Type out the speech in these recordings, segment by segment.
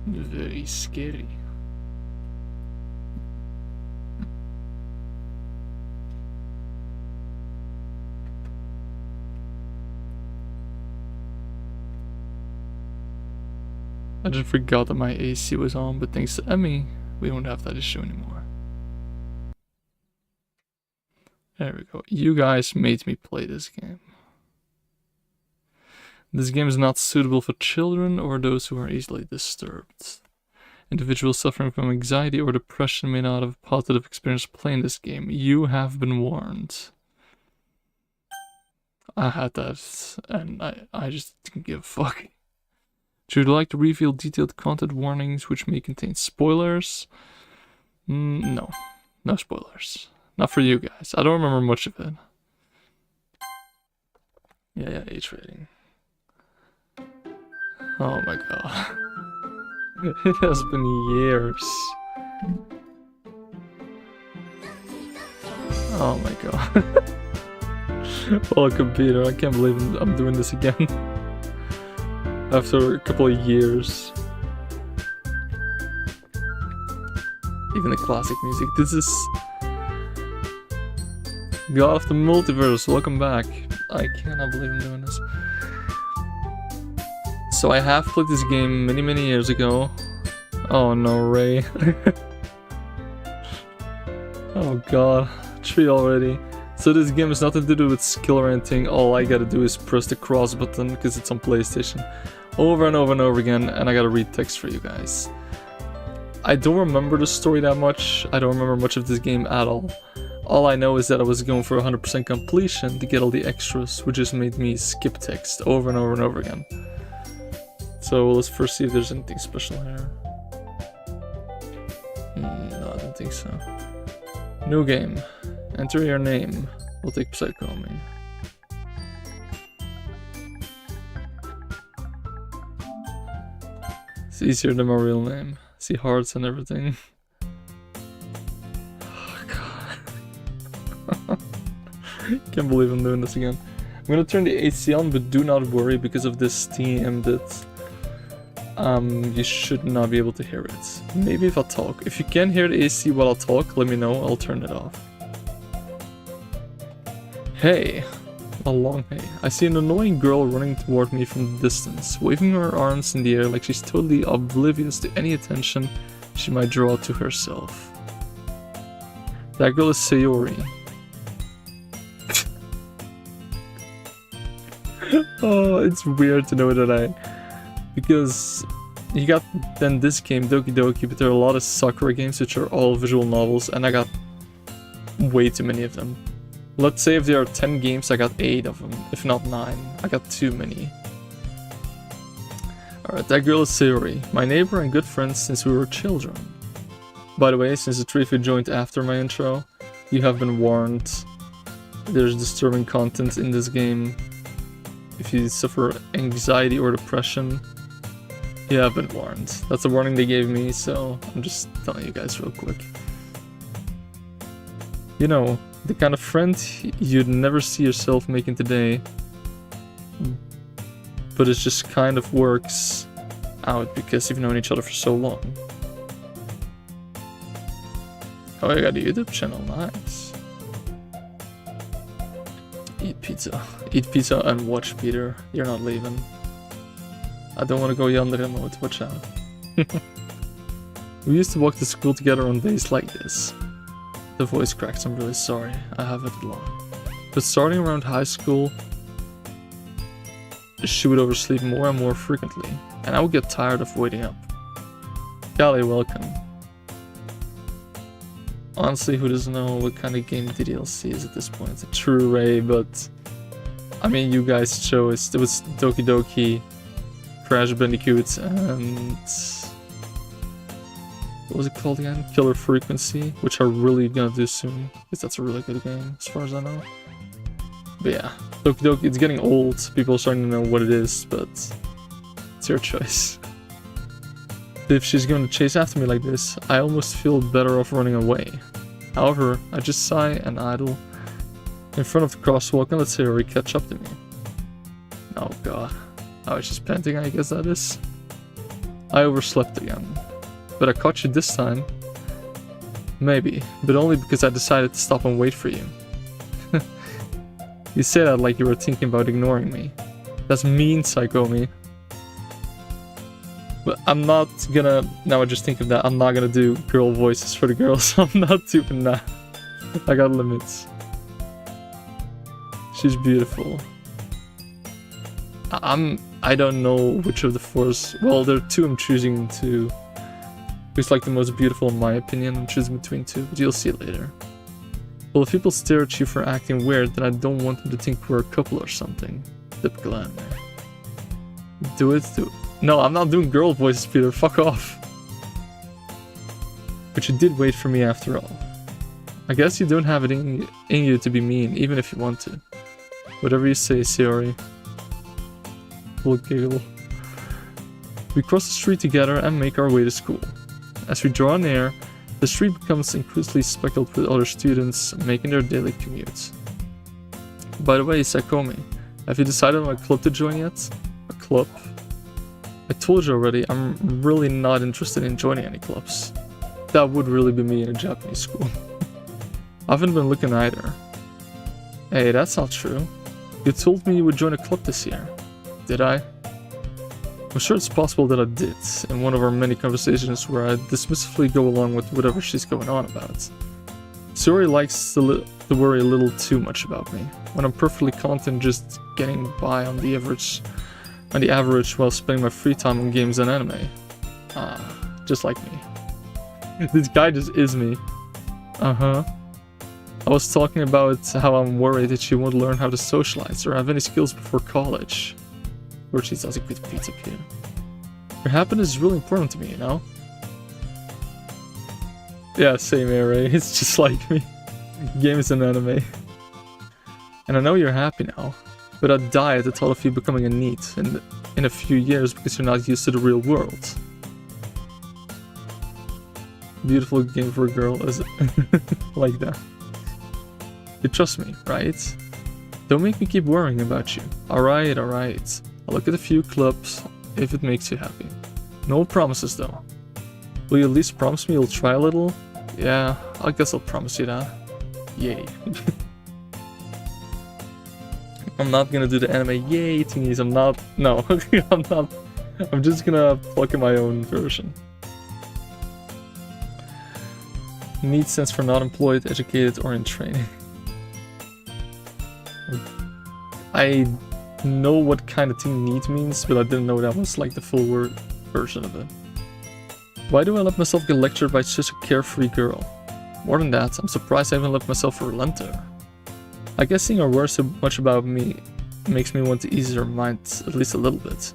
Very scary. I just forgot that my AC was on, but thanks to Emmy, we don't have that issue anymore. There we go. You guys made me play this game. This game is not suitable for children or those who are easily disturbed. Individuals suffering from anxiety or depression may not have a positive experience playing this game. You have been warned. I had that, and I just didn't give a fuck. Would you like to reveal detailed content warnings which may contain spoilers? No. No spoilers. Not for you guys. I don't remember much of it. Yeah, age rating. Oh my god. It has been years. Oh my god. Oh, computer, I can't believe I'm doing this again. After a couple of years. Even the classic music. This is God of the Multiverse, welcome back. I cannot believe I'm doing this. So I have played this game many years ago. Oh no, Ray. Oh god, 3 already. So this game has nothing to do with skill or anything. All I gotta do is press the cross button because it's on PlayStation. Over and over and over again, and I gotta read text for you guys. I don't remember the story that much. I don't remember much of this game at all. All I know is that I was going for 100% completion to get all the extras, which just made me skip text over and over and over again. So let's first see if there's anything special here. No, I don't think so. New game. Enter your name. We'll take Psychomy. It's easier than my real name. See hearts and everything. Oh god. Can't believe I'm doing this again. I'm gonna turn the AC on, but do not worry because of this theme that you should not be able to hear it. Maybe if I talk. If you can hear the AC while I talk, let me know, I'll turn it off. Hey. A long hey. I see an annoying girl running toward me from the distance, waving her arms in the air like she's totally oblivious to any attention she might draw to herself. That girl is Sayori. Oh, it's weird to know that because you got then this game, Doki Doki, but there are a lot of Sakura games which are all visual novels, and I got way too many of them. Let's say if there are 10 games, I got 8 of them, if not 9. I got too many. Alright, that girl is Sayori, my neighbor and good friend since we were children. By the way, since the 3 of you joined after my intro, you have been warned. There's disturbing content in this game. If you suffer anxiety or depression, you have been warned. That's a warning they gave me, so I'm just telling you guys real quick. You know, the kind of friend you'd never see yourself making today, but it just kind of works out because you've known each other for so long. Oh, I got a YouTube channel, nice. Eat pizza and watch Peter. You're not leaving. I don't want to go yonder remote, watch out. We used to walk to school together on days like this. The voice cracks, I'm really sorry, I have it long. But starting around high school, she would oversleep more and more frequently, and I would get tired of waiting up. Golly, welcome. Honestly, who doesn't know what kind of game DDLC is at this point? True, Ray, but I mean, you guys chose. It was Doki Doki, Crash Bandicoot, and what was it called again? Killer Frequency, which I'm really gonna do soon, because that's a really good game, as far as I know. But yeah, Doki Doki, it's getting old. People are starting to know what it is, but it's your choice. If she's going to chase after me like this, I almost feel better off running away. However, I just sigh and idle in front of the crosswalk and let Sayori catch up to me. Oh god. Oh, she's panting, I guess that is. I overslept again. But I caught you this time. Maybe, but only because I decided to stop and wait for you. You say that like you were thinking about ignoring me. That's mean, Psycho me. But I'm not gonna... Now I just think of that, I'm not gonna do girl voices for the girls. I'm not doing that. I got limits. She's beautiful. I don't know which of the fours... Well, there are two I'm choosing to... Who's like the most beautiful in my opinion. I'm choosing between two, but you'll see it later. Well, if people stare at you for acting weird, then I don't want them to think we're a couple or something. Typical anime. Do it. No, I'm not doing girl voices, Peter. Fuck off. But you did wait for me after all. I guess you don't have it in you to be mean, even if you want to. Whatever you say, Sayori. We'll giggle. We cross the street together and make our way to school. As we draw near, the street becomes increasingly speckled with other students making their daily commutes. By the way, Sakomi, have you decided on a club to join yet? A club? I told you already, I'm really not interested in joining any clubs. That would really be me in a Japanese school. I haven't been looking either. Hey, that's not true. You told me you would join a club this year. Did I? I'm sure it's possible that I did, in one of our many conversations where I dismissively go along with whatever she's going on about. Sayori likes to worry a little too much about me, when I'm perfectly content just getting by on the average while spending my free time on games and anime. Just like me. This guy just is me. I was talking about how I'm worried that she won't learn how to socialize or have any skills before college. Or she does a good pizza here. Your happiness is really important to me, you know? Yeah, same here, Ray. It's just like me. Games and anime. And I know you're happy now, but I'd die at the thought of you becoming a NEET in a few years because you're not used to the real world. Beautiful game for a girl, is it? Like that. You trust me, right? Don't make me keep worrying about you. Alright. I'll look at a few clubs if it makes you happy. No promises though. Will you at least promise me you'll try a little? Yeah, I guess I'll promise you that. Yay. I'm not gonna do the anime yay thingies, I'm not. I'm not. I'm just gonna plug in my own version. NEET stands for not employed, educated, or in training. I know what kind of thing NEET means, but I didn't know that was like the full word version of it. Why do I let myself get lectured by such a carefree girl? More than that, I'm surprised I haven't let myself relent her. I guess seeing her worry so much about me makes me want to ease her mind at least a little bit.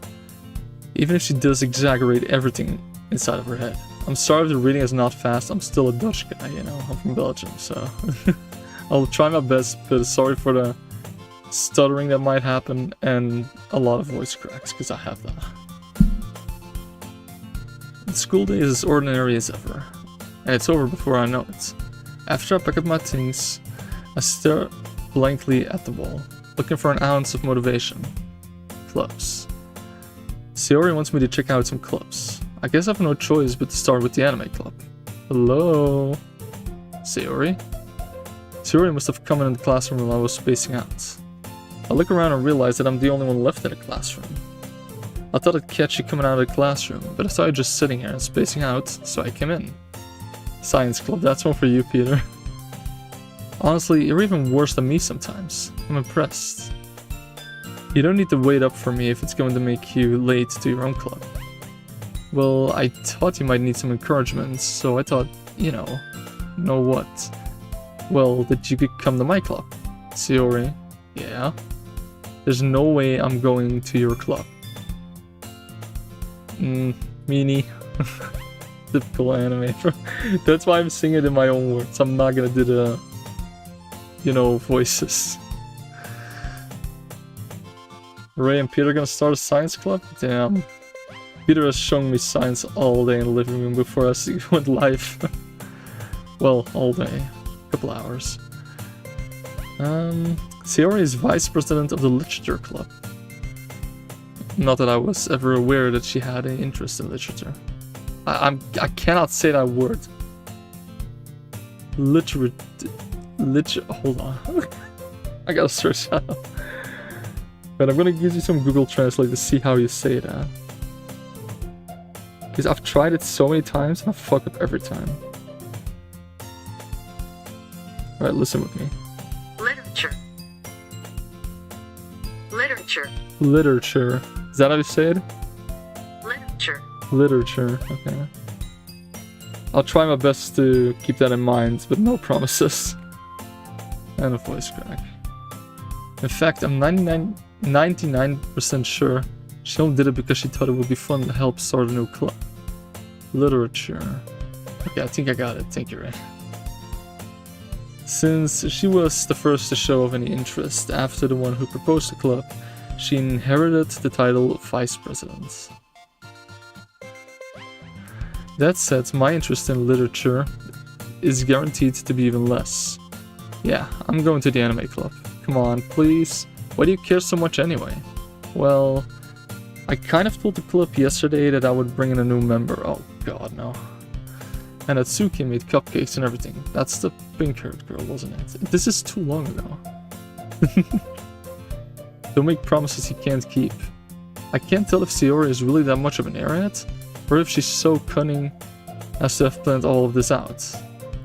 Even if she does exaggerate everything inside of her head. I'm sorry if the reading is not fast, I'm still a Dutch guy, you know, I'm from Belgium, so... I'll try my best, but sorry for the stuttering that might happen and a lot of voice cracks, because I have that. The school day is as ordinary as ever, and it's over before I know it. After I pick up my things, I stare blankly at the wall, looking for an ounce of motivation. Clubs. Sayori wants me to check out some clubs. I guess I have no choice but to start with the anime club. Hello? Sayori? Sayori must have come in the classroom while I was spacing out. I look around and realize that I'm the only one left in the classroom. I thought I'd catch you coming out of the classroom, but I saw you just sitting here and spacing out, so I came in. Science club, that's one for you, Peter. Honestly, you're even worse than me sometimes. I'm impressed. You don't need to wait up for me if it's going to make you late to your own club. Well, I thought you might need some encouragement, so I thought, you know what? Well, that you could come to my club. Sayori, yeah? There's no way I'm going to your club. Meanie. Typical anime. That's why I'm singing it in my own words. I'm not gonna do the, voices. Ray and Peter gonna start a science club? Damn. Peter has shown me science all day in the living room before I went live. Well, all day. A couple hours. Sayori is vice president of the literature club. Not that I was ever aware that she had an interest in literature. I cannot say that word. Hold on. I gotta search that up. But I'm gonna use you some Google Translate to see how you say that. Because I've tried it so many times and I fuck up every time. Alright, listen with me. Literature. Literature. Literature. Is that how you say it? Literature. Literature, okay. I'll try my best to keep that in mind, but no promises. And a voice crack. In fact, I'm 99% sure she only did it because she thought it would be fun to help start a new club. Literature. Okay, I think I got it. Thank you, Ray. Since she was the first to show of any interest after the one who proposed the club, she inherited the title of Vice President. That said, my interest in literature is guaranteed to be even less. Yeah, I'm going to the anime club. Come on, please. Why do you care so much anyway? Well, I kind of told the club yesterday that I would bring in a new member. Oh god, no. And Atsuki made cupcakes and everything. That's the pink-haired girl, wasn't it? This is too long ago. Don't make promises you can't keep. I can't tell if Sayori is really that much of an airhead, or if she's so cunning as to have planned all of this out.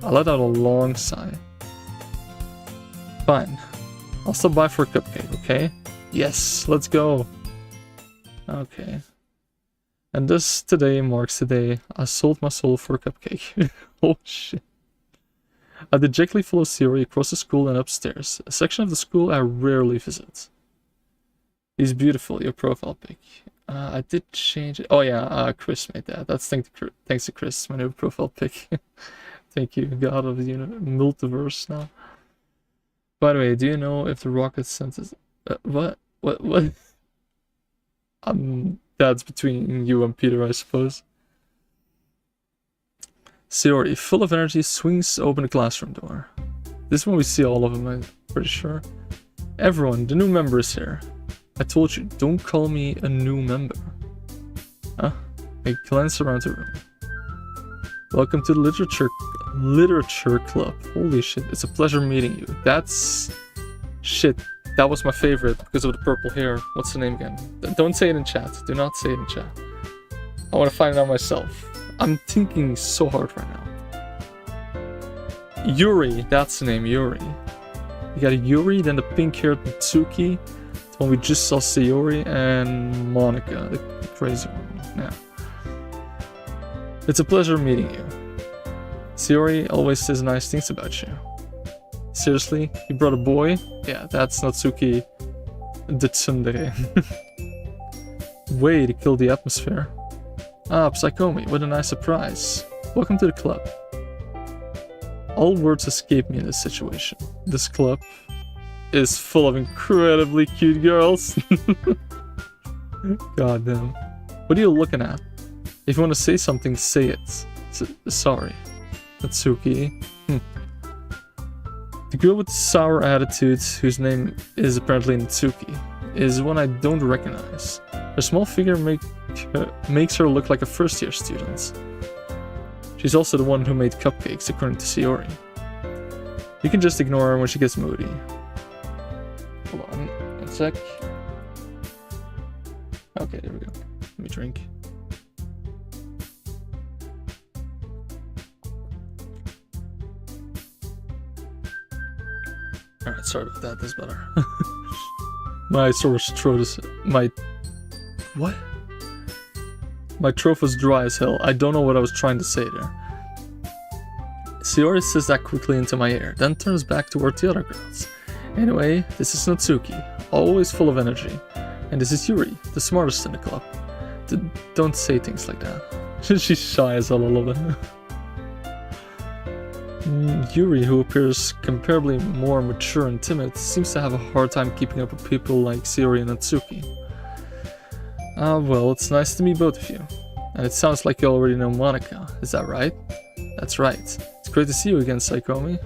I let out a long sigh. Fine. I'll stop by for a cupcake, okay? Yes, let's go. Okay. And this today marks the day I sold my soul for a cupcake. Oh shit. I dejectedly follow Sayori across the school and upstairs, a section of the school I rarely visit. He's beautiful, your profile pic. I did change it. Oh yeah, Chris made that. That's thanks to Chris, my new profile pic. Thank you, God of the multiverse now. By the way, do you know if the rocket sent us... What? That's between you and Peter, I suppose. Sayori, full of energy, swings open the classroom door. This one we see all of them, I'm pretty sure. Everyone, the new member is here. I told you, don't call me a new member. Huh? I glance around the room. Welcome to the literature club. Holy shit, it's a pleasure meeting you. That's... Shit, that was my favorite because of the purple hair. What's the name again? Don't say it in chat. Do not say it in chat. I want to find it out myself. I'm thinking so hard right now. Yuri, that's the name, Yuri. You got a Yuri, then the pink-haired Mitsuki, the one we just saw, Sayori, and Monica, the crazy one. Yeah. It's a pleasure meeting you. Sayori always says nice things about you. Seriously? You brought a boy? Yeah, that's Natsuki the tsundere. Way to kill the atmosphere. Ah, Psychomi, what a nice surprise. Welcome to the club. All words escape me in this situation. This club is full of incredibly cute girls. God damn. What are you looking at? If you want to say something, say it. Sorry. Natsuki. The girl with the sour attitude, whose name is apparently Natsuki, is one I don't recognize. Her small figure makes her look like a first-year student. She's also the one who made cupcakes, according to Sayori. You can just ignore her when she gets moody. Hold on, 1 sec. Okay, there we go. Let me drink. Alright, sorry about that, that's better. My sore throat is... What? My throat was dry as hell. I don't know what I was trying to say there. Sayori says that quickly into my ear, then turns back toward the other girls. Anyway, this is Natsuki, always full of energy. And this is Yuri, the smartest in the club. Don't say things like that. She's shy as hell a little bit. Yuri, who appears comparably more mature and timid, seems to have a hard time keeping up with people like Sayori and Natsuki. Well, it's nice to meet both of you. And it sounds like you already know Monica, is that right? That's right. It's great to see you again, Psychomi.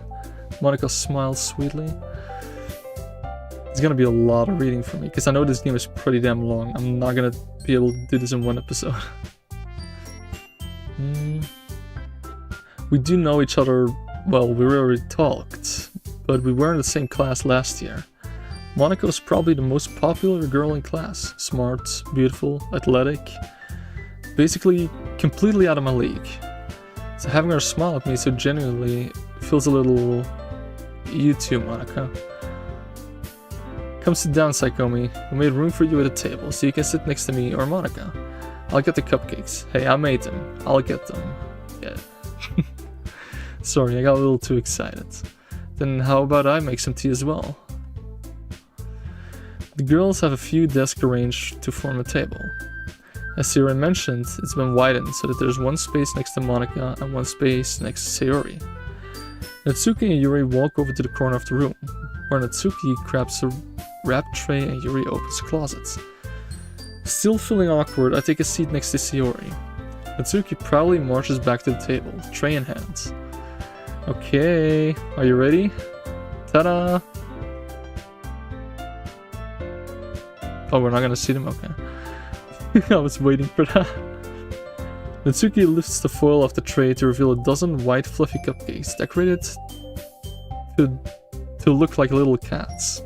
Monica smiles sweetly. It's gonna be a lot of reading for me, because I know this game is pretty damn long. I'm not gonna be able to do this in one episode. We do know each other, well, we already talked, but we were in the same class last year. Monica was probably the most popular girl in class. Smart, beautiful, athletic. Basically, completely out of my league. So having her smile at me so genuinely feels a little... You too, Monica. Come sit down, Psychomi. We made room for you at the table, so you can sit next to me or Monica. I'll get the cupcakes. Hey, I made them. I'll get them. Yeah. Sorry, I got a little too excited. Then how about I make some tea as well? The girls have a few desks arranged to form a table. As Sayori mentioned, it's been widened so that there's one space next to Monica and one space next to Sayori. Natsuki and Yuri walk over to the corner of the room, where Natsuki grabs a wrap tray and Yuri opens the closet. Still feeling awkward, I take a seat next to Sayori. Natsuki proudly marches back to the table, tray in hand. Okay, are you ready? Ta-da! Oh, we're not gonna see them? Okay. I was waiting for that. Natsuki lifts the foil off the tray to reveal a dozen white fluffy cupcakes decorated to look like little cats.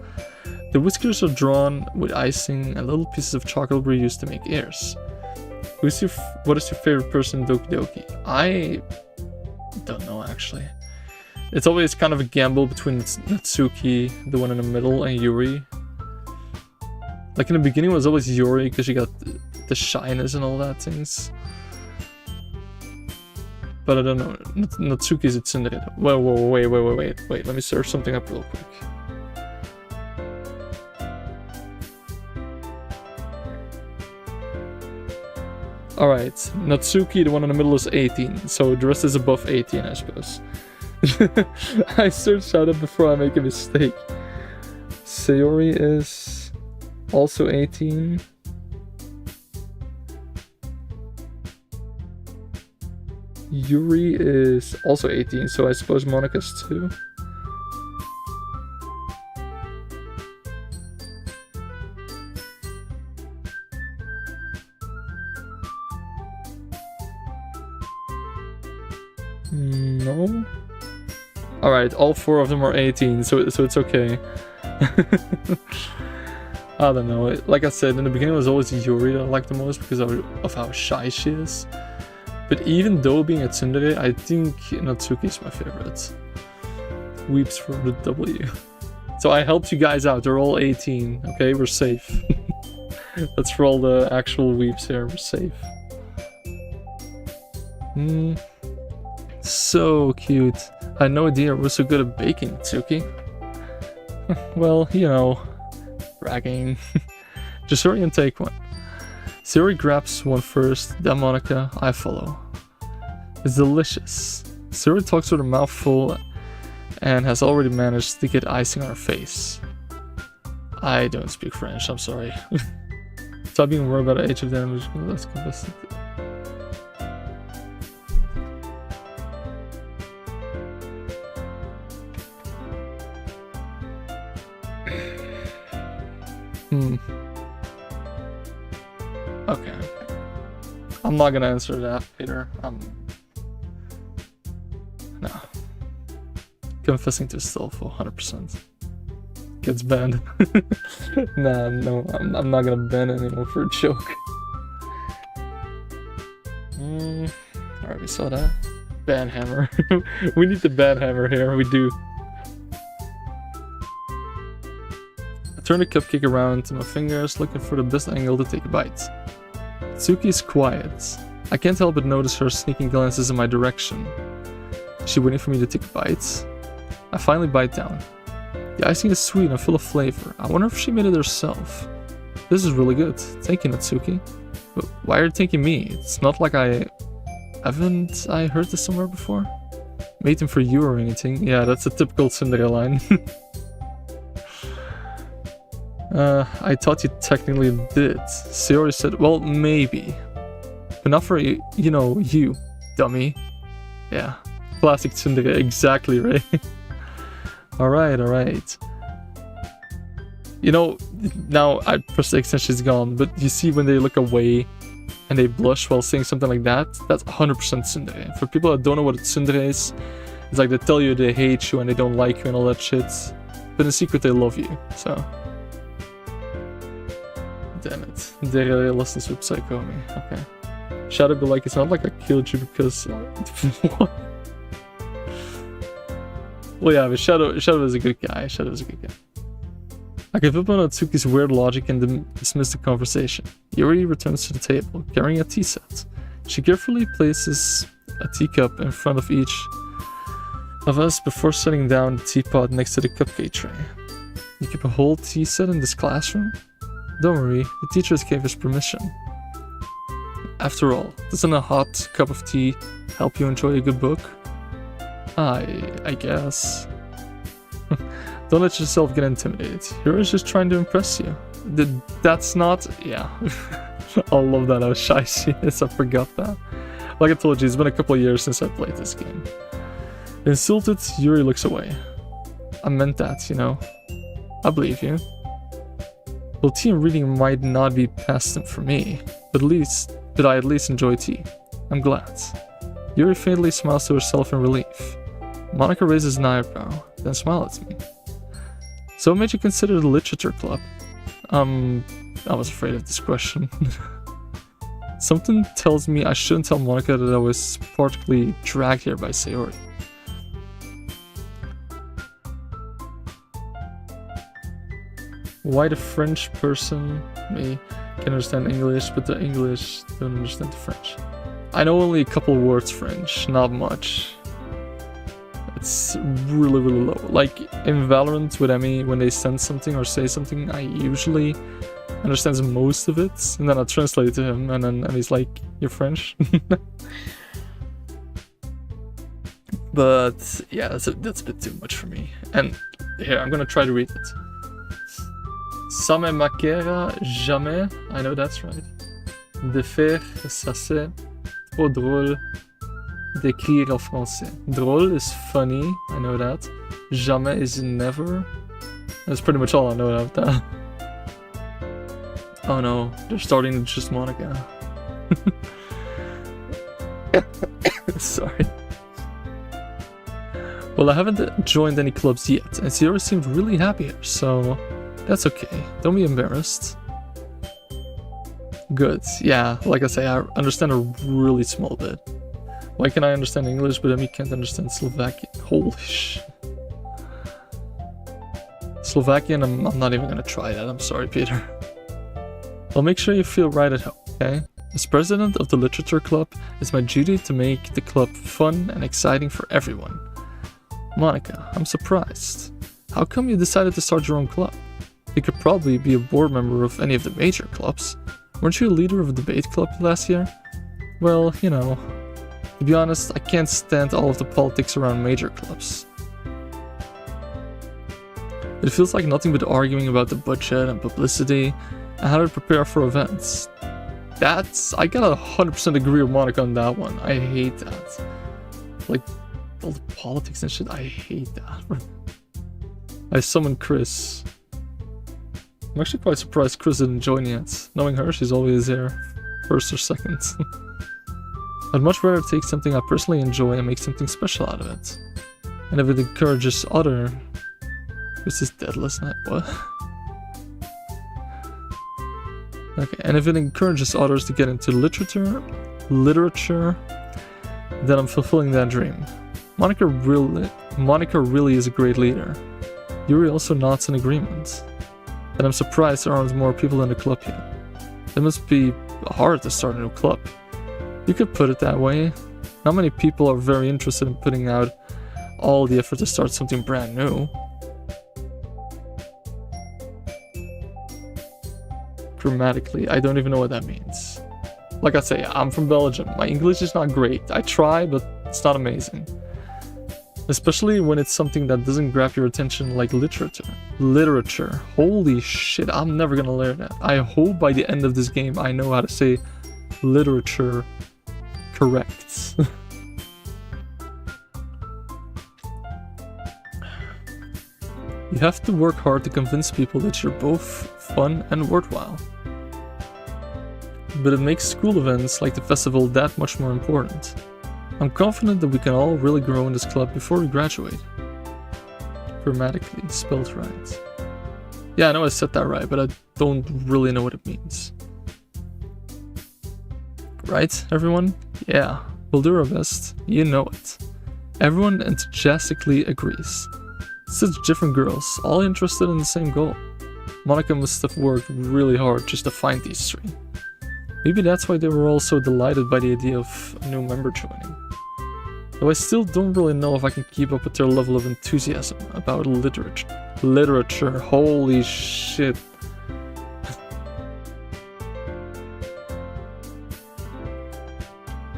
The whiskers are drawn with icing and little pieces of chocolate were used to make ears. What is your favorite person in Doki Doki? I don't know actually. It's always kind of a gamble between Natsuki, the one in the middle, and Yuri. Like in the beginning it was always Yuri because she got the shyness and all that things. But I don't know. Natsuki's a tsundere. Wait. Let me search something up real quick. Alright, Natsuki, the one in the middle, is 18. So the rest is above 18, I suppose. I searched out it before I make a mistake. Sayori is also 18. Yuri is also 18, so I suppose Monica's too. No. Alright, all four of them are 18, so it's okay. I don't know. Like I said, in the beginning it was always Yuri that I liked the most because of how shy she is. But even though being a tsundere, I think Natsuki is my favorite. Weeps for the W. So I helped you guys out. They're all 18. Okay, we're safe. That's for all the actual weeps here. We're safe. So cute. I had no idea we're so good at baking, Natsuki. Well, you know, bragging. Just hurry and take one. Sayori grabs one first, then Monica, I follow. It's delicious. Sayori talks with her mouth full and has already managed to get icing on her face. I don't speak French, I'm sorry. Stop being worried about the age of damage. Let's confess it. Okay. I'm not gonna answer that, Peter. No. Confessing to Stolfo, 100%. Gets banned. Nah, no, I'm not gonna ban anyone for a joke. Alright, we saw that. Ban hammer. We need the ban hammer here, we do. I turn the cupcake around to my fingers, looking for the best angle to take a bite. Tsuki is quiet. I can't help but notice her sneaking glances in my direction. Is she waiting for me to take a bite? I finally bite down. The icing is sweet and full of flavor. I wonder if she made it herself. This is really good. Thank you, Natsuki. But why are you thanking me? It's not like haven't I heard this somewhere before? Made them for you or anything? Yeah, that's a typical tsundere line. I thought you technically did. Sayori said, well, maybe. But not for you, you, dummy. Yeah, classic tsundere, exactly right. Alright. You know, now I press the extension, is gone, but you see when they look away and they blush while saying something like that, that's 100% tsundere. For people that don't know what a tsundere is, it's like they tell you they hate you and they don't like you and all that shit, but in secret they love you, so. Damn it. They really lessons with Psycho me. Okay. Shadow be like, it's not like I killed you because... What? Well, yeah, but Shadow is a good guy. Shadow is a good guy. I give up on Atsuki's weird logic and dismiss the conversation. Yuri returns to the table, carrying a tea set. She carefully places a teacup in front of each of us before setting down the teapot next to the cupcake tray. You keep a whole tea set in this classroom? Don't worry, the teachers gave us permission. After all, doesn't a hot cup of tea help you enjoy a good book? I guess. Don't let yourself get intimidated. Yuri's just trying to impress you. That's not... yeah. I love that how shy she is, I forgot that. Like I told you, it's been a couple of years since I played this game. Insulted, Yuri looks away. I meant that, you know. I believe you. Well, tea and reading might not be pastime for me, but I at least enjoy tea. I'm glad. Yuri faintly smiles to herself in relief. Monika raises an eyebrow, then smiles at me. So what made you consider the literature club? I was afraid of this question. Something tells me I shouldn't tell Monika that I was particularly dragged here by Sayori. Why the French person may can understand English, but the English don't understand the French? I know only a couple words French, not much. It's really, really low. Like in Valorant with Emmy, when they send something or say something, I usually understand most of it, and then I translate it to him, and then Emmy's like, "You're French." But yeah, that's a bit too much for me. And here, I'm gonna try to read it. Ça me manquera jamais. I know that's right. De faire ça c'est trop drôle d'écrire en français. Drôle is funny, I know that. Jamais is never. That's pretty much all I know about that. Oh no, they're starting to just Monika. Sorry. Well, I haven't joined any clubs yet, and Sayori seemed really happy here, so that's okay. Don't be embarrassed. Good. Yeah, like I say, I understand a really small bit. Why can I understand English, but Emmy can't understand Slovakian? Holy shit. Slovakian, I'm not even gonna try that. I'm sorry, Peter. Well, make sure you feel right at home, okay? As president of the literature club, it's my duty to make the club fun and exciting for everyone. Monika, I'm surprised. How come you decided to start your own club? You could probably be a board member of any of the major clubs. Weren't you a leader of a debate club last year? Well, you know, to be honest, I can't stand all of the politics around major clubs. It feels like nothing but arguing about the budget and publicity and how to prepare for events. I gotta 100% agree with Monika on that one. I hate that. Like, all the politics and shit, I hate that. I summoned Chris. I'm actually quite surprised Chris didn't join yet. Knowing her, she's always there, first or second. I'd much rather take something I personally enjoy and make something special out of it. And if it encourages other... Chris is dead last night, what? Okay, and if it encourages others to get into literature, then I'm fulfilling that dream. Monika really is a great leader. Yuri also nods in agreement. And I'm surprised there aren't more people in the club yet. It must be hard to start a new club. You could put it that way. Not many people are very interested in putting out all the effort to start something brand new. Grammatically, I don't even know what that means. Like I say, I'm from Belgium. My English is not great. I try, but it's not amazing. Especially when it's something that doesn't grab your attention like literature. Holy shit, I'm never gonna learn that. I hope by the end of this game I know how to say literature correct. You You have to work hard to convince people that you're both fun and worthwhile. But it makes school events like the festival that much more important. I'm confident that we can all really grow in this club before we graduate. Grammatically spelled right. Yeah, I know I said that right, but I don't really know what it means. Right, everyone? Yeah, we'll do our best. You know it. Everyone enthusiastically agrees. Such different girls, all interested in the same goal. Monica must have worked really hard just to find these three. Maybe that's why they were all so delighted by the idea of a new member joining. Though I still don't really know if I can keep up with their level of enthusiasm about literature. Holy shit.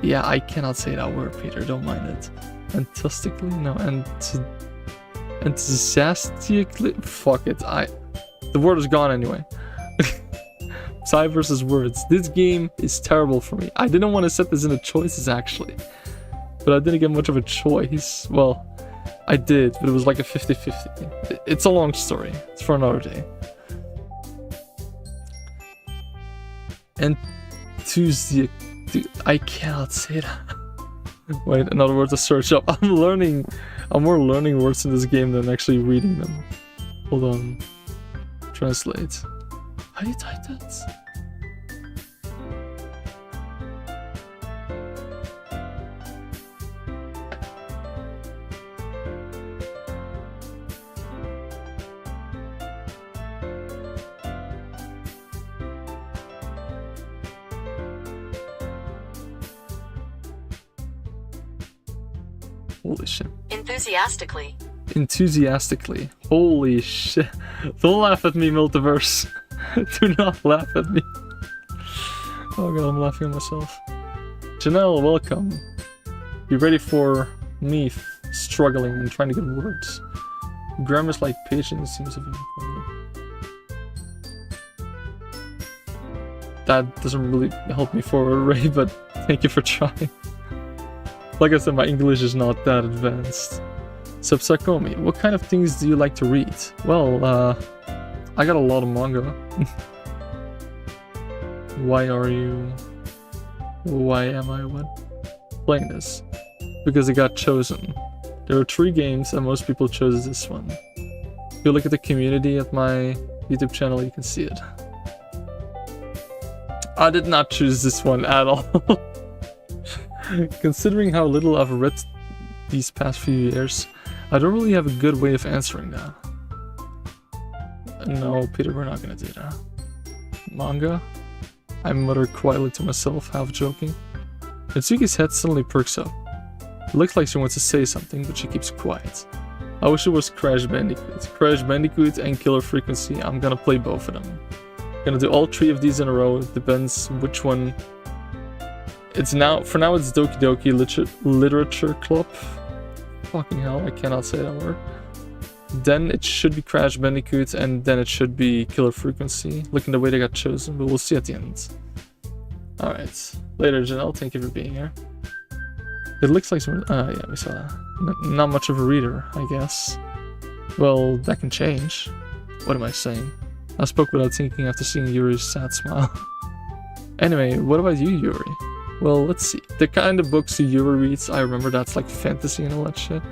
Yeah, I cannot say that word, Peter, don't mind it. Enthusiastically? No, enthusiastically? Fuck it, the word is gone anyway. Psy versus words. This game is terrible for me. I didn't want to set this in the choices, actually. But I didn't get much of a choice. Well, I did, but it was like a 50-50. It's a long story. It's for another day. Enthusiastic. I cannot say that. Wait, another word to search up. I'm more learning words in this game than actually reading them. Hold on. Translate. How do you type that? Holy shit. Enthusiastically. Enthusiastically. Holy shit. Don't laugh at me, Multiverse. Do not laugh at me. Oh god, I'm laughing at myself. Janelle, welcome. You ready for me struggling and trying to get words? Grammar's like patience seems to be important. That doesn't really help me forward, Ray, but thank you for trying. Like I said, my English is not that advanced. Subsakomi, what kind of things do you like to read? Well, I got a lot of manga. Why am I playing this? Because it got chosen. There are 3 games and most people chose this one. If you look at the community at my YouTube channel, you can see it. I did not choose this one at all. Considering how little I've read these past few years, I don't really have a good way of answering that. No, Peter, we're not gonna do that. Manga? I muttered quietly to myself, half joking. Mitsuki's head suddenly perks up. It looks like she wants to say something, but she keeps quiet. I wish it was Crash Bandicoot. Crash Bandicoot and Killer Frequency, I'm gonna play both of them. Gonna do all 3 of these in a row, it depends which one. For now it's Doki Doki Literature Club. Fucking hell, I cannot say that word. Then it should be Crash Bandicoot, and then it should be Killer Frequency. Looking the way they got chosen, but we'll see at the end. Alright. Later, Janelle, thank you for being here. It looks like some... yeah, we saw that. Not much of a reader, I guess. Well, that can change. What am I saying? I spoke without thinking after seeing Yuri's sad smile. Anyway, what about you, Yuri? Well, let's see. The kind of books Yuri reads, I remember that's like fantasy and all that shit.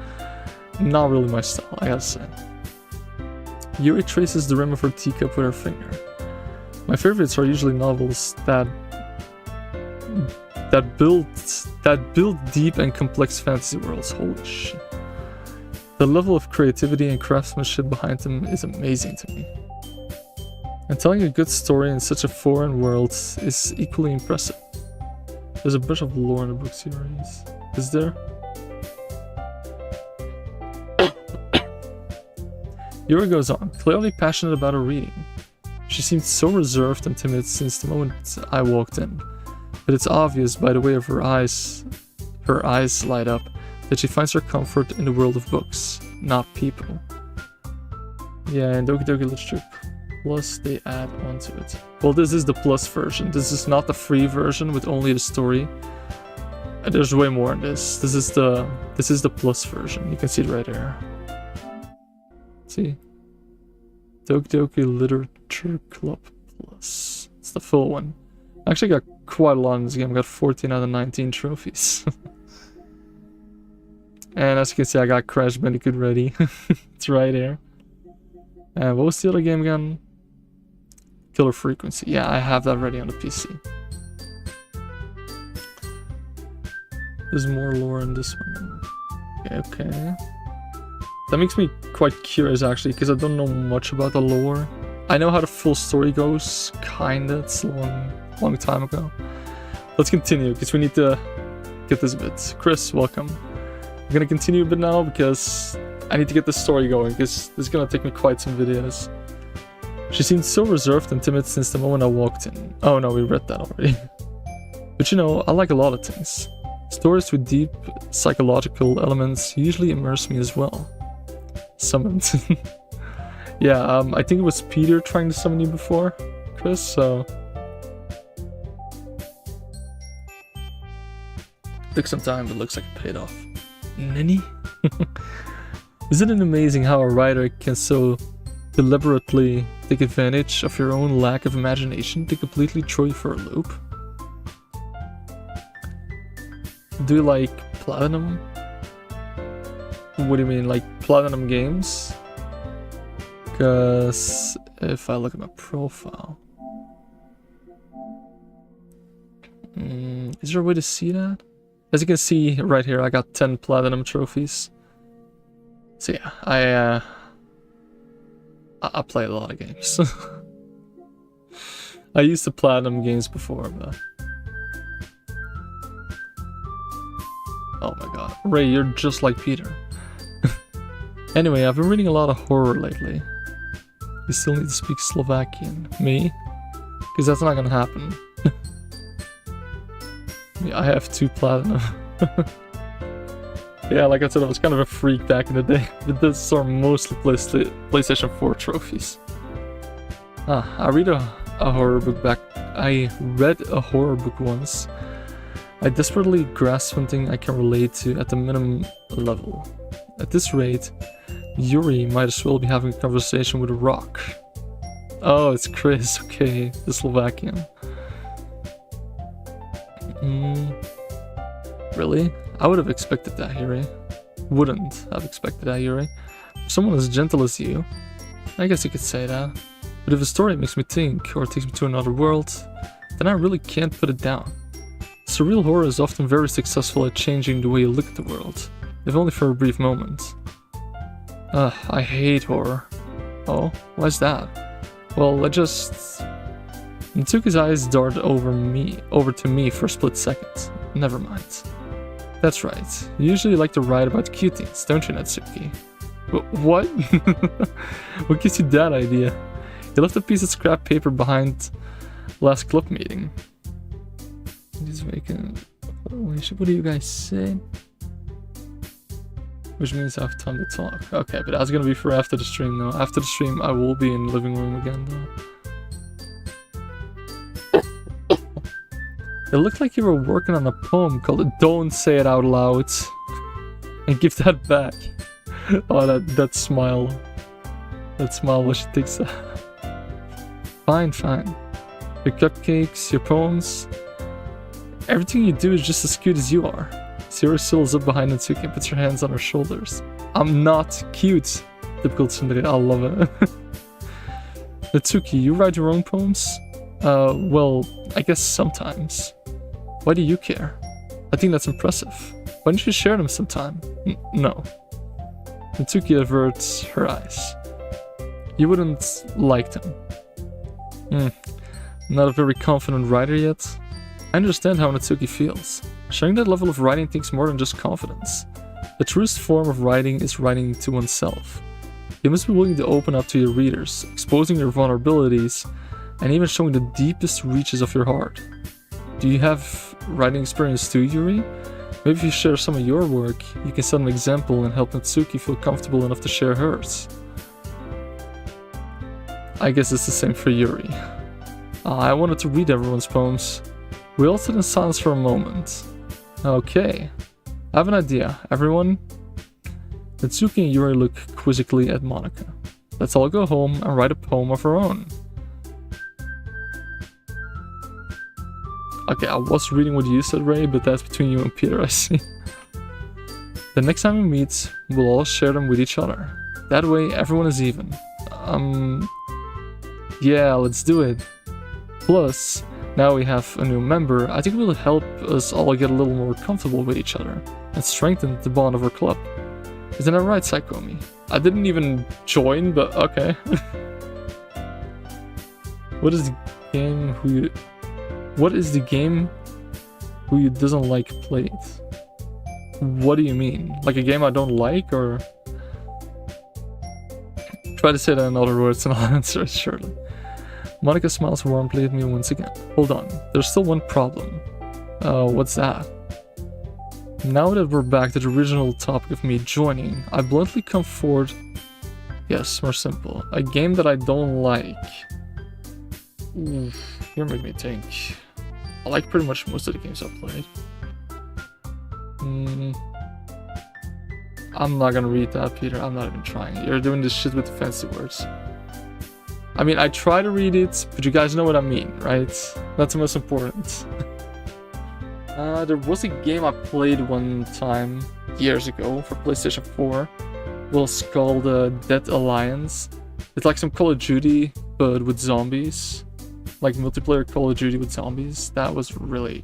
Not really my style, I gotta say. Yuri traces the rim of her teacup with her finger. My favorites are usually novels that build deep and complex fantasy worlds. Holy shit. The level of creativity and craftsmanship behind them is amazing to me. And telling a good story in such a foreign world is equally impressive. There's a bunch of lore in the book series. Is there? Yuri goes on, clearly passionate about her reading. She seemed so reserved and timid since the moment I walked in, but it's obvious by the way of her eyes light up, that she finds her comfort in the world of books, not people. Yeah, and Doki Doki Literature Plus they add onto it. Well, this is the plus version. This is not the free version with only the story. There's way more in this. This is the plus version. You can see it right there. See? Doki Literature Club Plus. It's the full one. I actually got quite a lot in this game. I got 14 out of 19 trophies. And as you can see, I got Crash Bandicoot ready. It's right here. And what was the other game again? Killer Frequency. Yeah, I have that ready on the PC. There's more lore in this one. Okay. That makes me quite curious actually, because I don't know much about the lore. I know how the full story goes, kinda. It's a long time ago. Let's continue, because we need to get this bit. Chris, welcome. I'm gonna continue a bit now, because I need to get the story going, because this is gonna take me quite some videos. She seemed so reserved and timid since the moment I walked in. Oh no, we read that already. But you know, I like a lot of things. Stories with deep psychological elements usually immerse me as well. Summoned. Yeah, I think it was Peter trying to summon you before, Chris, so... Took some time, but looks like it paid off. Nini? Isn't it amazing how a writer can so deliberately take advantage of your own lack of imagination to completely throw you for a loop? Do you like Platinum? What do you mean, like Platinum games? Because if I look at my profile... is there a way to see that? As you can see right here, I got 10 Platinum trophies. So yeah, I play a lot of games. I used the Platinum games before, but... Oh my god. Ray, you're just like Peter. Anyway, I've been reading a lot of horror lately. You still need to speak Slovakian. Me? Because that's not gonna happen. Yeah, I have 2 Platinum. Yeah, like I said, I was kind of a freak back in the day. But those are mostly PlayStation 4 trophies. I read a horror book back. I read a horror book once. I desperately grasp something I can relate to at the minimum level. At this rate, Yuri might as well be having a conversation with a rock. Oh, it's Chris, okay, the Slovakian. Really? I would have expected that, Yuri. Wouldn't have expected that, Yuri. For someone as gentle as you, I guess you could say that. But if a story makes me think, or takes me to another world, then I really can't put it down. Surreal horror is often very successful at changing the way you look at the world, if only for a brief moment. I hate horror. Oh, why's that? Well, I just... Natsuki's eyes darted over to me for a split second. Never mind. That's right. You usually like to write about cute things, don't you, Natsuki? What? What gives you that idea? You left a piece of scrap paper behind last club meeting. He's making... What do you guys say? Which means I have time to talk. Okay, but that's gonna be for after the stream though. After the stream, I will be in the living room again though. It looked like you were working on a poem called Don't Say It Out Loud. And give that back. Oh, that smile. That smile when she takes that. Fine. Your cupcakes, your poems. Everything you do is just as cute as you are. Zero settles up behind Natsuki and puts her hands on her shoulders. I'm not cute. Typical tsundere, I love it. Natsuki, you write your own poems? Well, I guess sometimes. Why do you care? I think that's impressive. Why don't you share them sometime? No. Natsuki averts her eyes. You wouldn't like them. Not a very confident writer yet. I understand how Natsuki feels. Sharing that level of writing takes more than just confidence. The truest form of writing is writing to oneself. You must be willing to open up to your readers, exposing your vulnerabilities, and even showing the deepest reaches of your heart. Do you have writing experience too, Yuri? Maybe if you share some of your work, you can set an example and help Natsuki feel comfortable enough to share hers. I guess it's the same for Yuri. I wanted to read everyone's poems. We all sit in silence for a moment. Okay. I have an idea. Everyone? Natsuki and Yuri look quizzically at Monika. Let's all go home and write a poem of our own. Okay, I was reading what you said, Ray, but that's between you and Peter, I see. The next time we meet, we'll all share them with each other. That way, everyone is even. Yeah, let's do it. Plus, now we have a new member, I think it will help us all get a little more comfortable with each other and strengthen the bond of our club. Isn't that right, Psychomi? I didn't even join, but okay. What is the game who you doesn't like played? What do you mean? Like a game I don't like, or? Try to say that in other words and I'll answer it shortly. Monica smiles warmly at me once again. Hold on, there's still one problem. What's that? Now that we're back to the original topic of me joining, I bluntly come forward. Yes, more simple. A game that I don't like. Ooh, you make me think. I like pretty much most of the games I've played. I'm not gonna read that, Peter. I'm not even trying. You're doing this shit with the fancy words. I mean, I try to read it, but you guys know what I mean, right? That's the most important. There was a game I played one time, years ago, for PlayStation 4. It was called Dead Alliance. It's like some Call of Duty, but with zombies. Like multiplayer Call of Duty with zombies. That was really...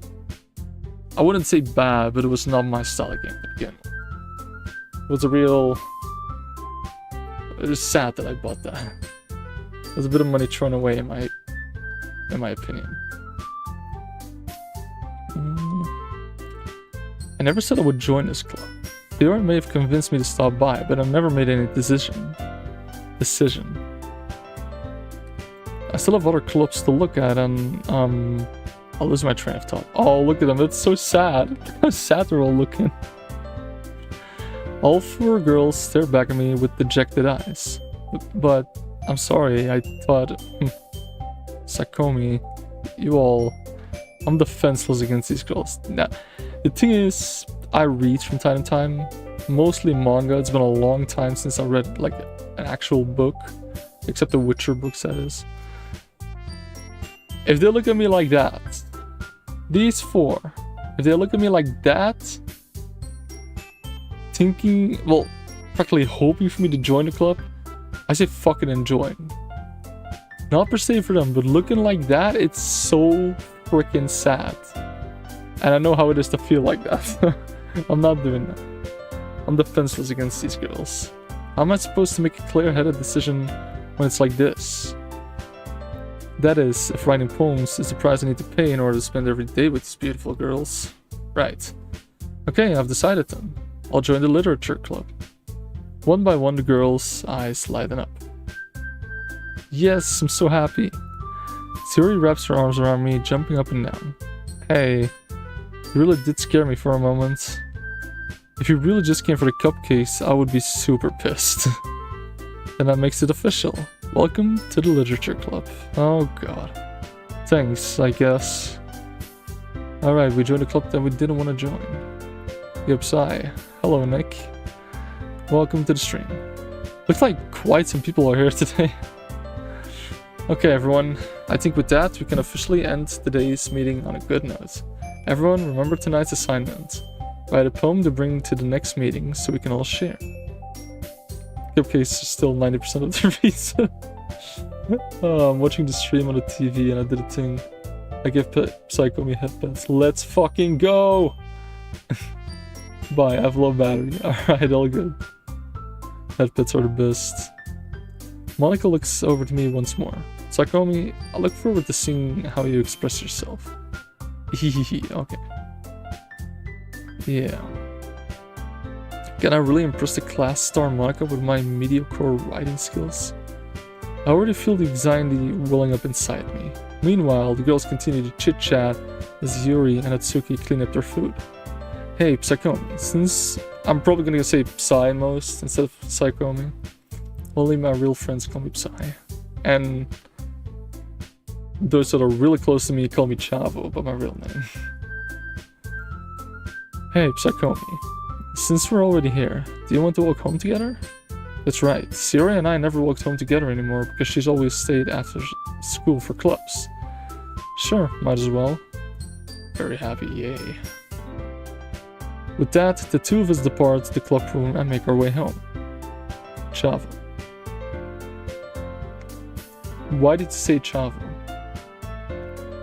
I wouldn't say bad, but it was not my style of game again. It was a real... It was sad that I bought that. There's a bit of money thrown away in my opinion. I never said I would join this club. Theora may have convinced me to stop by, but I've never made any decision. I still have other clubs to look at, and I'll lose my train of thought. Oh, look at them, it's so sad. How sad they're all looking. All four girls stare back at me with dejected eyes. But I'm sorry, I thought... Sakomi, you all... I'm defenseless against these girls. Now, the thing is, I read from time to time. Mostly manga. It's been a long time since I read, like, an actual book. Except the Witcher books, that is. If they look at me like that... These four... If they look at me like that... Thinking... Well, practically hoping for me to join the club... I say fucking enjoy. Not per se for them, but looking like that, it's so freaking sad. And I know how it is to feel like that. I'm not doing that. I'm defenseless against these girls. How am I supposed to make a clear-headed decision when it's like this? That is, if writing poems is the price I need to pay in order to spend every day with these beautiful girls. Right. Okay, I've decided then. I'll join the literature club. One by one, the girls' eyes lighten up. Yes, I'm so happy. Siri wraps her arms around me, jumping up and down. Hey, you really did scare me for a moment. If you really just came for the cupcakes, I would be super pissed. Then that makes it official. Welcome to the literature club. Oh god. Thanks, I guess. Alright, we joined a club that we didn't want to join. Yep, Psy. Hello, Nick. Welcome to the stream. Looks like quite some people are here today. Okay, everyone. I think with that, we can officially end today's meeting on a good note. Everyone, remember tonight's assignment. Write a poem to bring to the next meeting so we can all share. Cupcakes are still 90% of the reason. I'm watching the stream on the TV and I did a thing. I gave Psychomi headpats. Let's fucking go! Bye, I have low battery. Alright, all good. Headpats are the best. Monica looks over to me once more. Psychomi, I look forward to seeing how you express yourself. Hehehe, okay. Yeah. Can I really impress the class star Monica with my mediocre writing skills? I already feel the anxiety welling up inside me. Meanwhile, the girls continue to chit-chat as Yuri and Atsuki clean up their food. Hey, Psychomi, since I'm probably gonna say Psy most instead of Psychomi. Only my real friends call me Psy. And those that are really close to me call me Chavo by my real name. Hey, Psychomi, since we're already here, do you want to walk home together? That's right. Sierra and I never walked home together anymore because she's always stayed after school for clubs. Sure, might as well. Very happy, yay. With that, the two of us depart the club room and make our way home. Chavo. Why did you say Chavo?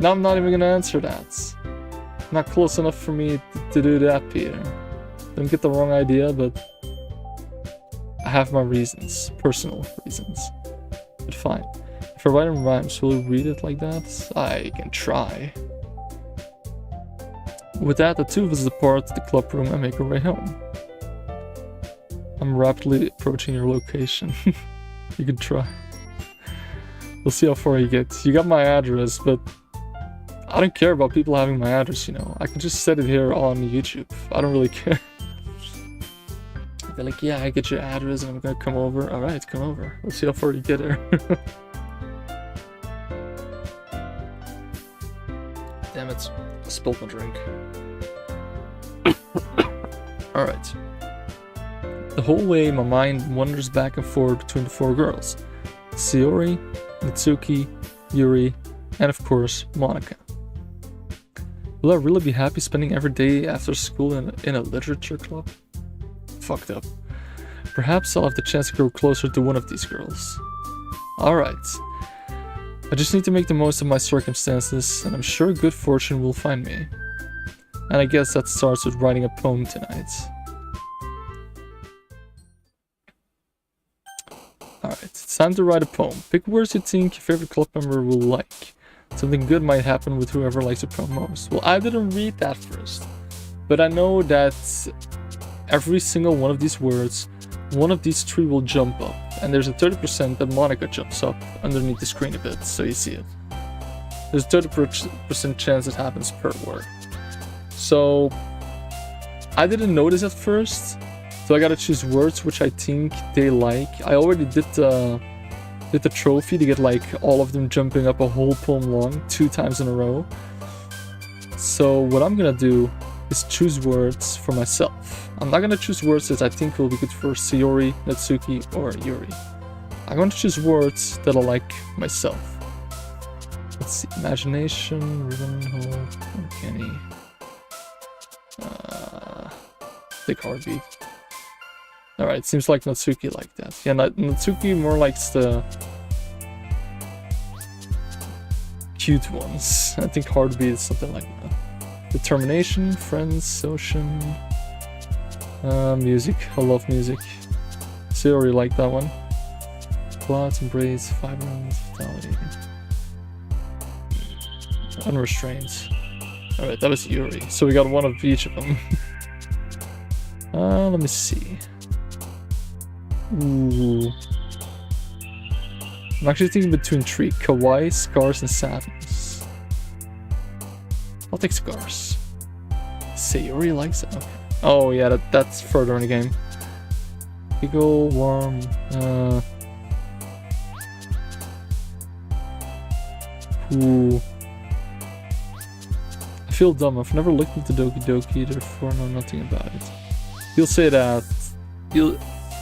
Now I'm not even gonna answer that. Not close enough for me to do that, Peter. Don't get the wrong idea, but I have my reasons, personal reasons. But fine. If I write in rhymes, will you read it like that? I can try. With that, the two of us depart the club room and make our way home. I'm rapidly approaching your location. You can try. We'll see how far you get. You got my address, but I don't care about people having my address, you know. I can just set it here on YouTube. I don't really care. They're like, yeah, I get your address and I'm gonna come over. Alright, come over. We'll see how far you get there. Damn it. I spilled my drink. Alright. The whole way, my mind wanders back and forth between the four girls. Sayori, Natsuki, Yuri, and of course, Monika. Will I really be happy spending every day after school in a literature club? Fucked up. Perhaps I'll have the chance to grow closer to one of these girls. Alright. I just need to make the most of my circumstances, and I'm sure good fortune will find me. And I guess that starts with writing a poem tonight. Alright, it's time to write a poem. Pick words you think your favorite club member will like. Something good might happen with whoever likes the poem most. Well, I didn't read that first. But I know that every single one of these words, one of these three will jump up. And there's a 30% that Monika jumps up underneath the screen a bit, so you see it. There's a 30% chance it happens per word. So, I didn't notice at first. So I gotta choose words which I think they like. I already did the trophy to get like all of them jumping up a whole poem long 2 times in a row. So what I'm gonna do is choose words for myself. I'm not gonna choose words that I think will be good for Sayori, Natsuki, or Yuri. I'm gonna choose words that I like myself. Let's see, imagination, rhythm, hope, uncanny. Take heartbeat. Alright, seems like Natsuki liked that. Yeah, Natsuki more likes the cute ones. I think heartbeat is something like that. Determination, friends, ocean, music. I love music. Sayori liked that one. Plots, embrace, vibrance, vitality. Unrestrained. Alright, that was Yuri. So we got one of each of them. Let me see. Ooh. I'm actually thinking between 3. Kawaii, Scars, and Sadness. I'll take Scars. Sayori likes it. Okay. Oh yeah, that's further in the game. Giggle, warm, ooh. I feel dumb. I've never looked into Doki Doki, therefore know nothing about it. You'll say that.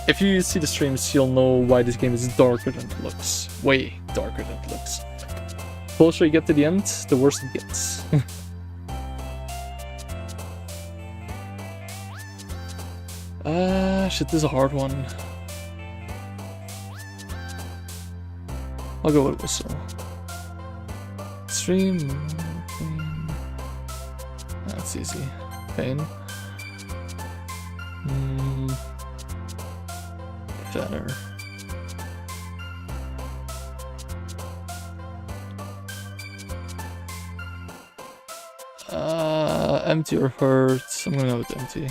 If you see the streams, you'll know why this game is darker than it looks. Way darker than it looks. The closer you get to the end, the worse it gets. Shit, this is a hard one. I'll go with whistle. Stream. That's easy. Pain. Better. Empty or hurt? I'm gonna go with empty.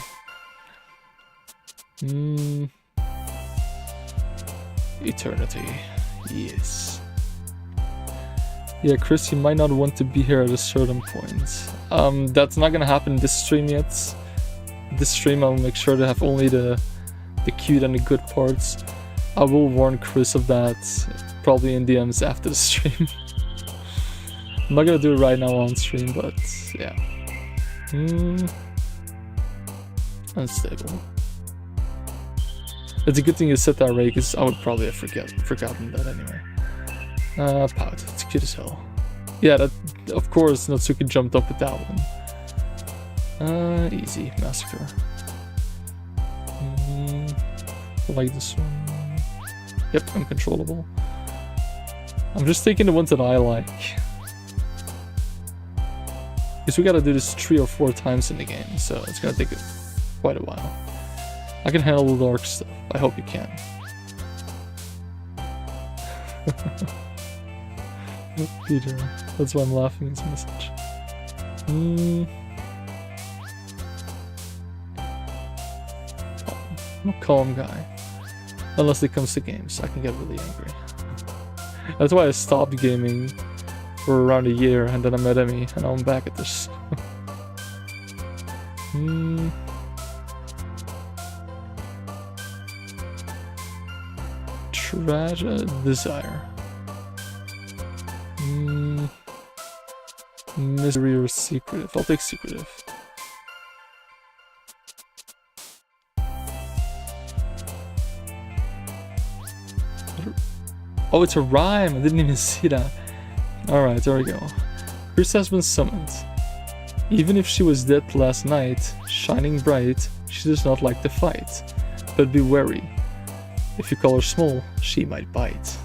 Eternity. Yes. Yeah, Chris, you might not want to be here at a certain point. That's not gonna happen in this stream yet. This stream I'll make sure to have only the cute and the good parts. I will warn Chris of that probably in DMs after the stream. I'm not gonna do it right now on stream, but yeah. Unstable. It's a good thing you set that, Ray, because I would probably have forgotten that anyway. Pout. It's cute as hell. Yeah, that, of course, Natsuki jumped up with that one. Easy. Massacre. I like this one. Yep, uncontrollable. I'm just taking the ones that I like. Because we gotta do this 3 or 4 times in the game, so it's gonna take quite a while. I can handle the dark stuff. I hope you can. Peter. That's why I'm laughing at this message. I'm a calm guy. Unless it comes to games, I can get really angry. That's why I stopped gaming for around a year, and then I met Emmy, and now I'm back at this. Desire. Misery or secretive? I'll take secretive. Oh, it's a rhyme! I didn't even see that. Alright, there we go. Chris has been summoned. Even if she was dead last night, shining bright, she does not like to fight. But be wary. If you call her small, she might bite.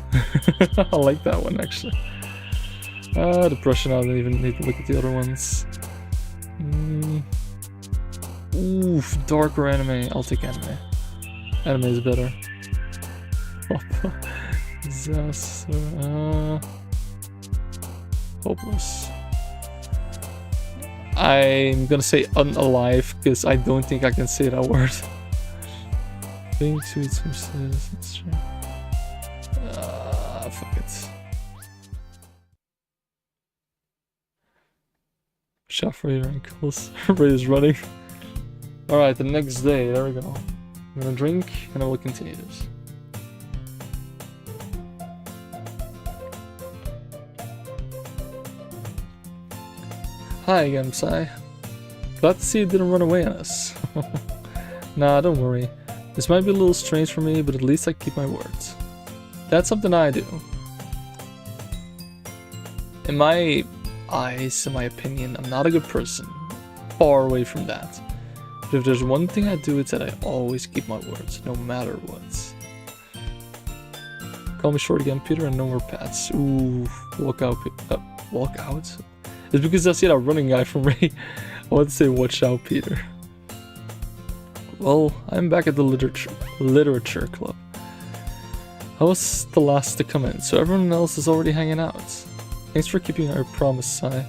I like that one, actually. Depression, I don't even need to look at the other ones. Oof, darker anime. I'll take anime. Anime is better. Disaster. Hopeless. I'm gonna say unalive because I don't think I can say that word. Being sweet, that's true. Fuck it. Shot for your ankles. Everybody is running. Alright, the next day, there we go. I'm gonna drink and I will continue this. Hi again, Psy. Glad to see you didn't run away on us. Nah, don't worry. This might be a little strange for me, but at least I keep my words. That's something I do. In my eyes, in my opinion, I'm not a good person. Far away from that. But if there's one thing I do, it's that I always keep my words, no matter what. Call me short again, Peter, and no more pats. Ooh, walk out. Walk out? It's because I see that running guy from Ray. I want to say watch out, Peter. Well, I'm back at the literature club. I was the last to come in, so everyone else is already hanging out. Thanks for keeping our promise, Sai.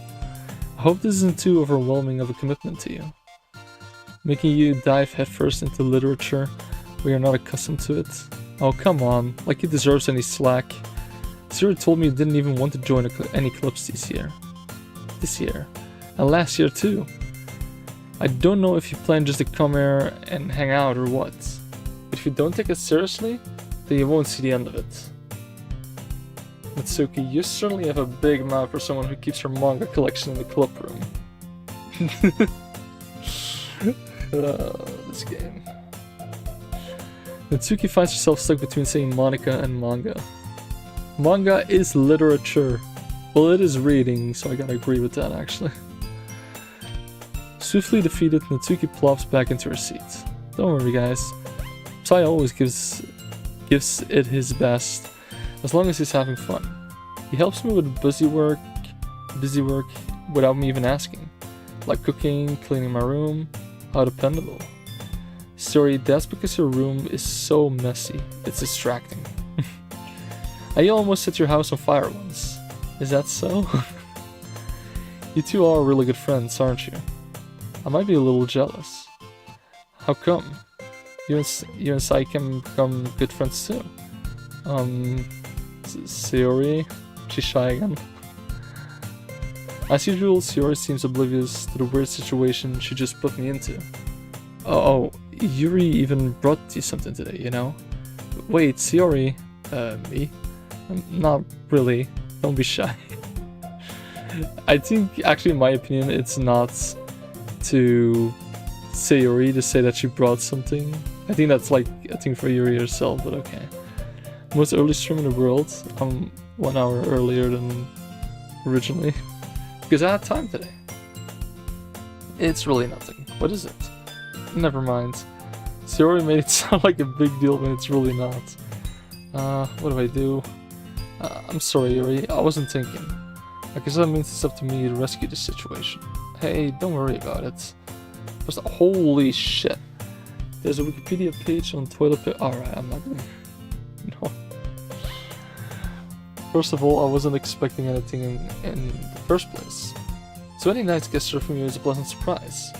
I hope this isn't too overwhelming of a commitment to you. Making you dive headfirst into literature when you're not accustomed to it. Oh, come on, like he deserves any slack. Zero told me you didn't even want to join any clubs this year. And last year too. I don't know if you plan just to come here and hang out or what. But if you don't take it seriously, then you won't see the end of it. Mitsuki, you certainly have a big mouth for someone who keeps her manga collection in the club room. This game. Mitsuki finds herself stuck between saying Monica and manga. Manga is literature. Well, it is reading, so I gotta agree with that, actually. Swiftly defeated, Natsuki plops back into her seat. Don't worry, guys. Psy always gives it his best, as long as he's having fun. He helps me with busy work without me even asking. Like cooking, cleaning my room. How dependable. Sorry, that's because your room is so messy. It's distracting. I almost set your house on fire once. Is that so? You two are really good friends, aren't you? I might be a little jealous. How come? You and Sai can become good friends too. Sayori? She's shy again. As usual, Sayori seems oblivious to the weird situation she just put me into. Oh, Yuri even brought you something today, you know? Wait, Sayori? Me? Not really. Don't be shy. I think, actually, in my opinion, it's not to Sayori to say that she brought something. I think that's like a thing for Yuri herself, but okay. Most early stream in the world. I'm 1 hour earlier than originally. Because I had time today. It's really nothing. What is it? Never mind. Sayori made it sound like a big deal when it's really not. What do I do? I'm sorry, Yuri. I wasn't thinking. I guess that means it's up to me to rescue the situation. Hey, don't worry about it. Just, holy shit. There's a Wikipedia page on toilet paper. Alright, I'm not gonna... No. First of all, I wasn't expecting anything in the first place. So any nice gesture from you is a pleasant surprise.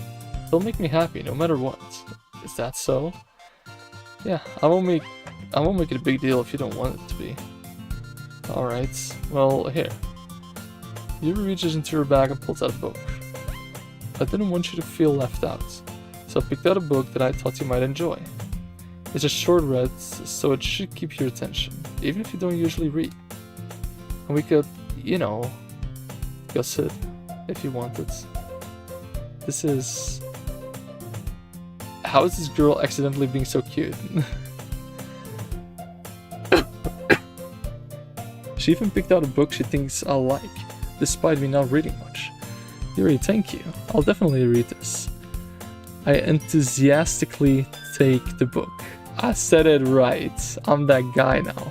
It'll make me happy no matter what. Is that so? Yeah, I won't make it a big deal if you don't want it to be. Alright, well, here. Yuri reaches into her bag and pulls out a book. I didn't want you to feel left out, so I picked out a book that I thought you might enjoy. It's a short read, so it should keep your attention, even if you don't usually read. And we could, you know, gossip if you wanted. This is... How is this girl accidentally being so cute? She even picked out a book she thinks I'll like, despite me not reading much. Yuri, thank you. I'll definitely read this. I enthusiastically take the book. I said it right. I'm that guy now.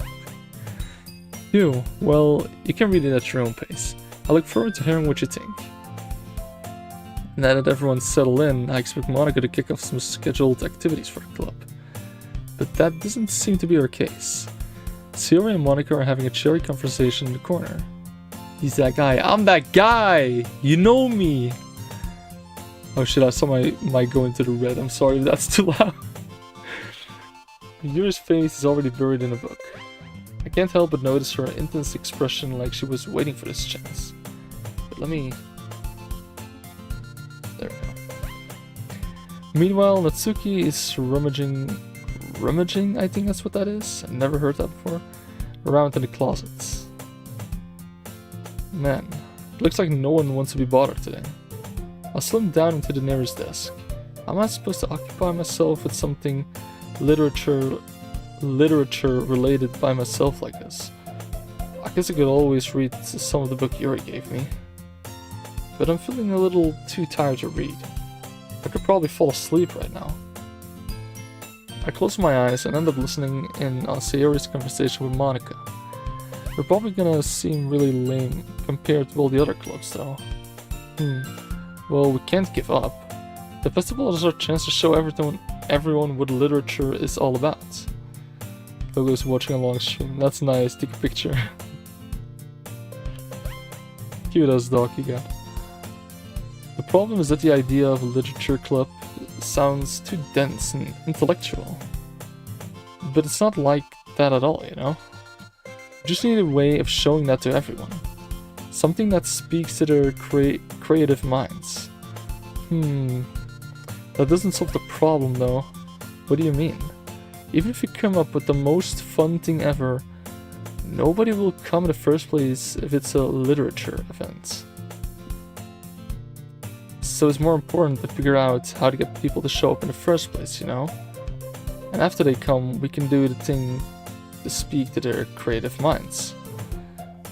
Well, you can read it at your own pace. I look forward to hearing what you think. Now that everyone's settled in, I expect Monica to kick off some scheduled activities for the club. But that doesn't seem to be her case. Sayori and Monica are having a cheery conversation in the corner. He's that guy. I'm that guy! You know me! Oh shit, I saw my mic go into the red. I'm sorry if that's too loud. Yuri's face is already buried in a book. I can't help but notice her intense expression like she was waiting for this chance. But let me... There we go. Meanwhile, Natsuki is rummaging, I think that's what that is. I've never heard that before. Around in the closets. Man, it looks like no one wants to be bothered today. I'll slim down into the nearest desk. Am I supposed to occupy myself with something literature related by myself like this? I guess I could always read some of the book Yuri gave me. But I'm feeling a little too tired to read. I could probably fall asleep right now. I close my eyes and end up listening in on Sayori's conversation with Monica. We're probably gonna seem really lame compared to all the other clubs though. Well, we can't give up. The festival is our chance to show everyone what literature is all about. Logo's watching a long stream. That's nice, take a picture. Cute as doki got. The problem is that the idea of a literature club sounds too dense and intellectual. But it's not like that at all, you know? We just need a way of showing that to everyone. Something that speaks to their creative minds. That doesn't solve the problem though. What do you mean? Even if you come up with the most fun thing ever, nobody will come in the first place if it's a literature event. So it's more important to figure out how to get people to show up in the first place, you know? And after they come, we can do the thing to speak to their creative minds.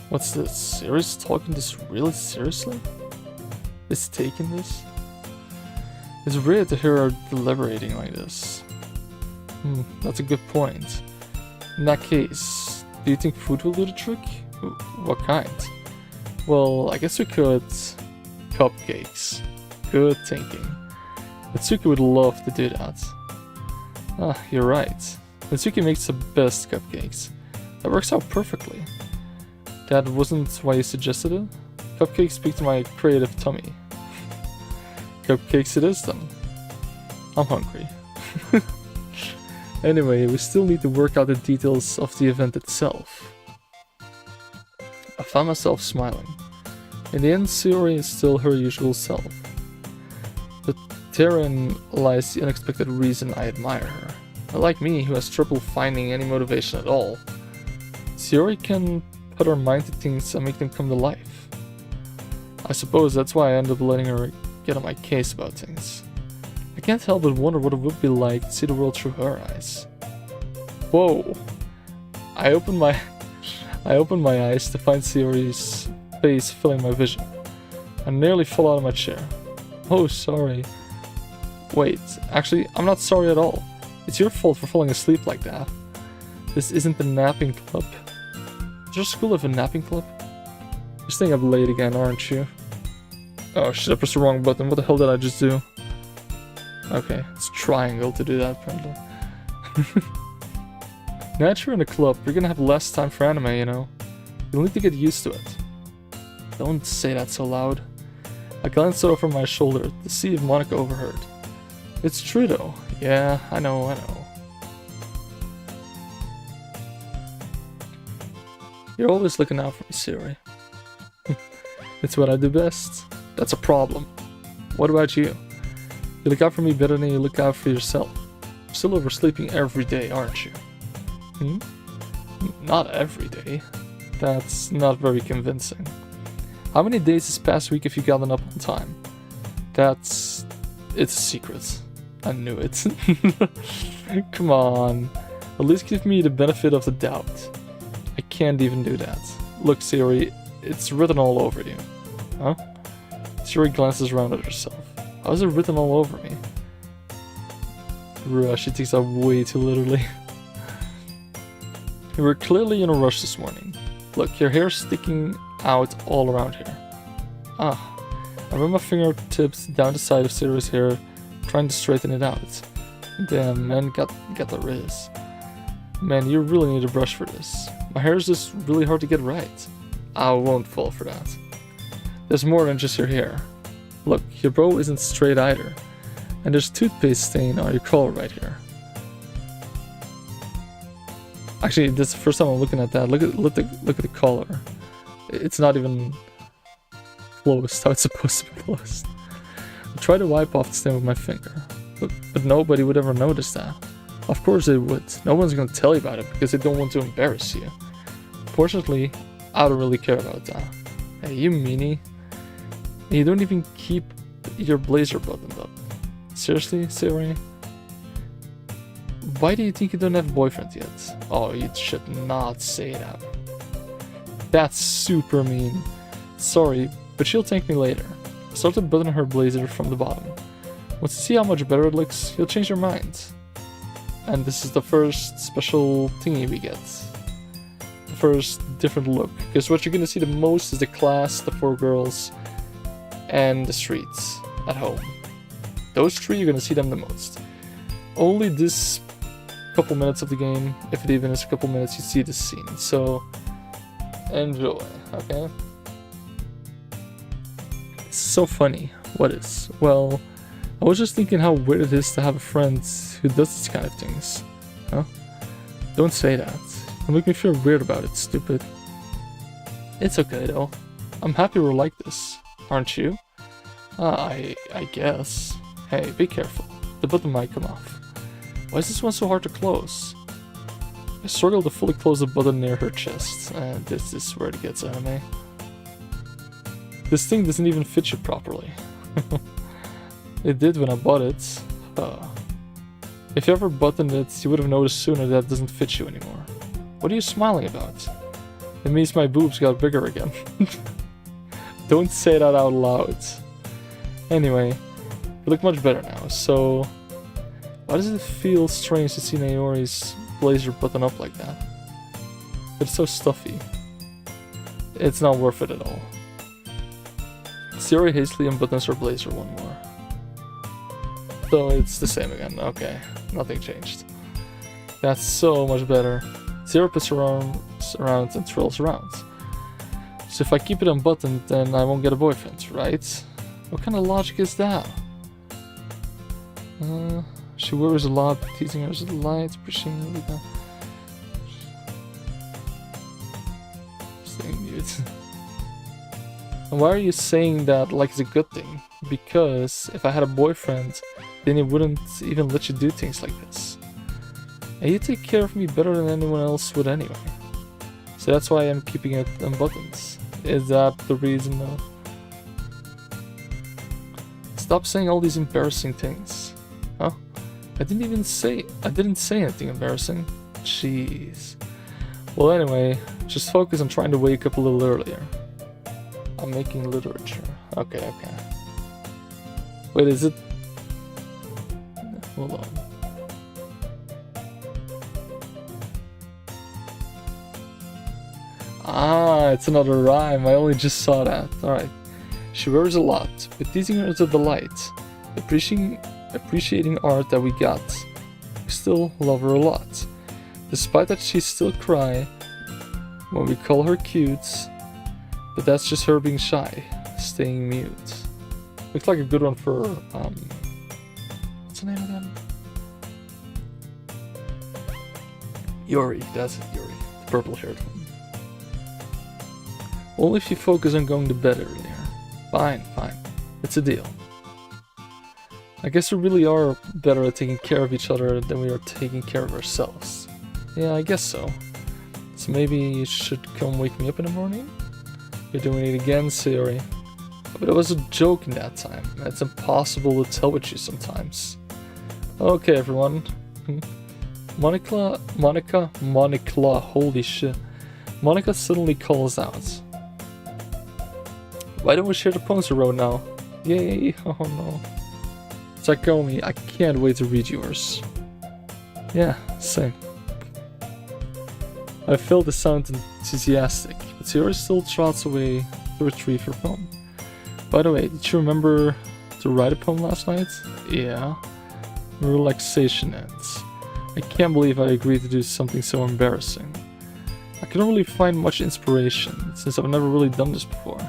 What's this? Sayori's talking this really seriously? Is taking this? It's weird to hear her deliberating like this. That's a good point. In that case, do you think food will do the trick? What kind? Well, I guess we could... Cupcakes. Good thinking. Natsuki would love to do that. You're right. Natsuki makes the best cupcakes. That works out perfectly. That wasn't why you suggested it? Cupcakes speak to my creative tummy. Cupcakes it is then. I'm hungry. Anyway, we still need to work out the details of the event itself. I found myself smiling. In the end, Sayori is still her usual self. But therein lies the unexpected reason I admire her. Unlike me, who has trouble finding any motivation at all, Sayori can put her mind to things and make them come to life. I suppose that's why I end up letting her get on my case about things. I I can't help but wonder what it would be like to see the world through her eyes. Whoa. I opened my eyes to find Sayori's face filling my vision. I nearly fell out of my chair. Oh, sorry. Wait, actually, I'm not sorry at all. It's your fault for falling asleep like that. This isn't the napping club. Does your school have a napping club? You're staying up late again, aren't you? Oh shit, I pressed the wrong button. What the hell did I just do? Okay, it's triangle to do that, apparently. Now that you're in a club, you're gonna have less time for anime, you know? You'll need to get used to it. Don't say that so loud. I glanced over my shoulder to see if Monica overheard. It's true though. Yeah, I know. You're always looking out for me, Sayori. It's what I do best. That's a problem. What about you? You look out for me better than you look out for yourself. You're still oversleeping every day, aren't you? Not every day. That's not very convincing. How many days this past week have you gotten up on time? It's a secret. I knew it. Come on. At least give me the benefit of the doubt. I can't even do that. Look, Sayori, it's written all over you. Huh? Sayori glances around at herself. How is it written all over me? Bruh, she takes that way too literally. You were clearly in a rush this morning. Look, your hair's sticking out all around here. Ah, I run my fingertips down the side of Sayori's hair, trying to straighten it out. Damn, man, got the riz. Man, you really need a brush for this. My hair is just really hard to get right. I won't fall for that. There's more than just your hair. Look, your bow isn't straight either. And there's toothpaste stain on your collar right here. Actually, this is the first time I'm looking at that. Look at the collar. It's not even closed how it's supposed to be closed. I try to wipe off the stain with my finger, but nobody would ever notice that. Of course they would. No one's gonna tell you about it because they don't want to embarrass you. Fortunately, I don't really care about that. Hey, you meanie. You don't even keep your blazer buttoned up. Seriously, Sayori? Why do you think you don't have a boyfriend yet? Oh, you should not say that. That's super mean. Sorry, but she'll thank me later. I started buttoning her blazer from the bottom. Once you see how much better it looks, you'll change your mind. And this is the first special thingy we get. The first different look. Because what you're gonna see the most is the class, the 4 girls, and the streets at home. Those 3, you're gonna see them the most. Only this couple minutes of the game, if it even is a couple minutes, you see this scene. So, enjoy, okay? It's so funny. What is? Well, I was just thinking how weird it is to have a friend who does these kind of things. Huh? Don't say that. It'll make me feel weird about it, stupid. It's okay though. I'm happy we're like this. Aren't you? I guess. Hey, be careful. The button might come off. Why is this one so hard to close? I struggle to fully close the button near her chest. And this is where it gets anime. This thing doesn't even fit you properly. It did when I bought it. If you ever buttoned it, you would have noticed sooner that it doesn't fit you anymore. What are you smiling about? It means my boobs got bigger again. Don't say that out loud. Anyway, you look much better now, so... Why does it feel strange to see Naori's blazer button up like that? It's so stuffy. It's not worth it at all. Sayori hastily unbuttons her blazer one more. So it's the same again, okay. Nothing changed. That's so much better. Sayori puts her arms around and twirls around. So if I keep it unbuttoned, then I won't get a boyfriend, right? What kind of logic is that? She worries a lot, teasing her as a light, pushing her down. Staying mute. And why are you saying that like it's a good thing? Because if I had a boyfriend, then he wouldn't even let you do things like this. And you take care of me better than anyone else would anyway. So that's why I'm keeping it unbuttoned. Is that the reason though? Stop saying all these embarrassing things. I didn't say anything embarrassing. Jeez. Well, anyway, just focus on trying to wake up a little earlier. I'm making literature. Okay. Wait, is it? Hold on. Ah, it's another rhyme. I only just saw that. Alright. She worries a lot, but teasing her is a delight. Appreciating art that we got. We still love her a lot. Despite that she still cry when we call her cute, but that's just her being shy, staying mute. Looks like a good one for, what's the name again? Yuri, that's it, Yuri. The purple-haired one. Only if you focus on going to bed earlier. Fine. It's a deal. I guess we really are better at taking care of each other than we are taking care of ourselves. Yeah, I guess so. So maybe you should come wake me up in the morning? You're doing it again, Sayori. But it was a joke in that time. It's impossible to tell with you sometimes. Okay, everyone. Monica, holy shit. Monica suddenly calls out. Why don't we share the poems we wrote now? Yay, oh no. Takomi, I can't wait to read yours. Yeah, same. I feel to sound enthusiastic, but Sayori still trots away to retrieve her poem. By the way, did you remember to write a poem last night? Yeah. Relaxation ends. I can't believe I agreed to do something so embarrassing. I couldn't really find much inspiration, since I've never really done this before.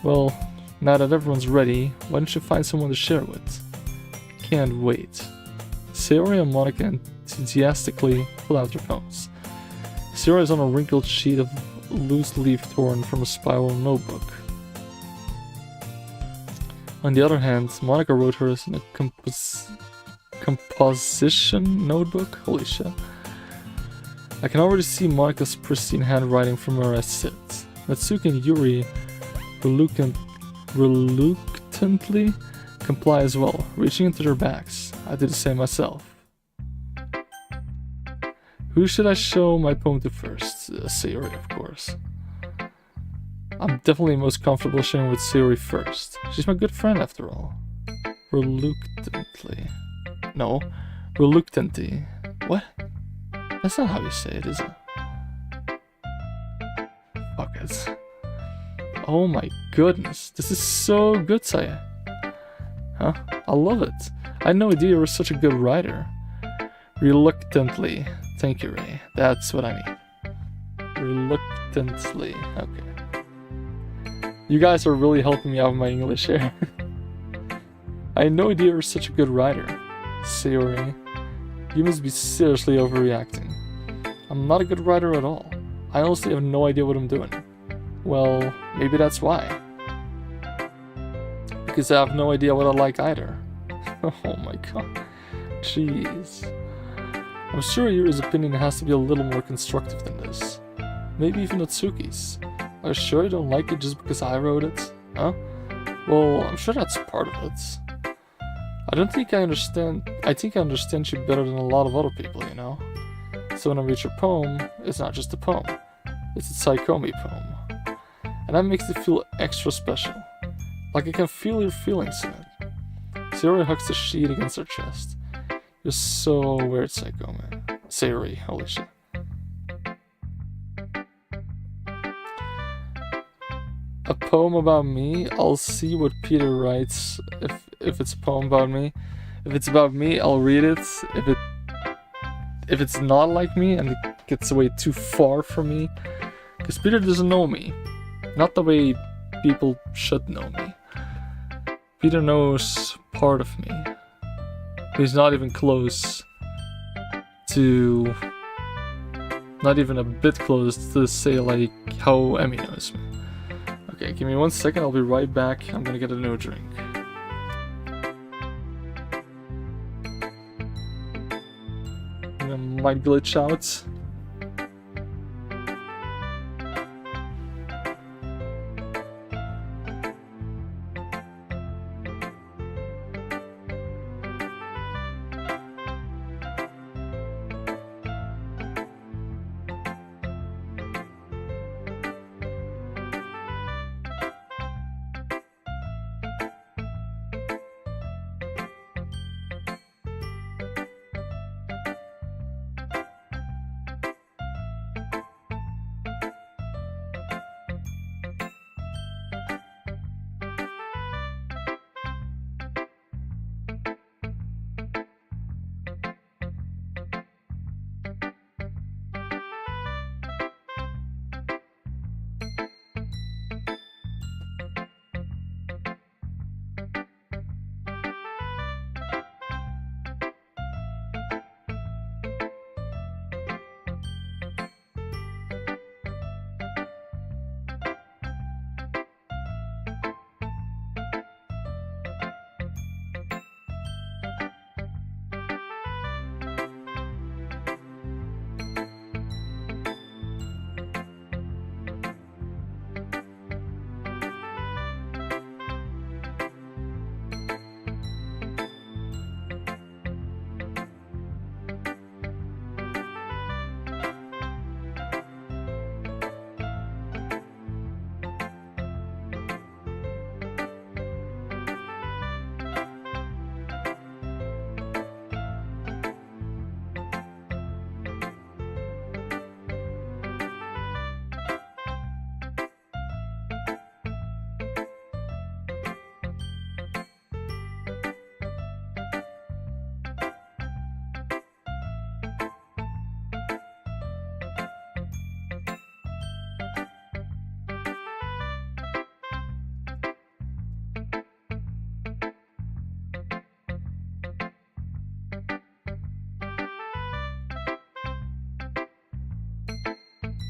Well, now that everyone's ready, why don't you find someone to share with? Can't wait. Sayori and Monica enthusiastically pull out their poems. Sayori is on a wrinkled sheet of loose leaf torn from a spiral notebook. On the other hand, Monica wrote hers in a composition notebook. Holy shit. I can already see Monica's pristine handwriting from where I sit. Natsuki and Yuri reluctantly comply as well, reaching into their bags. I did the same myself. Who should I show my poem to first? Sayori, of course. I'm definitely most comfortable sharing with Sayori first. She's my good friend after all. Reluctantly. No, reluctantly. What? That's not how you say it, is it? Fuck it. Oh my goodness, this is so good, Saya. Huh? I love it. I had no idea you were such a good writer. Reluctantly. Thank you, Ray. That's what I need. Reluctantly. Okay. You guys are really helping me out with my English here. I had no idea you were such a good writer. Sayori, you must be seriously overreacting. I'm not a good writer at all. I honestly have no idea what I'm doing. Well, maybe that's why. Because I have no idea what I like either. Oh my god. Jeez. I'm sure Yuri's opinion has to be a little more constructive than this. Maybe even Natsuki's. Are you sure you don't like it just because I wrote it? Huh? Well, I'm sure that's part of it. I think I understand you better than a lot of other people, you know? So when I read your poem, it's not just a poem. It's a Tsaikomi poem. And that makes it feel extra special. Like I can feel your feelings in it. Sayori hugs the sheet against her chest. You're so weird, Tsaikomi. Sayori, holy shit. A poem about me? I'll see what Peter writes if it's a poem about me. If it's about me, I'll read it. If it's not like me and it gets away too far from me, because Peter doesn't know me. Not the way people should know me. Peter knows part of me. He's not even close to... Not even a bit close to say like how Emmy knows me. Okay, give me 1 second, I'll be right back. I'm gonna get a new drink. I might glitch out.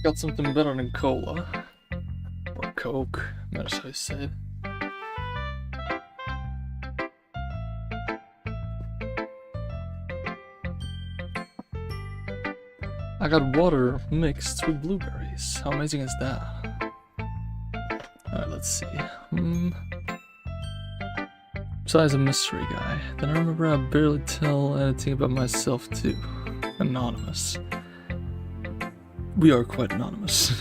Got something better than cola. Or Coke, that's how you say it. I got water mixed with blueberries. How amazing is that? Alright, let's see. Besides a mystery guy, then I remember I barely tell anything about myself too. Anonymous. We are quite anonymous.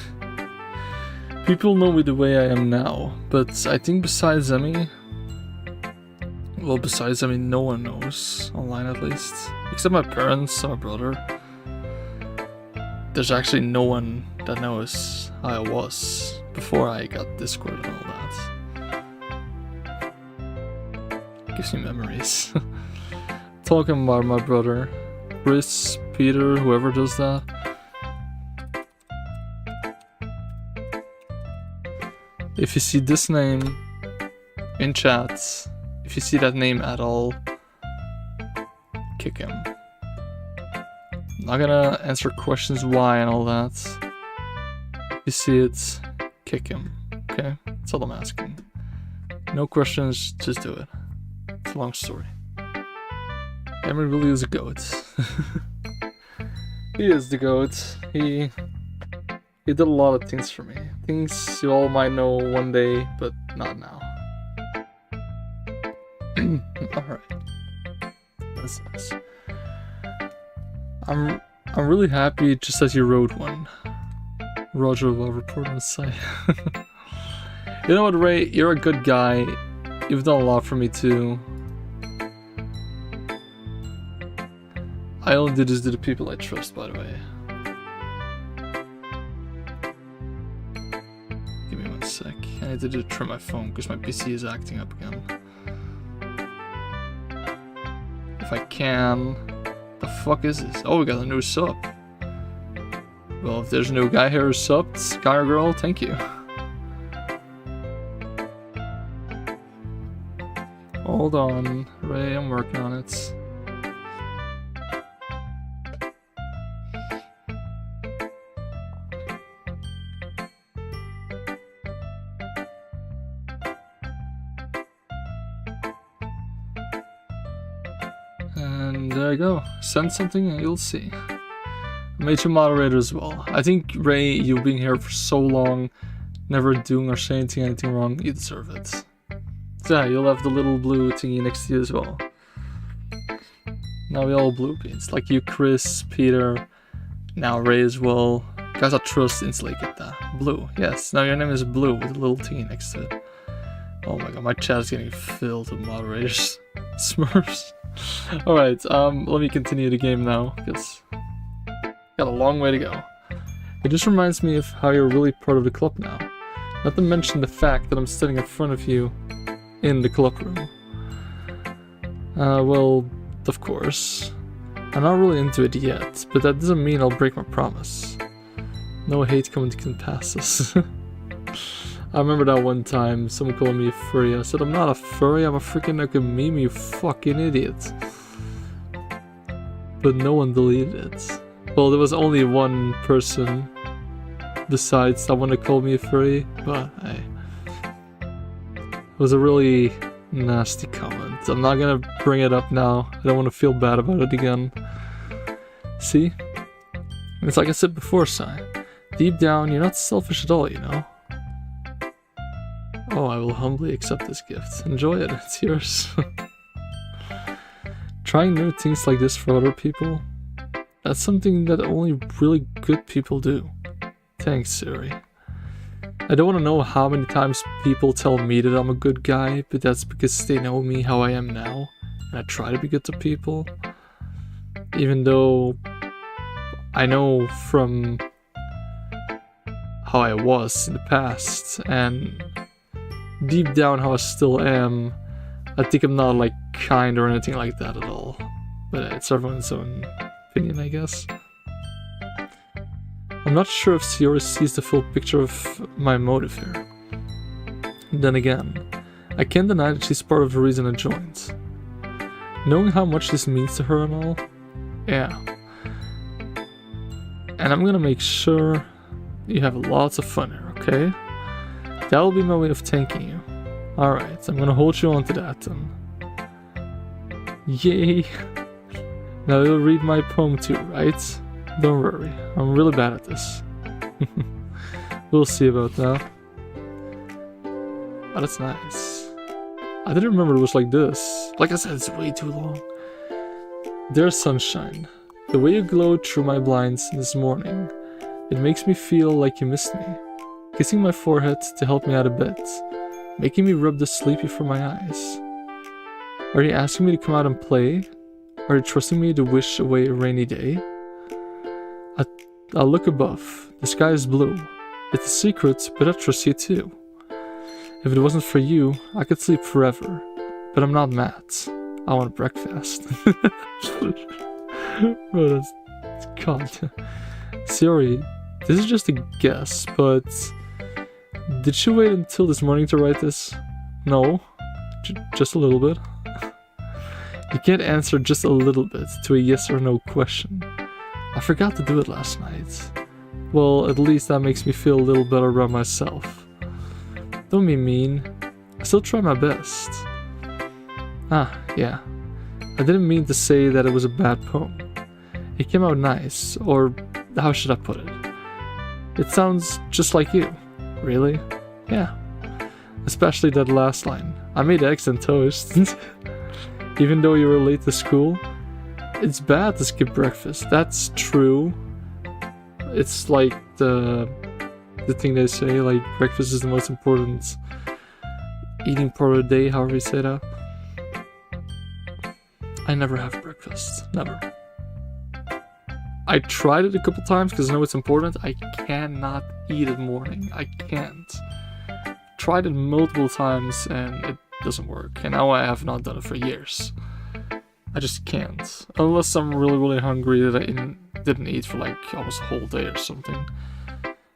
People know me the way I am now, but I think besides Emmy... Well, besides Emmy, no one knows. Online at least. Except my parents and my brother. There's actually no one that knows how I was before I got Discord and all that. Gives me memories. Talking about my brother, Chris, Peter, whoever does that. If you see this name in chat, if you see that name at all, kick him. I'm not gonna answer questions why and all that. If you see it, kick him. Okay? That's all I'm asking. No questions, just do it. It's a long story. Emery really is a goat. He is the goat. He did a lot of things for me. Things you all might know one day, but not now. Alright. What's this? I'm really happy just that you wrote one. Roger will report on the site. You know what, Ray? You're a good guy. You've done a lot for me too. I only do this to the people I trust, by the way. Give me 1 sec. I need to trim my phone because my PC is acting up again. If I can... The fuck is this? Oh, we got a new sub. Well, if there's a new guy here who subbed, guy or girl, thank you. Hold on, Ray, I'm working on it. And there you go. Send something and you'll see. I made you moderator as well. I think, Ray, you being here for so long, never doing or saying anything wrong, you deserve it. So yeah, you'll have the little blue thingy next to you as well. Now we all blue beans. Like you, Chris, Peter, now Ray as well. Guys, I trust instantly get that. Blue, yes. Now your name is Blue with a little thingy next to it. Oh my god, my chat is getting filled with moderators. Smurfs. Alright, let me continue the game now, because got a long way to go. It just reminds me of how you're really part of the club now. Not to mention the fact that I'm sitting in front of you in the club room. Well, of course. I'm not really into it yet, but that doesn't mean I'll break my promise. No hate coming to pass us. I remember that one time someone called me a furry. I said, I'm not a furry, I'm a freaking like a meme, you fucking idiot. But no one deleted it. Well, there was only one person besides that one that called me a furry, but hey. It was a really nasty comment. I'm not gonna bring it up now. I don't want to feel bad about it again. See? It's like I said before, Sai. Deep down, you're not selfish at all, you know? Oh, I will humbly accept this gift. Enjoy it, it's yours. Trying new things like this for other people, that's something that only really good people do. Thanks, Siri. I don't want to know how many times people tell me that I'm a good guy, but that's because they know me how I am now, and I try to be good to people. Even though I know from how I was in the past, and deep down how I still am, I think I'm not like kind or anything like that at all. But it's everyone's own opinion, I guess. I'm not sure if Sierra sees the full picture of my motive here. Then again, I can't deny that she's part of the reason I joined. Knowing how much this means to her and all, yeah. And I'm gonna make sure You have lots of fun here, okay? That will be my way of thanking you. Alright, I'm gonna hold you on to that then. Yay! Now you'll read my poem too, right? Don't worry, I'm really bad at this. We'll see about that. Oh, that's nice. I didn't remember it was like this. Like I said, it's way too long. Dear sunshine, the way you glowed through my blinds this morning, it makes me feel like you missed me. Kissing my forehead to help me out a bit, making me rub the sleepy from my eyes. Are you asking me to come out and play? Are you trusting me to wish away a rainy day? I look above. The sky is blue. It's a secret, but I trust you too. If it wasn't for you, I could sleep forever. But I'm not mad. I want breakfast. Bro, that's... God. Sorry, this is just a guess, but... Did she wait until this morning to write this? No. Just a little bit. You can't answer just a little bit to a yes or no question. I forgot to do it last night. Well, at least that makes me feel a little better about myself. Don't be mean. I still try my best. Ah, yeah. I didn't mean to say that it was a bad poem. It came out nice, or how should I put it? It sounds just like you. Really? Yeah. Especially that last line. I made eggs and toast. Even though you were late to school. It's bad to skip breakfast. That's true. It's like the thing they say, like breakfast is the most important eating part of the day, however you say that. I never have breakfast. Never. I tried it a couple times because I know it's important. I cannot eat in the morning. I can't. Tried it multiple times and it doesn't work. And now I have not done it for years. I just can't. Unless I'm really hungry that I didn't eat for like almost a whole day or something.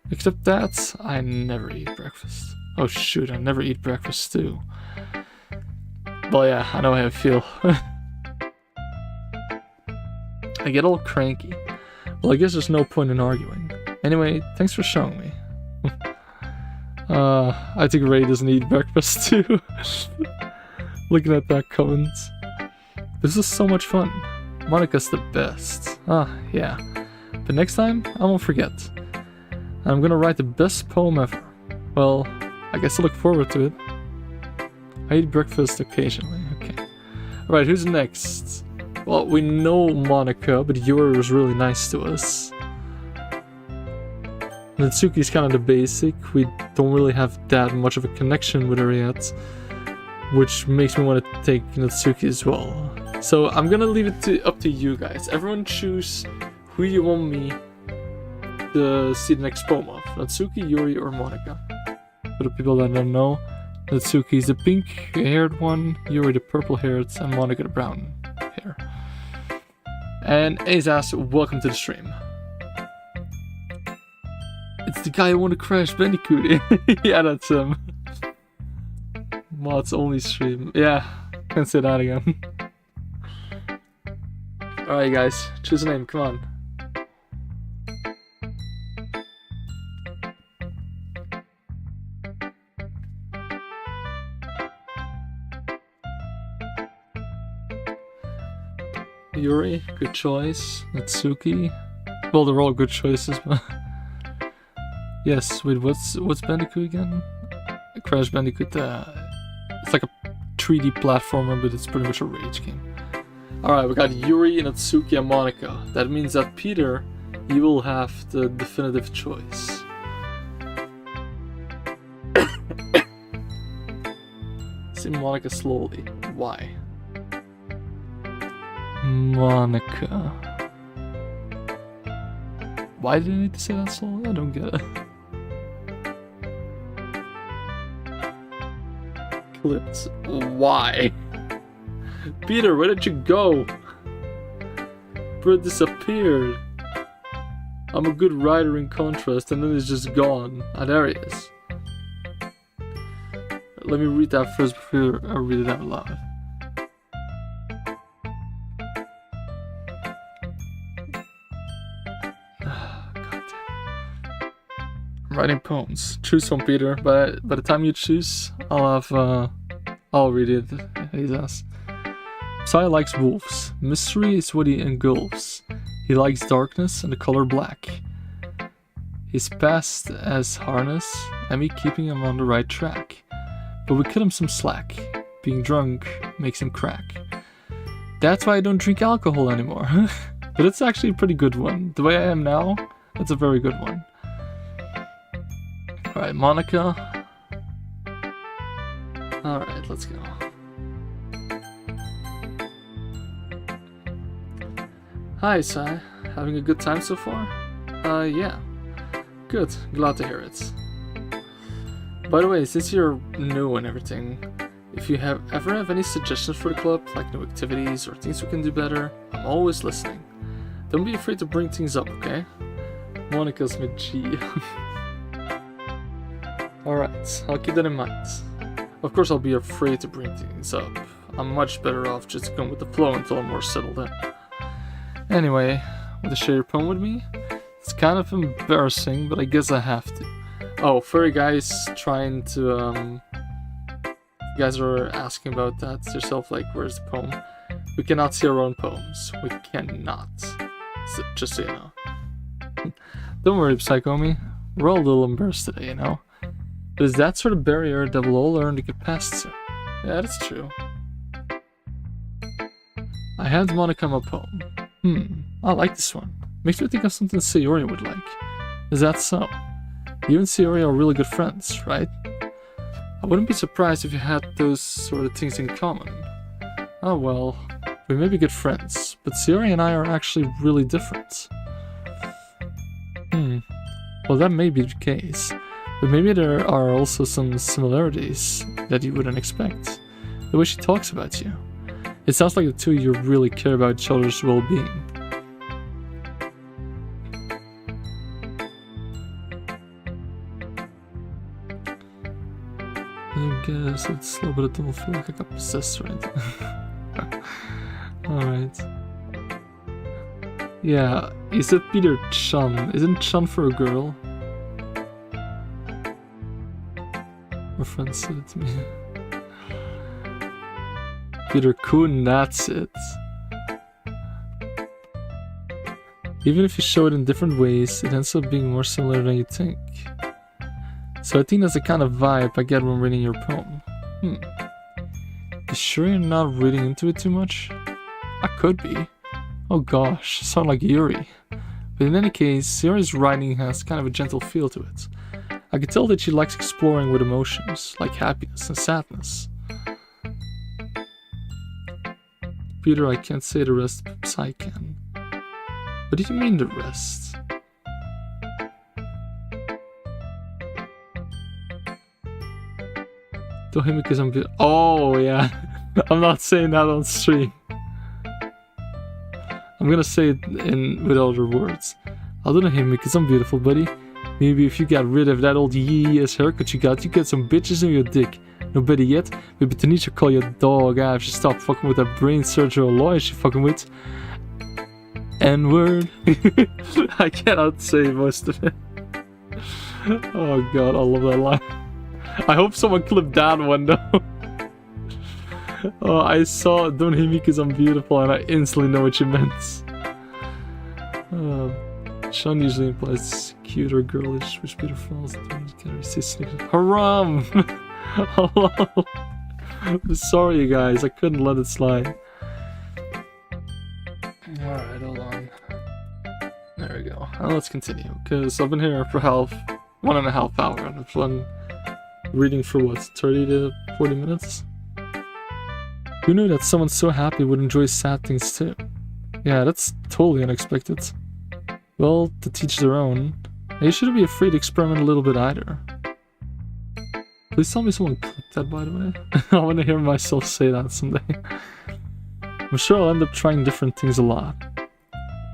Except that, I never eat breakfast. Oh shoot, I never eat breakfast too. Well yeah, I know how I feel. I get all cranky. Well, I guess there's no point in arguing. Anyway, thanks for showing me. I think Ray doesn't eat breakfast too. Looking at that comment. This is so much fun. Monica's the best. Ah, yeah. But next time, I won't forget. I'm gonna write the best poem ever. Well, I guess I look forward to it. I eat breakfast occasionally, okay. Alright, who's next? Well, we know Monica, but Yuri was really nice to us. Natsuki's kind of the basic. We don't really have that much of a connection with her yet, which makes me want to take Natsuki as well. So I'm gonna leave it up to you guys. Everyone choose who you want me to see the next poem of. Natsuki, Yuri, or Monica. For the people that don't know, Natsuki's the pink-haired one, Yuri the purple-haired, and Monica the brown hair. And Azaz, welcome to the stream. It's the guy who won the Crash Bandicoot. Yeah, that's him. Mods only stream. Yeah, can't say that again. Alright guys, choose a name, come on. Yuri, good choice. Natsuki. Well, they're all good choices, but... Yes, wait, what's Bandicoot again? Crash Bandicoot, it's like a 3D platformer, but it's pretty much a rage game. Alright, we got Yuri, Natsuki, and Monica. That means that Peter, you will have the definitive choice. Say Monica slowly. Why? Monica. Why did I need to say that slowly? I don't get it. Clips. Why? Peter, where did you go? Bro disappeared. I'm a good writer in contrast, and then he's just gone. Ah, there he is. Let me read that first before I read it out loud. God damn. I'm writing poems. Choose one, Peter. But by the time you choose, I'll read it. He says. Psy likes wolves. Mystery is what he engulfs. He likes darkness and the color black. He's passed as harness, and me keeping him on the right track. But we cut him some slack. Being drunk makes him crack. That's why I don't drink alcohol anymore. But it's actually a pretty good one. The way I am now, that's a very good one. Alright, Monica. Alright, let's go. Hi, Sai. Having a good time so far? Yeah. Good. Glad to hear it. By the way, since you're new and everything, if you ever have any suggestions for the club, like new activities or things we can do better, I'm always listening. Don't be afraid to bring things up, okay? Monica's with G. Alright, I'll keep that in mind. Of course I'll be afraid to bring things up. I'm much better off just going with the flow until I'm more settled in. Anyway, want to share your poem with me? It's kind of embarrassing, but I guess I have to. Oh, for you guys trying to, you guys are asking about that yourself, like, where's the poem? We cannot see our own poems. We cannot. So, just so you know. Don't worry, Psychomi. We're all a little embarrassed today, you know? There's that sort of barrier that we'll all learn to get past soon. Yeah, that's true. I hand Monica my poem. I like this one. Makes me think of something Sayori would like. Is that so? You and Sayori are really good friends, right? I wouldn't be surprised if you had those sort of things in common. Oh well, we may be good friends, but Sayori and I are actually really different. Well, that may be the case, but maybe there are also some similarities that you wouldn't expect. The way she talks about you. It sounds like the two of you really care about each other's well-being. I guess it's a little bit, I don't feel like I got possessed or anything. Alright. Yeah, you said Peter Chun. Isn't Chun for a girl? My friend said it to me. Peter Kun, that's it. Even if you show it in different ways, it ends up being more similar than you think. So I think that's the kind of vibe I get when reading your poem. You sure you're not reading into it too much? I could be. Oh gosh, sound like Yuri. But in any case, Yuri's writing has kind of a gentle feel to it. I could tell that she likes exploring with emotions, like happiness and sadness. Peter, I can't say the rest, but Psy can. What do you mean the rest? Don't hit me because I'm beautiful. Oh yeah, I'm not saying that on stream. I'm gonna say it with other words. I don't hit me because I'm beautiful, buddy. Maybe if you got rid of that old yee-ass haircut you get some bitches in your dick. No better yet, maybe Tanisha call your dog out if she stop fucking with that brain surgery lawyer she fucking with. N-word. I cannot say most of it. Oh god, I love that line. I hope someone clipped that one though. Oh, I saw don't hit me because I'm beautiful and I instantly know what you meant. Sean usually implies cute or girlish, which Peter falls into. Haram! Hello! I'm sorry you guys, I couldn't let it slide. Alright, hold on. There we go. Now let's continue, because I've been here for 1.5 hours and I've been reading for what, 30 to 40 minutes? Who knew that someone so happy would enjoy sad things too? Yeah, that's totally unexpected. Well, to teach their own. And you shouldn't be afraid to experiment a little bit either. Please tell me someone clipped that, by the way. I want to hear myself say that someday. I'm sure I'll end up trying different things a lot.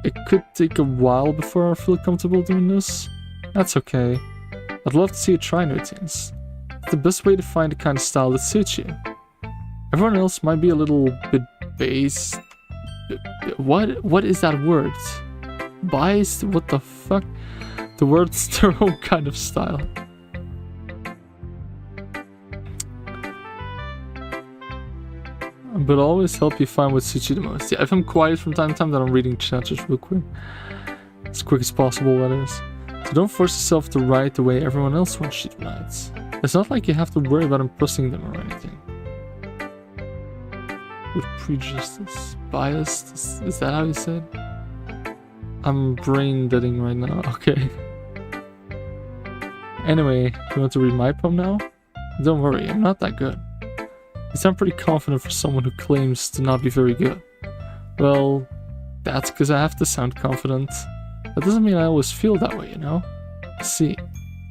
It could take a while before I feel comfortable doing this. That's okay. I'd love to see you try new things. It's the best way to find the kind of style that suits you. Everyone else might be a little bit based. What is that word? Biased? What the fuck? The words their own kind of style. But always help you find what suits you the most. Yeah, if I'm quiet from time to time, then I'm reading chat just real quick. As quick as possible, that is. So don't force yourself to write the way everyone else wants you to write. It's not like you have to worry about impressing them or anything. With prejudice, biased, is that how you said? I'm brain deading right now, okay. Anyway, you want to read my poem now? Don't worry, I'm not that good. You sound pretty confident for someone who claims to not be very good. Well, that's because I have to sound confident. That doesn't mean I always feel that way, you know? I see.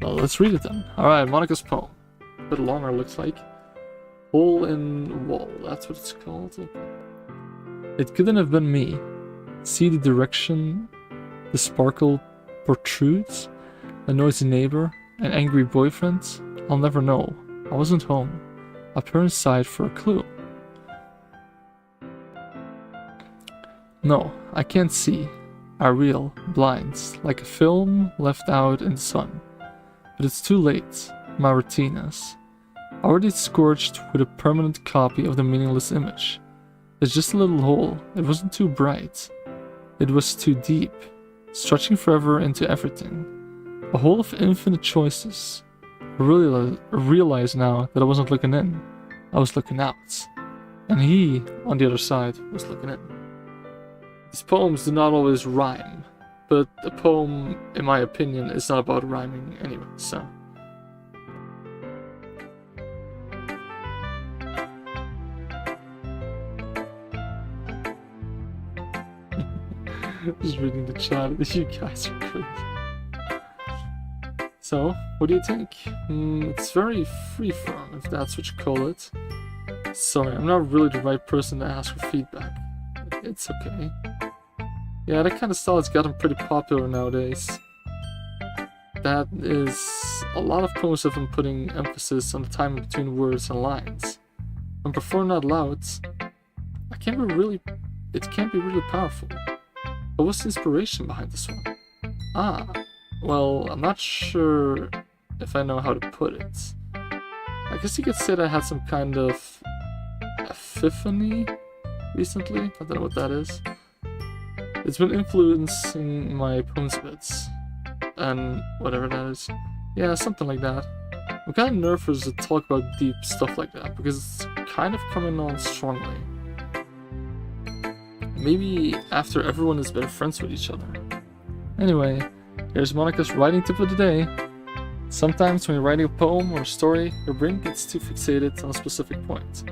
Well, let's read it then. Alright, Monica's poem. A bit longer, looks like. Hole in wall, that's what it's called. It couldn't have been me. See the direction the sparkle protrudes? A noisy neighbor? An angry boyfriend? I'll never know. I wasn't home. I peer inside for a clue. No, I can't see. I reel, blind, like a film left out in the sun. But it's too late. My retinas. Already scorched with a permanent copy of the meaningless image. It's just a little hole. It wasn't too bright. It was too deep, stretching forever into everything. A hole of infinite choices. I realize now that I wasn't looking in. I was looking out. And he, on the other side, was looking in. These poems do not always rhyme, but a poem, in my opinion, is not about rhyming anyway, so... Just reading the chat, you guys are crazy. So, what do you think? It's very freeform, if that's what you call it. Sorry, I'm not really the right person to ask for feedback. It's okay. Yeah, that kind of style has gotten pretty popular nowadays. That is, a lot of poems have been putting emphasis on the time between words and lines. When performed out loud, it can be really powerful. But what's the inspiration behind this one? Well, I'm not sure if I know how to put it. I guess you could say that I had some kind of epiphany recently. I don't know what that is. It's been influencing my poems bits. And whatever that is. Yeah, something like that. I'm kind of nervous to talk about deep stuff like that because it's kind of coming on strongly. Maybe after everyone has been friends with each other. Anyway, here's Monica's writing tip of the day. Sometimes when you're writing a poem or a story, your brain gets too fixated on a specific point.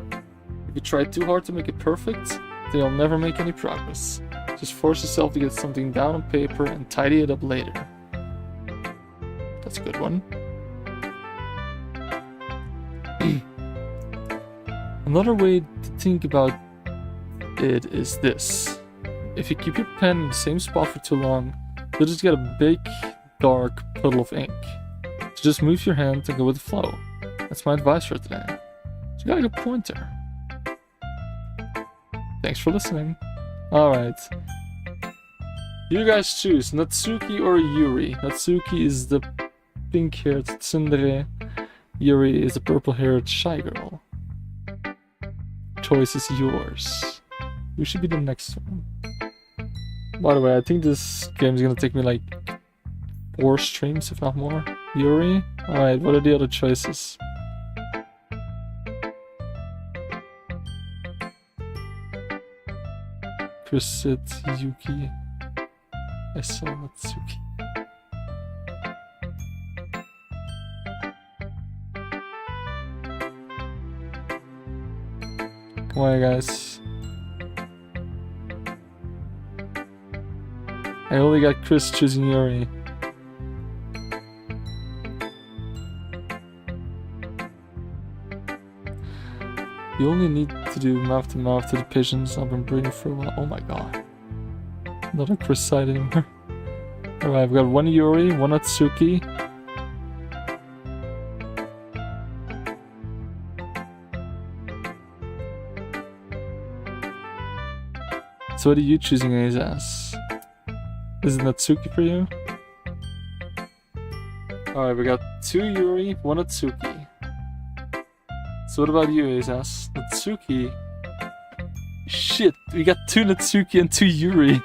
If you try too hard to make it perfect, then you'll never make any progress. Just force yourself to get something down on paper and tidy it up later. That's a good one. Another way to think about it is this. If you keep your pen in the same spot for too long, you'll just get a big, dark puddle of ink. So just move your hand and go with the flow. That's my advice for today. So you got a good pointer. Thanks for listening. Alright. You guys choose Natsuki or Yuri. Natsuki is the pink-haired tsundere. Yuri is the purple-haired shy girl. Choice is yours. Who should be the next one? By the way, I think this game is gonna take me like 4 streams, if not more. Yuri? Alright, what are the other choices? Chris said Yuki. I saw Natsuki. Come on, guys. I only got Chris choosing Yuri. You only need to do mouth to mouth to the pigeons. I've been breathing for a while. Oh my god. Not on Chris' side anymore. Alright, I've got 1 Yuri, 1 Natsuki. So what are you choosing, A's ass? Is it Natsuki for you? Alright, we got 2 Yuri, 1 Natsuki. So what about you, Azas? Natsuki? Shit, we got 2 Natsuki and 2 Yuri.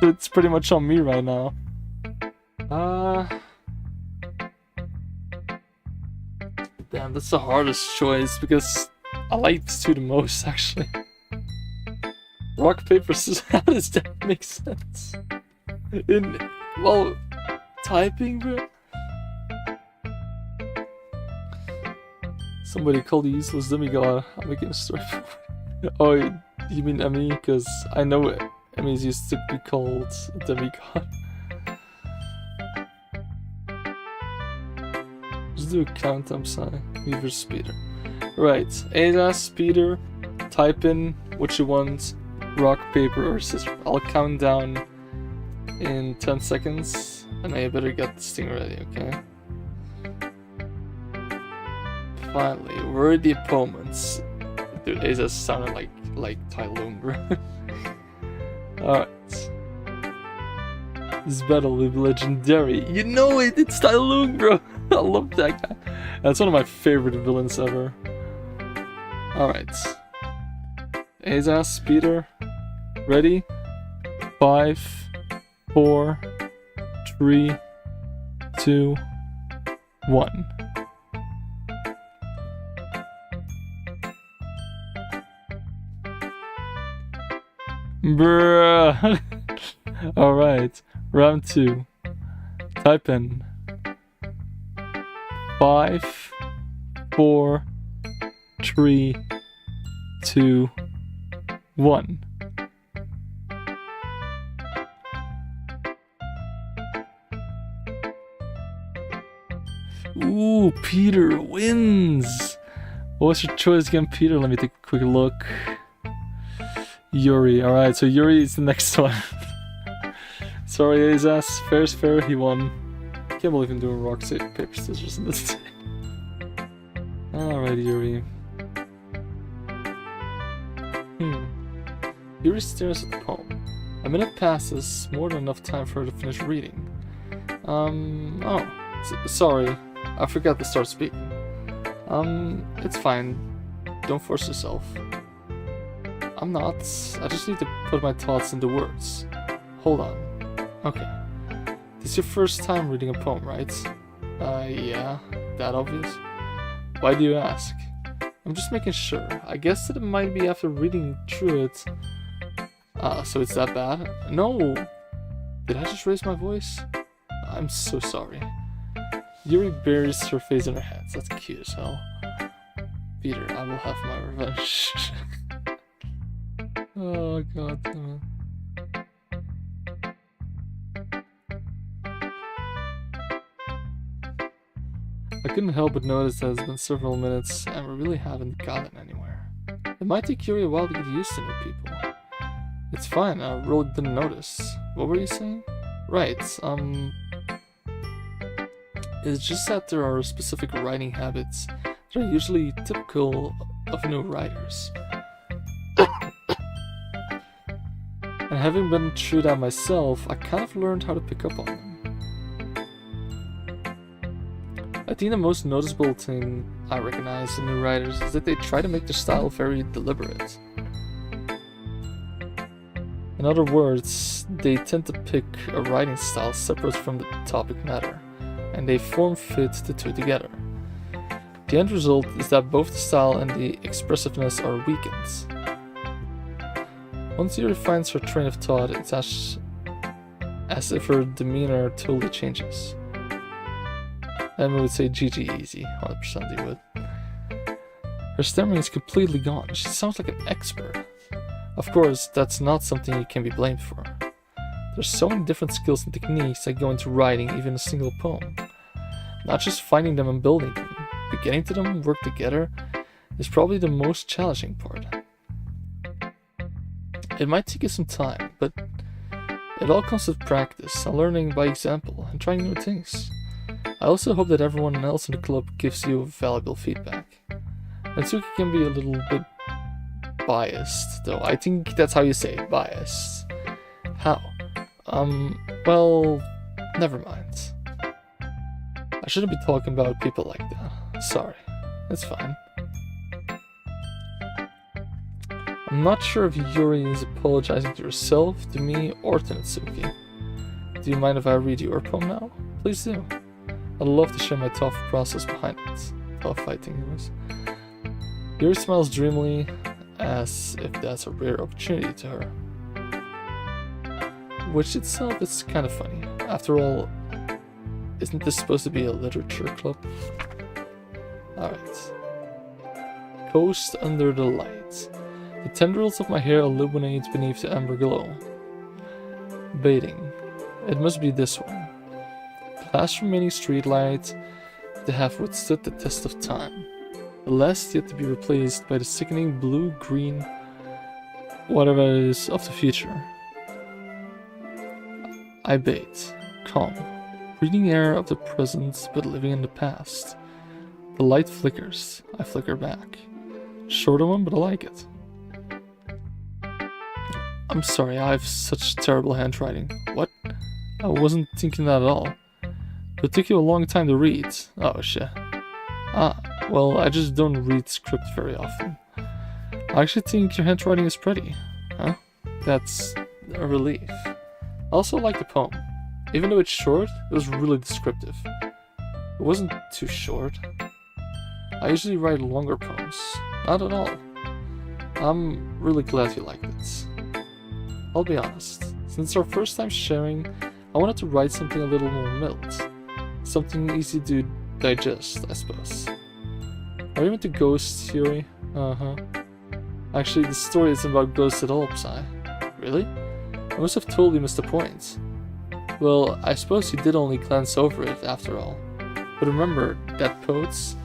So it's pretty much on me right now. Damn, that's the hardest choice because I like these 2 the most, actually. Rock, paper, scissors, how does that make sense? Well, typing, bro? Somebody called the useless demigod. I'm making a story for it. Oh, you mean Emmy? Because I know Emmys used to be called a demigod. Just do a count, I'm sorry. Me versus Peter. Right, Ada, Peter, type in what you want, rock, paper, or scissors. I'll count down in 10 seconds, and I better get this thing ready, okay? Finally, where are the opponents? Dude, Asa sounded like Tai Lung, bro. Alright. This battle will be legendary. You know it, it's Tai Lung, bro. I love that guy. That's one of my favorite villains ever. Alright. Asa, Peter, ready? 5, 4, 3, 2, 1. Bruh. Alright, round 2. Type in 5, 4, 3, 2, 1. Ooh, Peter wins! What was your choice again, Peter? Let me take a quick look. Yuri, alright, so Yuri is the next one. Sorry, Azas, fair's fair, he won. Can't believe I'm doing rock, paper, scissors in this. Alright, Yuri. Yuri stares at the poem. A minute passes, more than enough time for her to finish reading. Sorry, I forgot to start speaking. It's fine. Don't force yourself. I'm not. I just need to put my thoughts into words. Hold on. Okay. This is your first time reading a poem, right? Yeah. That obvious? Why do you ask? I'm just making sure. I guess that it might be after reading through it. So it's that bad? No! Did I just raise my voice? I'm so sorry. Yuri buries her face in her hands. That's cute as hell. Peter, I will have my revenge. Oh god damn it. I couldn't help but notice that it's been several minutes and we really haven't gotten anywhere. It might take Yuri a while to get used to new people. It's fine, I really didn't notice. What were you saying? Right, it's just that there are specific writing habits that are usually typical of new writers. And having been through that myself, I kind of learned how to pick up on them. I think the most noticeable thing I recognize in new writers is that they try to make their style very deliberate. In other words, they tend to pick a writing style separate from the topic matter, and they form-fit the two together. The end result is that both the style and the expressiveness are weakened. Once Yuri finds her train of thought, it's as if her demeanor totally changes. Emma would say GG easy, 100% he would. Her stammering is completely gone. She sounds like an expert. Of course, that's not something you can be blamed for. There's so many different skills and techniques that go into writing even a single poem. Not just finding them and building them, but getting to them, work together, is probably the most challenging part. It might take you some time, but it all comes with practice and learning by example and trying new things. I also hope that everyone else in the club gives you valuable feedback. Natsuki can be a little bit biased, though. I think that's how you say it, biased. How? Well, never mind. shouldn't be talking about people like that. Sorry. It's fine. I'm not sure if Yuri is apologizing to herself, to me, or to Natsuki. Do you mind if I read your poem now? Please do. I'd love to share my thought process behind it. Tough fighting yours. Yuri smiles dreamily, as if that's a rare opportunity to her. Which itself is kind of funny. After all, isn't this supposed to be a literature club? Alright. Coast under the light. The tendrils of my hair illuminate beneath the amber glow. Bathing. It must be this one. The last remaining streetlight to have withstood the test of time. The last yet to be replaced by the sickening blue-green whatever it is of the future. I bathe, calm, breathing air of the present but living in the past. The light flickers, I flicker back. Shorter one, but I like it. I'm sorry, I have such terrible handwriting. What? I wasn't thinking that at all. It took you a long time to read. Oh shit. Ah, well, I just don't read script very often. I actually think your handwriting is pretty. Huh? That's a relief. I also like the poem. Even though it's short, it was really descriptive. It wasn't too short. I usually write longer poems. Not at all. I'm really glad you liked it. I'll be honest. Since our first time sharing, I wanted to write something a little more mild. Something easy to digest, I suppose. Are you into ghosts, Yuri? Uh-huh. Actually, the story isn't about ghosts at all, Psy. Really? I must have totally missed the point. Well, I suppose you did only glance over it, after all. But remember that poets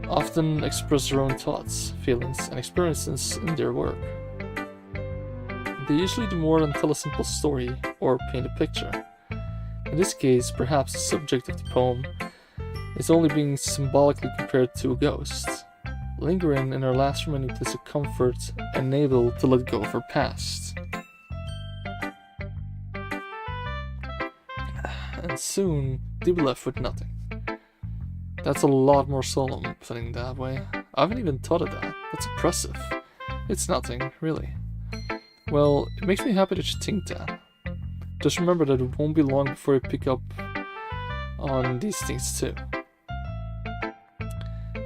often express their own thoughts, feelings, and experiences in their work. They usually do more than tell a simple story or paint a picture. In this case, perhaps the subject of the poem is only being symbolically compared to a ghost, lingering in her last remaining place of comfort and able to let go of her past. And soon, to be left with nothing. That's a lot more solemn, putting it that way. I haven't even thought of that. That's impressive. It's nothing, really. Well, it makes me happy that you think that. Just remember that it won't be long before you pick up on these things too.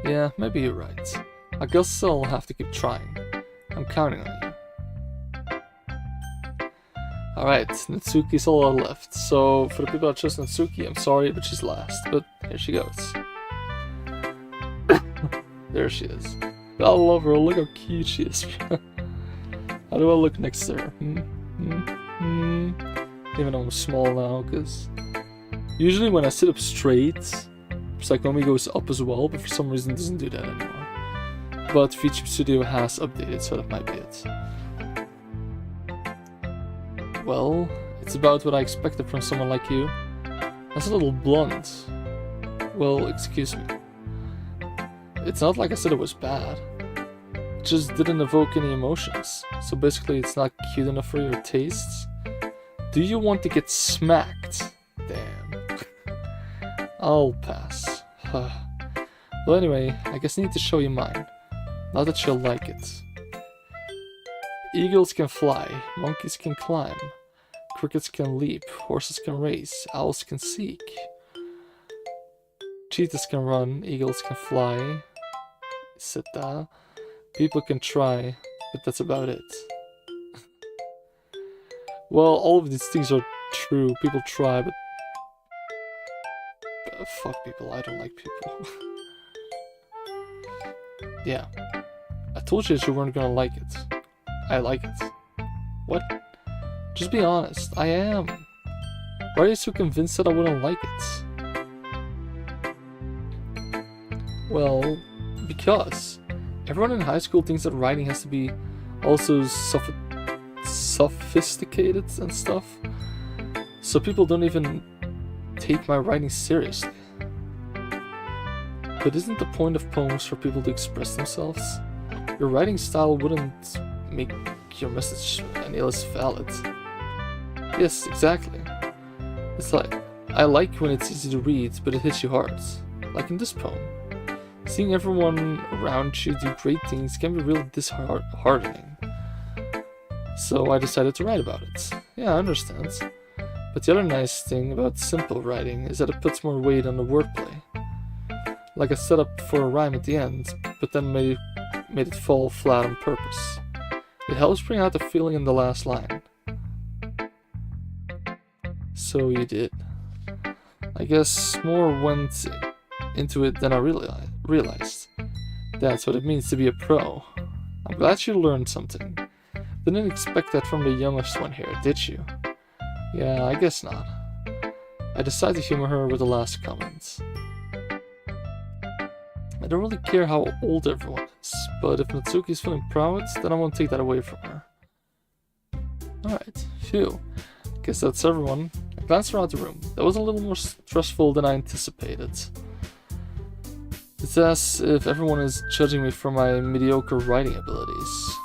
Yeah, maybe you're right. I guess I'll have to keep trying. I'm counting on you. Alright, Natsuki's all left. So, for the people that chose Natsuki, I'm sorry, but she's last. But here she goes. There she is. I love her, look how cute she is. How do I look next to her? Even though I'm small now, because usually when I sit up straight, Psychomi goes up as well, but for some reason it doesn't do that anymore. But Feature Studio has updated, so that might be it. Well, it's about what I expected from someone like you. That's a little blunt. Well, excuse me. It's not like I said it was bad. It just didn't evoke any emotions. So basically it's not cute enough for your tastes. Do you want to get smacked? Damn. I'll pass. Well anyway, I guess I need to show you mine. Not that you'll like it. Eagles can fly, monkeys can climb, crickets can leap, horses can race, owls can seek. Cheetahs can run, eagles can fly, etc. People can try, but that's about it. Well, all of these things are true. People try, but fuck people. I don't like people. Yeah. I told you that you weren't gonna like it. I like it. What? Just be honest. I am. Why are you so convinced that I wouldn't like it? Well, because everyone in high school thinks that writing has to be also sophisticated and stuff. So people don't even take my writing seriously. But isn't the point of poems for people to express themselves? Your writing style wouldn't make your message any less valid. Yes, exactly. It's like, I like when it's easy to read, but it hits you hard. Like in this poem. Seeing everyone around you do great things can be really disheartening. So I decided to write about it. Yeah, I understand. But the other nice thing about simple writing is that it puts more weight on the wordplay. Like a setup for a rhyme at the end, but then made it fall flat on purpose. It helps bring out the feeling in the last line. So you did. I guess more went into it than I realized. That's what it means to be a pro. I'm glad you learned something. Didn't expect that from the youngest one here, did you? Yeah, I guess not. I decided to humor her with the last comments. I don't really care how old everyone is, but if Natsuki's feeling proud, then I won't take that away from her. Alright, phew. Guess that's everyone. I glanced around the room. That was a little more stressful than I anticipated. It's as if everyone is judging me for my mediocre writing abilities.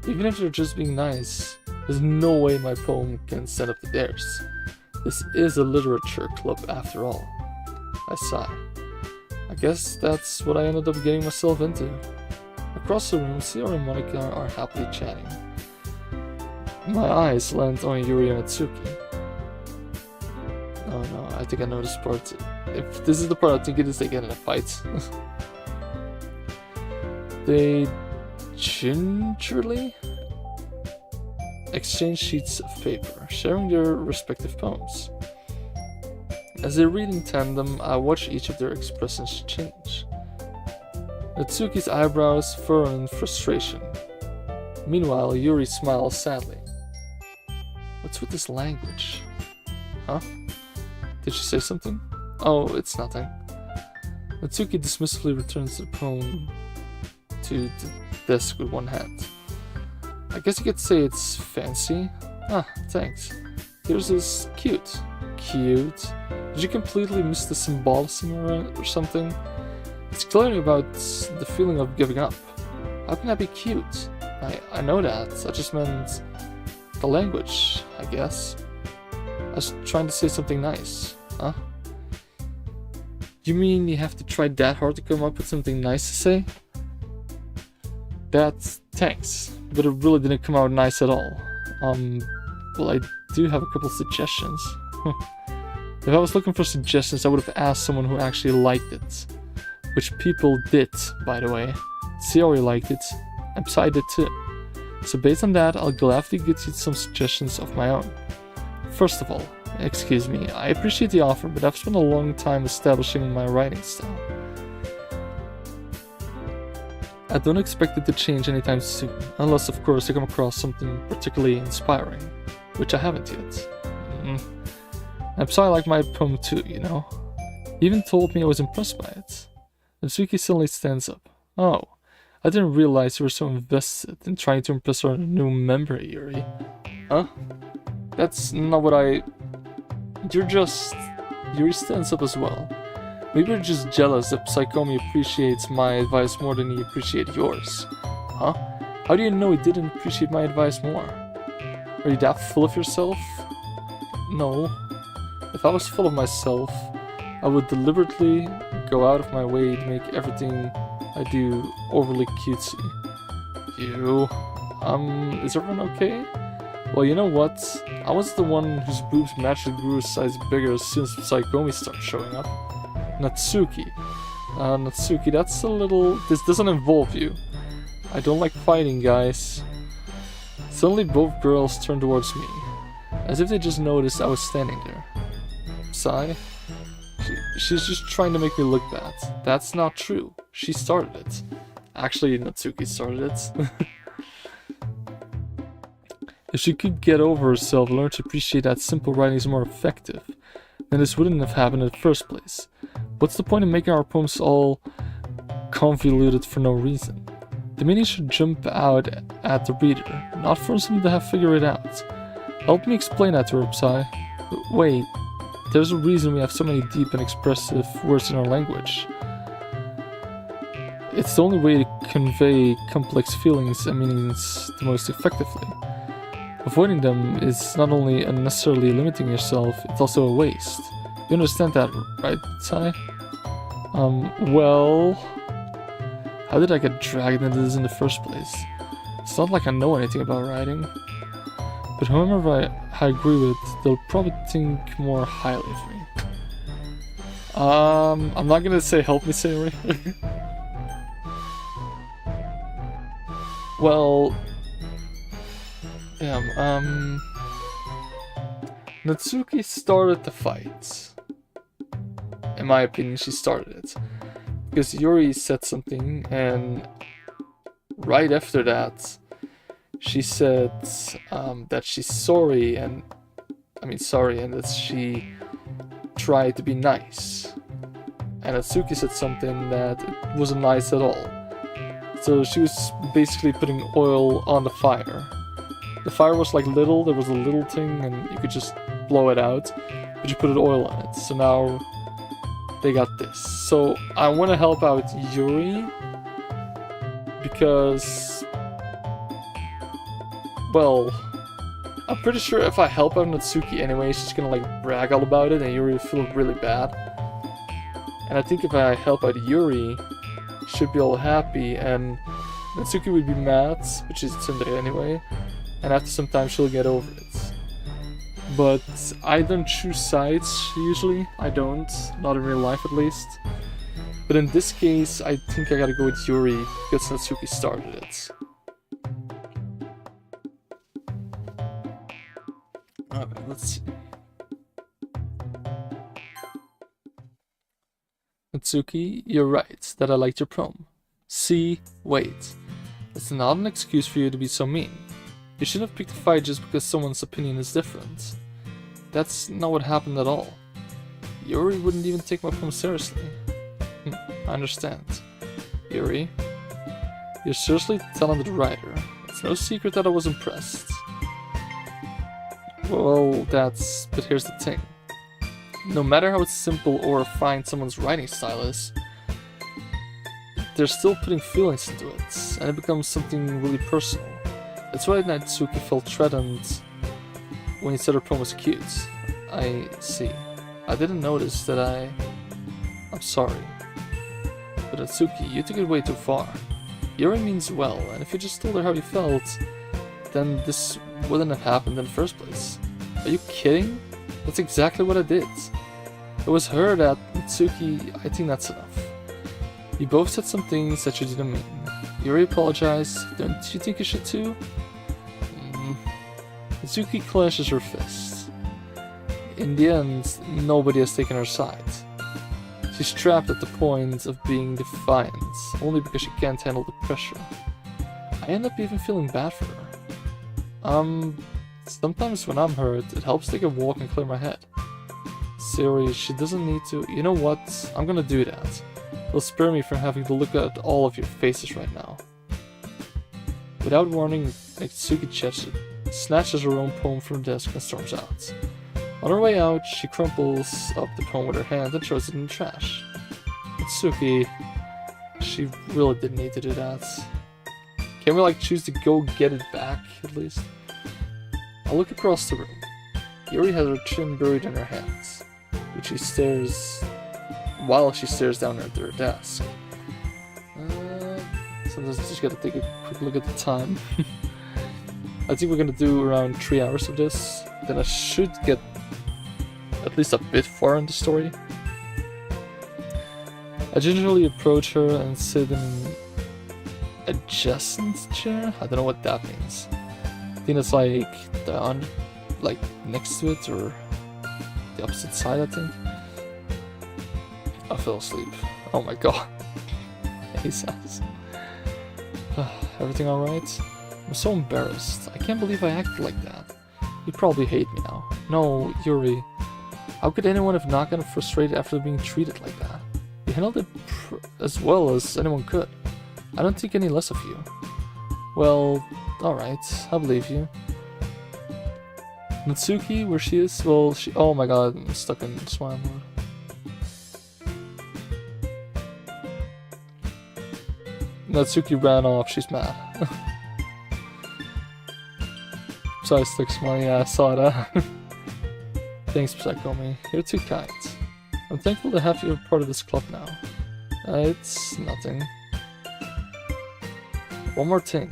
Even if they're just being nice, there's no way my poem can stand up to theirs. This is a literature club after all. I sigh. I guess that's what I ended up getting myself into. Across the room, Sayori and Monika are happily chatting. My eyes land on Yuri and Natsuki. Oh no, I think I know this part. If this is the part I think it is, they get in a fight. They gingerly exchange sheets of paper, sharing their respective poems. As they read in tandem, I watch each of their expressions change. Natsuki's eyebrows furrow in frustration. Meanwhile, Yuri smiles sadly. What's with this language? Huh? Did she say something? Oh, it's nothing. Natsuki dismissively returns the poem to the desk with one hand. I guess you could say it's fancy. Ah, thanks. Yours is cute. Cute? Did you completely miss the symbolism or something? It's clearly about the feeling of giving up. How can that be cute? I know that. I just meant the language, I guess. I was trying to say something nice. Huh? You mean you have to try that hard to come up with something nice to say? That's thanks, but it really didn't come out nice at all. Well, I do have a couple suggestions. If I was looking for suggestions, I would have asked someone who actually liked it. Which people did, by the way. Sayori liked it, and Psy did too. So based on that, I'll gladly get you some suggestions of my own. First of all, excuse me, I appreciate the offer, but I've spent a long time establishing my writing style. I don't expect it to change anytime soon, unless of course I come across something particularly inspiring, which I haven't yet. And Psy liked my poem too, you know. He even told me I was impressed by it. Natsuki suddenly stands up. Oh, I didn't realize you were so invested in trying to impress our new member, Yuri. Huh? That's not what I... Yuri stands up as well. Maybe you're just jealous that Psychomi appreciates my advice more than he appreciates yours. Huh? How do you know he didn't appreciate my advice more? Are you that full of yourself? No. If I was full of myself, I would deliberately go out of my way to make everything I do overly cutesy. Is everyone okay? Well, you know what? I was the one whose boobs magically grew a size bigger as soon as Psychomi started showing up. Natsuki. Natsuki, that's a little... This doesn't involve you. I don't like fighting, guys. Suddenly both girls turned towards me, as if they just noticed I was standing there. Psy? She's just trying to make me look bad. That's not true. She started it. Actually, Natsuki started it. If she could get over herself and learn to appreciate that simple writing is more effective, then this wouldn't have happened in the first place. What's the point in making our poems all convoluted for no reason? The meaning should jump out at the reader, not for someone to have figured it out. Help me explain that to her, Psy. Wait, there's a reason we have so many deep and expressive words in our language. It's the only way to convey complex feelings and meanings the most effectively. Avoiding them is not only unnecessarily limiting yourself, it's also a waste. You understand that, right, Sai? Well... How did I get dragged into this in the first place? It's not like I know anything about riding. But whoever I agree with, they'll probably think more highly of me. I'm not gonna say help me, Sayori. Well... Damn, Natsuki started the fight. In my opinion, she started it. Because Yuri said something, and right after that, she said that she's sorry, and that she tried to be nice. And Natsuki said something that it wasn't nice at all. So she was basically putting oil on the fire. The fire was like little, there was a little thing, and you could just blow it out, but you put oil on it. So now they got this. So I want to help out Yuri because, well, I'm pretty sure if I help out Natsuki anyway, she's gonna like brag all about it and Yuri will feel really bad. And I think if I help out Yuri, she should be all happy, and Natsuki would be mad, but she's tsundere anyway, and after some time she'll get over it. But I don't choose sides usually, I don't, not in real life at least. But in this case, I think I gotta go with Yuri because Natsuki started it. Okay, let's see. Natsuki, you're right that I liked your prom. See, wait. It's not an excuse for you to be so mean. You shouldn't have picked a fight just because someone's opinion is different. That's not what happened at all. Yuri wouldn't even take my prom seriously. I understand. Yuri, you're seriously a talented writer. It's no secret that I was impressed. Well, but here's the thing. No matter how simple or refined someone's writing style is, they're still putting feelings into it, and it becomes something really personal. That's why Natsuki felt threatened when he said her poem was cute. I see. I didn't notice that I'm sorry. But Natsuki, you took it way too far. Yuri means well, and if you just told her how you felt, then this wouldn't have happened in the first place. Are you kidding? That's exactly what I did. It was her that Natsuki, I think that's enough. You both said some things that you didn't mean. Yuri apologized, don't you think you should too? Natsuki clenches her fist. In the end, nobody has taken her side. She's trapped at the point of being defiant, only because she can't handle the pressure. I end up even feeling bad for her. Sometimes when I'm hurt, it helps take a walk and clear my head. Sayori, she doesn't need to. You know what? I'm gonna do that. It'll spare me from having to look at all of your faces right now. Without warning, Natsuki snatches her own poem from the desk and storms out. On her way out, she crumples up the poem with her hand and throws it in the trash. Natsuki, she really didn't need to do that. Can we like choose to go get it back, at least? I look across the room. Yuri has her chin buried in her hands, while she stares down at her desk. Sometimes I just gotta take a quick look at the time. I think we're gonna do around 3 hours of this. Then I should get at least a bit far in the story. I gingerly approach her and sit in an adjacent chair. I don't know what that means. I think it's like like next to it or the opposite side, I think. I fell asleep. Oh my god. He says. Everything alright? I'm so embarrassed. I can't believe I acted like that. You probably hate me now. No, Yuri. How could anyone have not gotten frustrated after being treated like that? You handled it as well as anyone could. I don't think any less of you. Well, alright. I believe you. Natsuki, where she is? Well, oh my god, I'm stuck in smile mode. Natsuki ran off, she's mad. Besides sticks money, yeah, I saw that. Thanks, Psychomi. You're too kind. I'm thankful to have you a part of this club now. It's nothing. One more thing.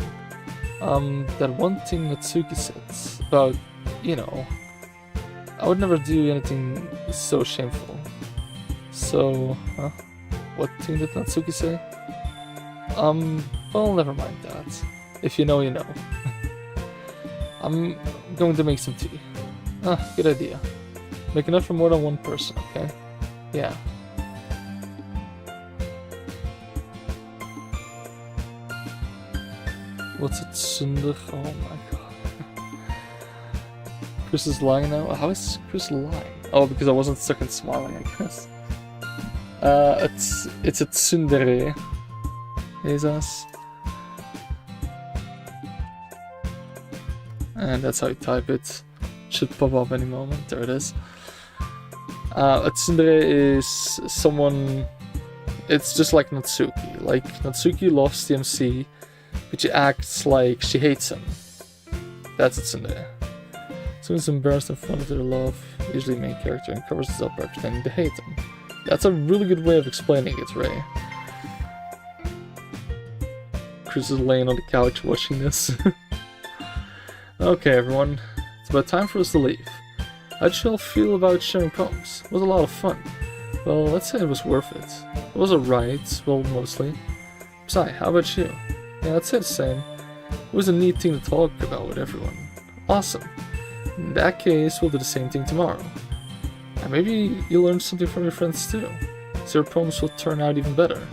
That one thing Natsuki said about, you know, I would never do anything so shameful. So, huh? What thing did Natsuki say? Well, never mind that. If you know, you know. I'm going to make some tea. Ah, good idea. Make enough for more than one person, okay? Yeah. What's it, Sunder? Oh my god. Chris is lying now? How is Chris lying? Oh, because I wasn't stuck in smiling, I guess. It's a tsundere. Jesus. And that's how you type it. Should pop up any moment. There it is. A tsundere is someone... It's just like Natsuki. Like, Natsuki loves the MC, but she acts like she hates him. That's a tsundere. Someone's embarrassed in front of their love, usually main character, and covers this up by pretending to hate him. That's a really good way of explaining it, Ray. Chris is laying on the couch watching this. Okay, everyone. It's about time for us to leave. How'd you all feel about sharing poems? It was a lot of fun. Well, let's say it was worth it. It was alright, well, mostly. Psy, how about you? Yeah, I'd say the same. It was a neat thing to talk about with everyone. Awesome. In that case, we'll do the same thing tomorrow. And maybe you'll learn something from your friends too. So your poems will turn out even better.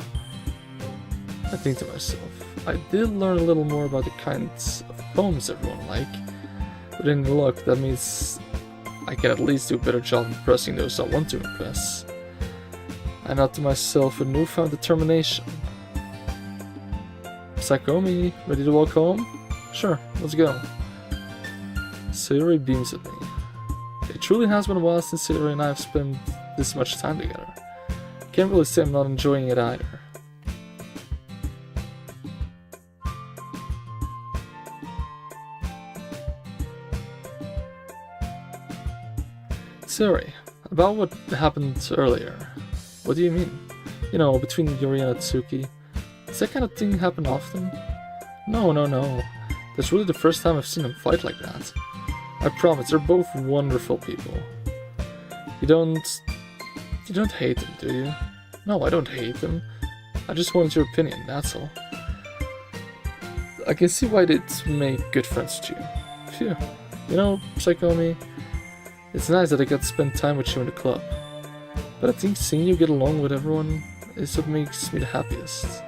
I think to myself, I did learn a little more about the kinds of poems everyone like. But in luck, that means I can at least do a better job impressing those I want to impress. I thought to myself with newfound determination. Psychomi, ready to walk home? Sure, let's go. Sayori beams at me. It truly has been a while since Sayori and I have spent this much time together. Can't really say I'm not enjoying it either. Sayori, about what happened earlier. What do you mean? You know, between Yuri and Atsuki. Does that kind of thing happen often? No. That's really the first time I've seen them fight like that. I promise, they're both wonderful people. You don't hate them, do you? No, I don't hate them. I just wanted your opinion, that's all. I can see why they'd make good friends with you. Phew. You know, Psychomi, it's nice that I got to spend time with you in the club. But I think seeing you get along with everyone is what makes me the happiest.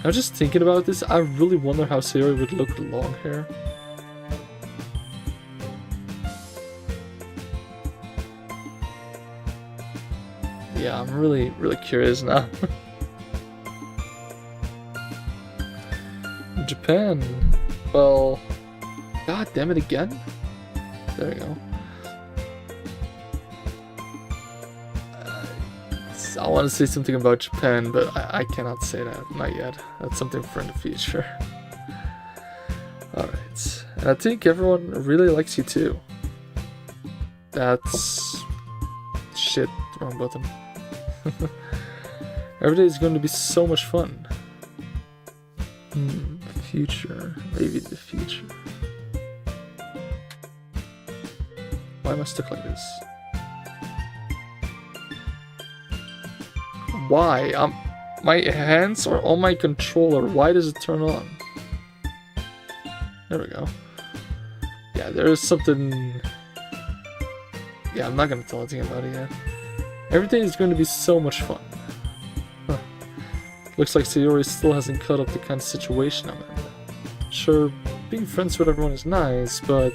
I was just thinking about this, I really wonder how Sayori would look with long hair. Yeah, I'm really curious now. Japan. Well, god damn it again. There we go. I want to say something about Japan, but I cannot say that. Not yet. That's something for in the future. Alright. And I think everyone really likes you too. That's... shit. Wrong button. Every day is going to be so much fun. Future. Maybe the future. Why am I stuck like this? Why? My hands are on my controller. Why does it turn on? There we go. Yeah, there is something... Yeah, I'm not gonna tell anything about it yet. Every day is going to be so much fun. Huh. Looks like Sayori still hasn't caught up the kind of situation I'm in. Sure, being friends with everyone is nice, but...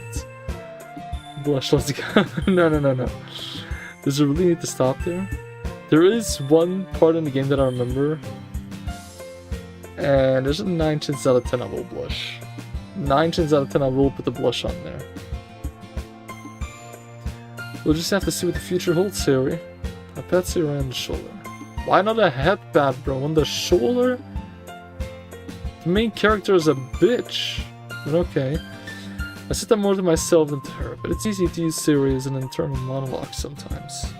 Blush, let's go. No. Does it really need to stop there? There is one part in the game that I remember, and there's a 9 chance out of 10 I will blush. 9 chance out of 10 I will put the blush on there. We'll just have to see what the future holds, Sayori. I pat Sayori on the shoulder. Why not a headband, bro? On the shoulder? The main character is a bitch. But okay. I said that more to myself than to her, but it's easy to use Siri as an internal monologue sometimes.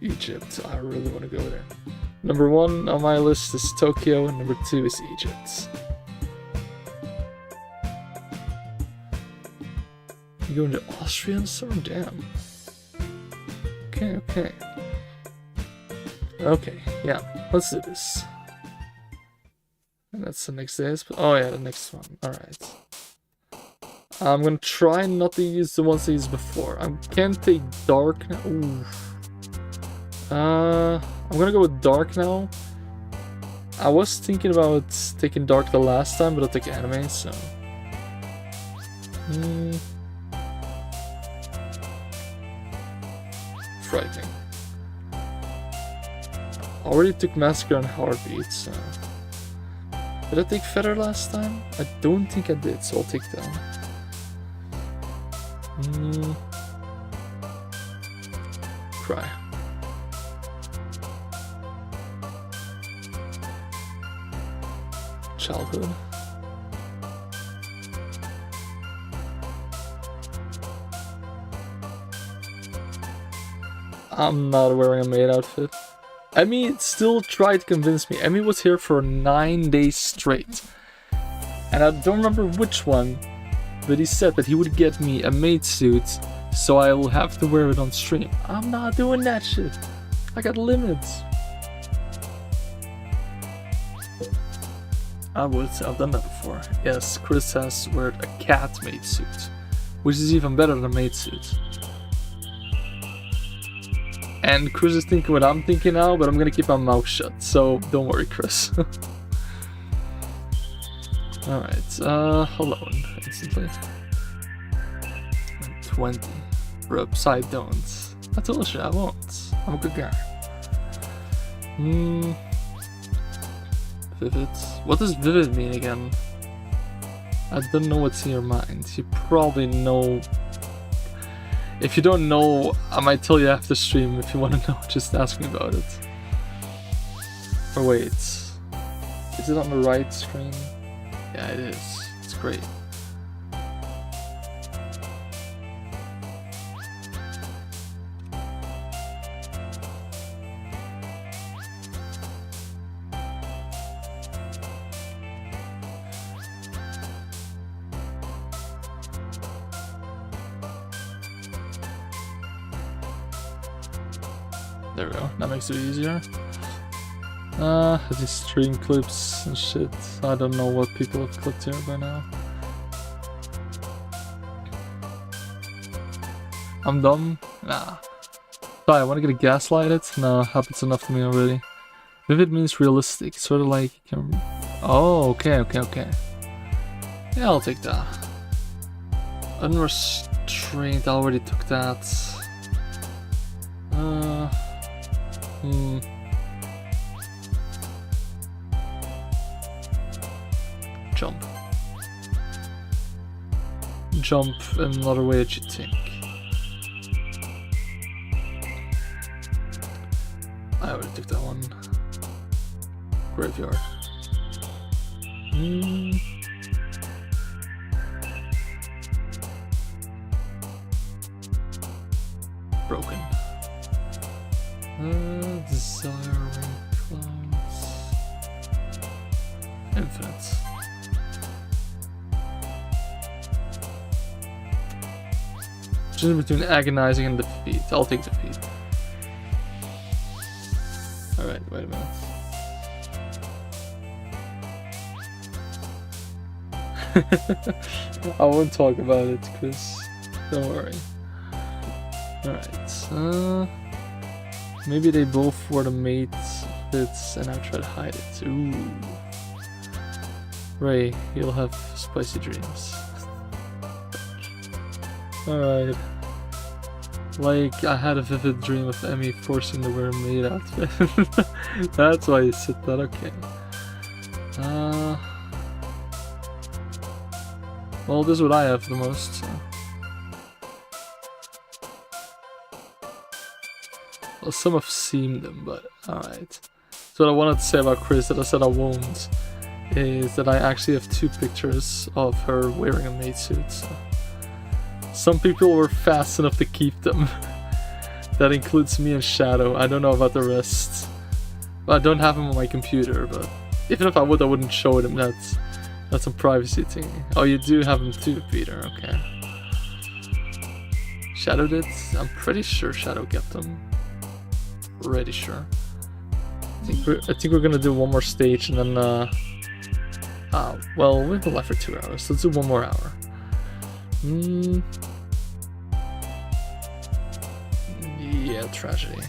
Egypt, I really want to go there. Number 1 on my list is Tokyo, and number 2 is Egypt. You going to Austria in summer? Damn. Okay. Okay, yeah, let's do this. And that's the next day. Oh yeah, the next one. Alright. I'm gonna try not to use the ones I used before. I can't take dark now. Ooh. I'm gonna go with dark now. I was thinking about taking dark the last time, but I'll take anime, so... Frightening. Already took Massacre and Heartbeat, so... Did I take Feather last time? I don't think I did, so I'll take that. Cry. Childhood. I'm not wearing a maid outfit. Emmy still tried to convince me. Emmy was here for 9 days straight. And I don't remember which one, but he said that he would get me a maid suit, so I will have to wear it on stream. I'm not doing that shit. I got limits. I've done that before. Yes, Chris has wear a cat maid suit, which is even better than a maid suit. And Chris is thinking what I'm thinking now, but I'm gonna keep my mouth shut, so don't worry, Chris. Alright, alone, instantly. 20. Ropes, I don't. I told you I won't. I'm a good guy. Vivid. What does vivid mean again? I don't know what's in your mind. You probably know. If you don't know, I might tell you after stream. If you want to know, just ask me about it. Or wait, is it on the right screen? Yeah, it is. It's great. There we go, that makes it easier. These stream clips and shit. I don't know what people have clicked here by now. I'm dumb? Nah. Sorry, I want to get gaslighted? No, happens enough to me already. Vivid means realistic, sort of like you can... Oh, okay. Yeah, I'll take that. Unrestrained, I already took that. Jump. Jump in another way that you think. I already took that one. Graveyard. Broken. Desiring clouds. Infinite. Choosing between agonizing and defeat. I'll take defeat. Alright, wait a minute. I won't talk about it, Chris. Don't worry. Alright, maybe they both were the mates fits and I try to hide it. Ooh. Ray, you'll have spicy dreams. Alright. Like, I had a vivid dream of Emmy forcing to wear a maid outfit. That's why you said that, okay. Well, this is what I have the most, so. Well, some have seen them, but alright. That's what I wanted to say about Chris, that I said I won't. is that I actually have 2 pictures of her wearing a maid suit. So. Some people were fast enough to keep them. That includes me and Shadow. I don't know about the rest. Well, I don't have them on my computer, but even if I would, I wouldn't show them. That's a privacy thing. Oh, you do have them too, Peter. Okay. Shadow did? I'm pretty sure Shadow kept them. Pretty sure. I think we're gonna do one more stage and then well, we've been live for 2 hours. Let's do one more hour. Yeah, tragedy.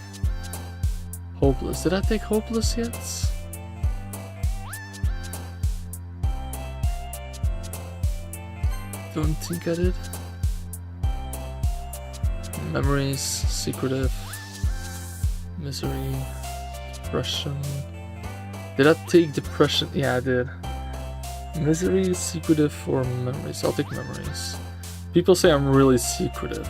Hopeless. Did I take hopeless yet? Don't think I did. Memories, secretive, misery, depression. Did I take depression? Yeah, I did. Misery, secretive, or memories? I'll take memories. People say I'm really secretive.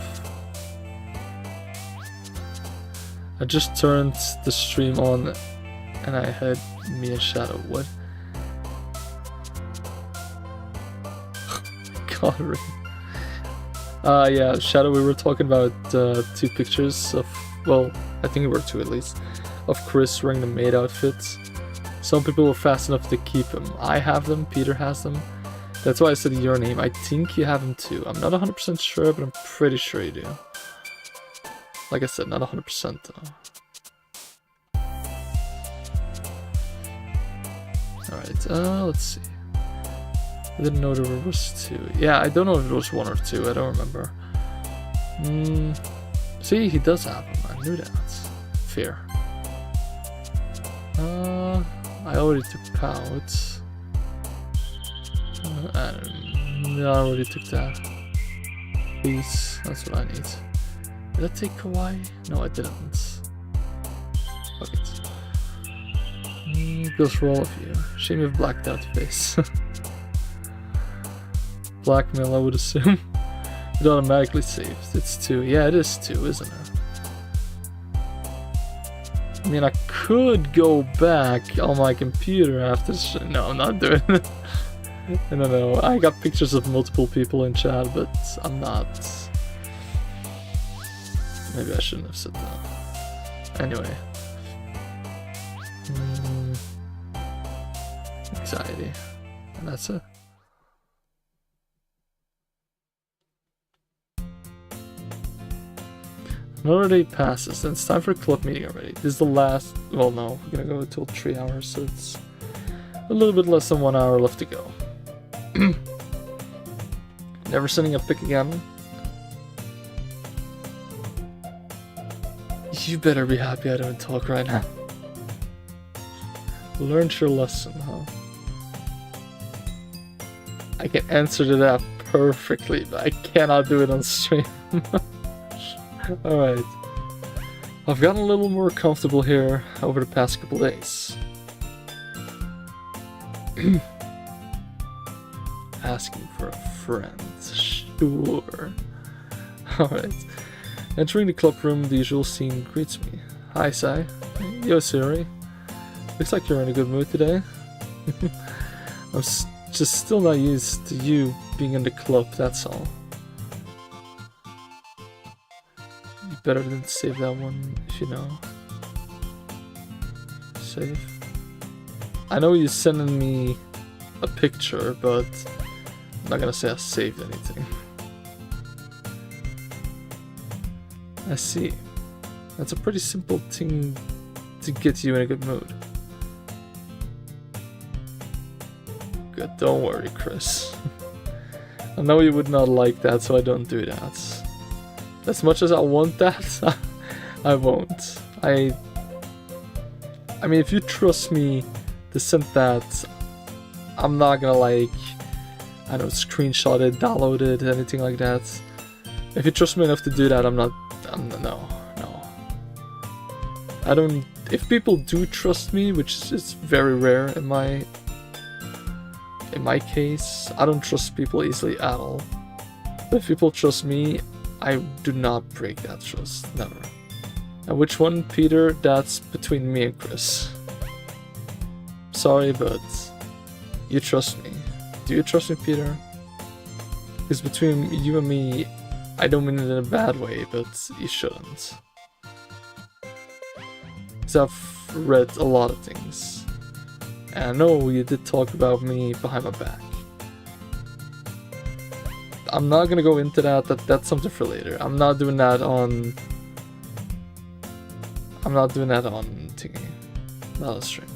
I just turned the stream on and I had me and Shadow. What? God, Ray. Yeah, Shadow, we were talking about 2 pictures of, well, I think it were 2 at least, of Chris wearing the maid outfit. Some people were fast enough to keep them. I have them, Peter has them. That's why I said your name. I think you have them too. I'm not 100% sure, but I'm pretty sure you do. Like I said, not 100% though. Alright, let's see. I didn't know there was 2. Yeah, I don't know if it was 1 or 2, I don't remember. See, he does have them, I knew that. Fair. I already took out. I already took that. Please, that's what I need. Did I take Kawaii? No, I didn't. Fuck it. Goes for all of you. Shame you've blacked out face. Blackmail, I would assume. It automatically saves. It's 2. Yeah, it is 2, isn't it? I mean, I could go back on my computer after this. No, I'm not doing it. No. I got pictures of multiple people in chat, but I'm not. Maybe I shouldn't have said that. Anyway. Anxiety. And that's it. Another day passes, and it's time for a club meeting already. This is the last. Well, no, we're gonna go until 3 hours, so it's a little bit less than 1 hour left to go. Never sending a pic again. You better be happy I don't talk right now. Learned your lesson, huh? I can answer to that perfectly, but I cannot do it on stream. Alright. I've gotten a little more comfortable here over the past couple days. Asking for a friend. Sure. Alright. Entering the club room, the usual scene greets me. Hi, Sai. Yo, Siri. Looks like you're in a good mood today. I'm just still not used to you being in the club, that's all. Better than save that one, if you know. Save. I know you're sending me a picture, but I'm not gonna say I saved anything. I see. That's a pretty simple thing to get you in a good mood. Good, don't worry, Chris. I know you would not like that, so I don't do that. As much as I want that, I won't. I mean, if you trust me to send that, I'm not gonna like, I don't screenshot it, download it, anything like that. If you trust me enough to do that, no. I don't, if people do trust me, which is very rare in my case, I don't trust people easily at all. But if people trust me, I do not break that trust, never. And which one, Peter? That's between me and Chris. Sorry, but You trust me. Do you trust me, Peter? Because between you and me, I don't mean it in a bad way, but you shouldn't. Because I've read a lot of things. And I know you did talk about me behind my back. I'm not gonna go into that, that's something for later. I'm not doing that on thingy, not on stream.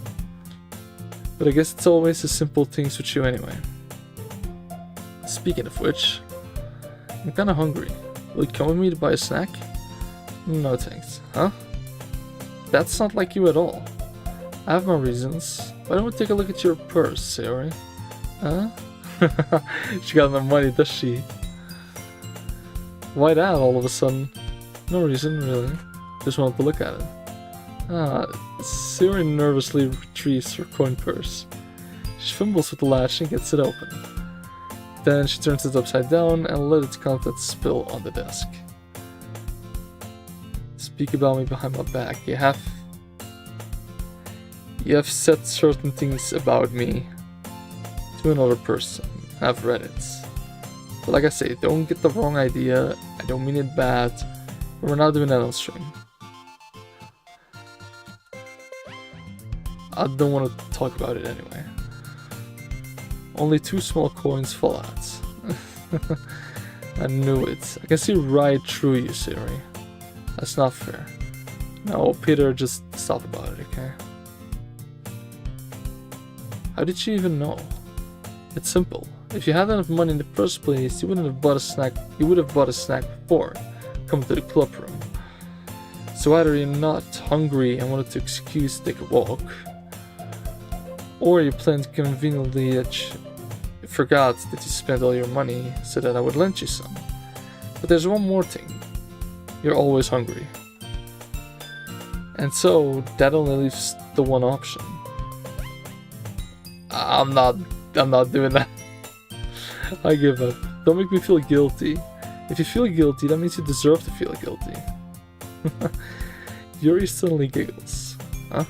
But I guess it's always the simple things with you anyway. Speaking of which, I'm kinda hungry. Will you come with me to buy a snack? No thanks. Huh? That's not like you at all. I have my reasons. Why don't we take a look at your purse, Sayori? Huh? She got no money, does she? Why that all of a sudden? No reason, really. Just wanted to look at it. Sayori nervously retrieves her coin purse. She fumbles with the latch and gets it open. Then she turns it upside down and lets its contents spill on the desk. Speak about me behind my back. You have said certain things about me to another person. I've read it. But like I say, don't get the wrong idea. I don't mean it bad. But we're not doing that on stream. I don't want to talk about it anyway. Only 2 small coins fall out. I knew it. I can see right through you, Sayori. That's not fair. No, Peter, just stop about it, okay? How did she even know? It's simple. If you had enough money in the first place, you wouldn't have bought a snack. You would have bought a snack before coming to the club room. So either you're not hungry and wanted to excuse to take a walk, or you planned conveniently that you forgot that you spent all your money so that I would lend you some. But there's one more thing. You're always hungry. And so that only leaves the one option. I'm not doing that. I give up. Don't make me feel guilty. If you feel guilty, that means you deserve to feel guilty. Yuri suddenly giggles. Huh?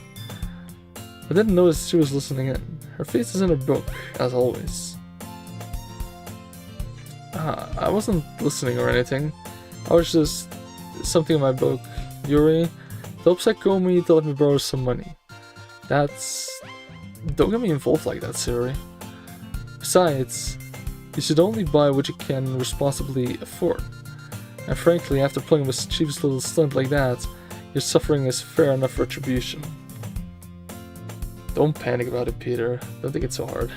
I didn't notice she was listening in. Her face is in her book, as always. I wasn't listening or anything. I was just something in my book. Yuri, the upside called me to let me borrow some money. Don't get me involved like that, Sayori. Besides, you should only buy what you can responsibly afford. And frankly, after playing a mischievous little stunt like that, your suffering is fair enough retribution. Don't panic about it, Peter. Don't think it's so hard.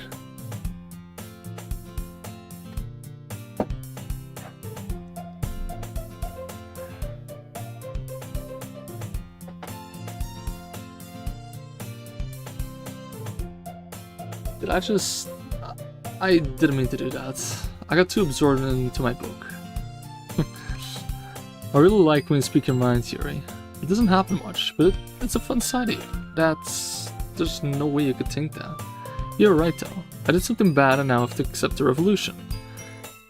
I didn't mean to do that. I got too absorbed into my book. I really like when you speak your mind, Yuri. It doesn't happen much, but it's a fun side of you. There's no way you could think that. You're right though. I did something bad and now I have to accept the revolution.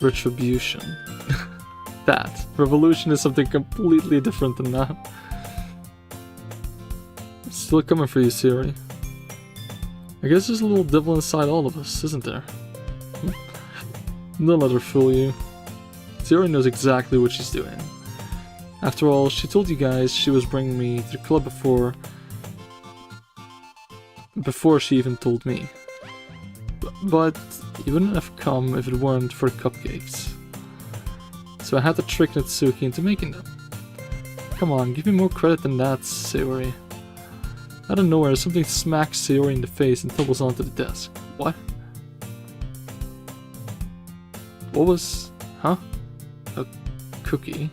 Retribution. That. Revolution is something completely different than that. It's still coming for you, Sayori. I guess there's a little devil inside all of us, isn't there? Don't let her fool you. Sayori knows exactly what she's doing. After all, she told you guys she was bringing me to the club before she even told me. But you wouldn't have come if it weren't for the cupcakes. So I had to trick Natsuki into making them. Come on, give me more credit than that, Sayori. Out of nowhere, something smacks Sayori in the face and tumbles onto the desk. What? What was... huh? A cookie?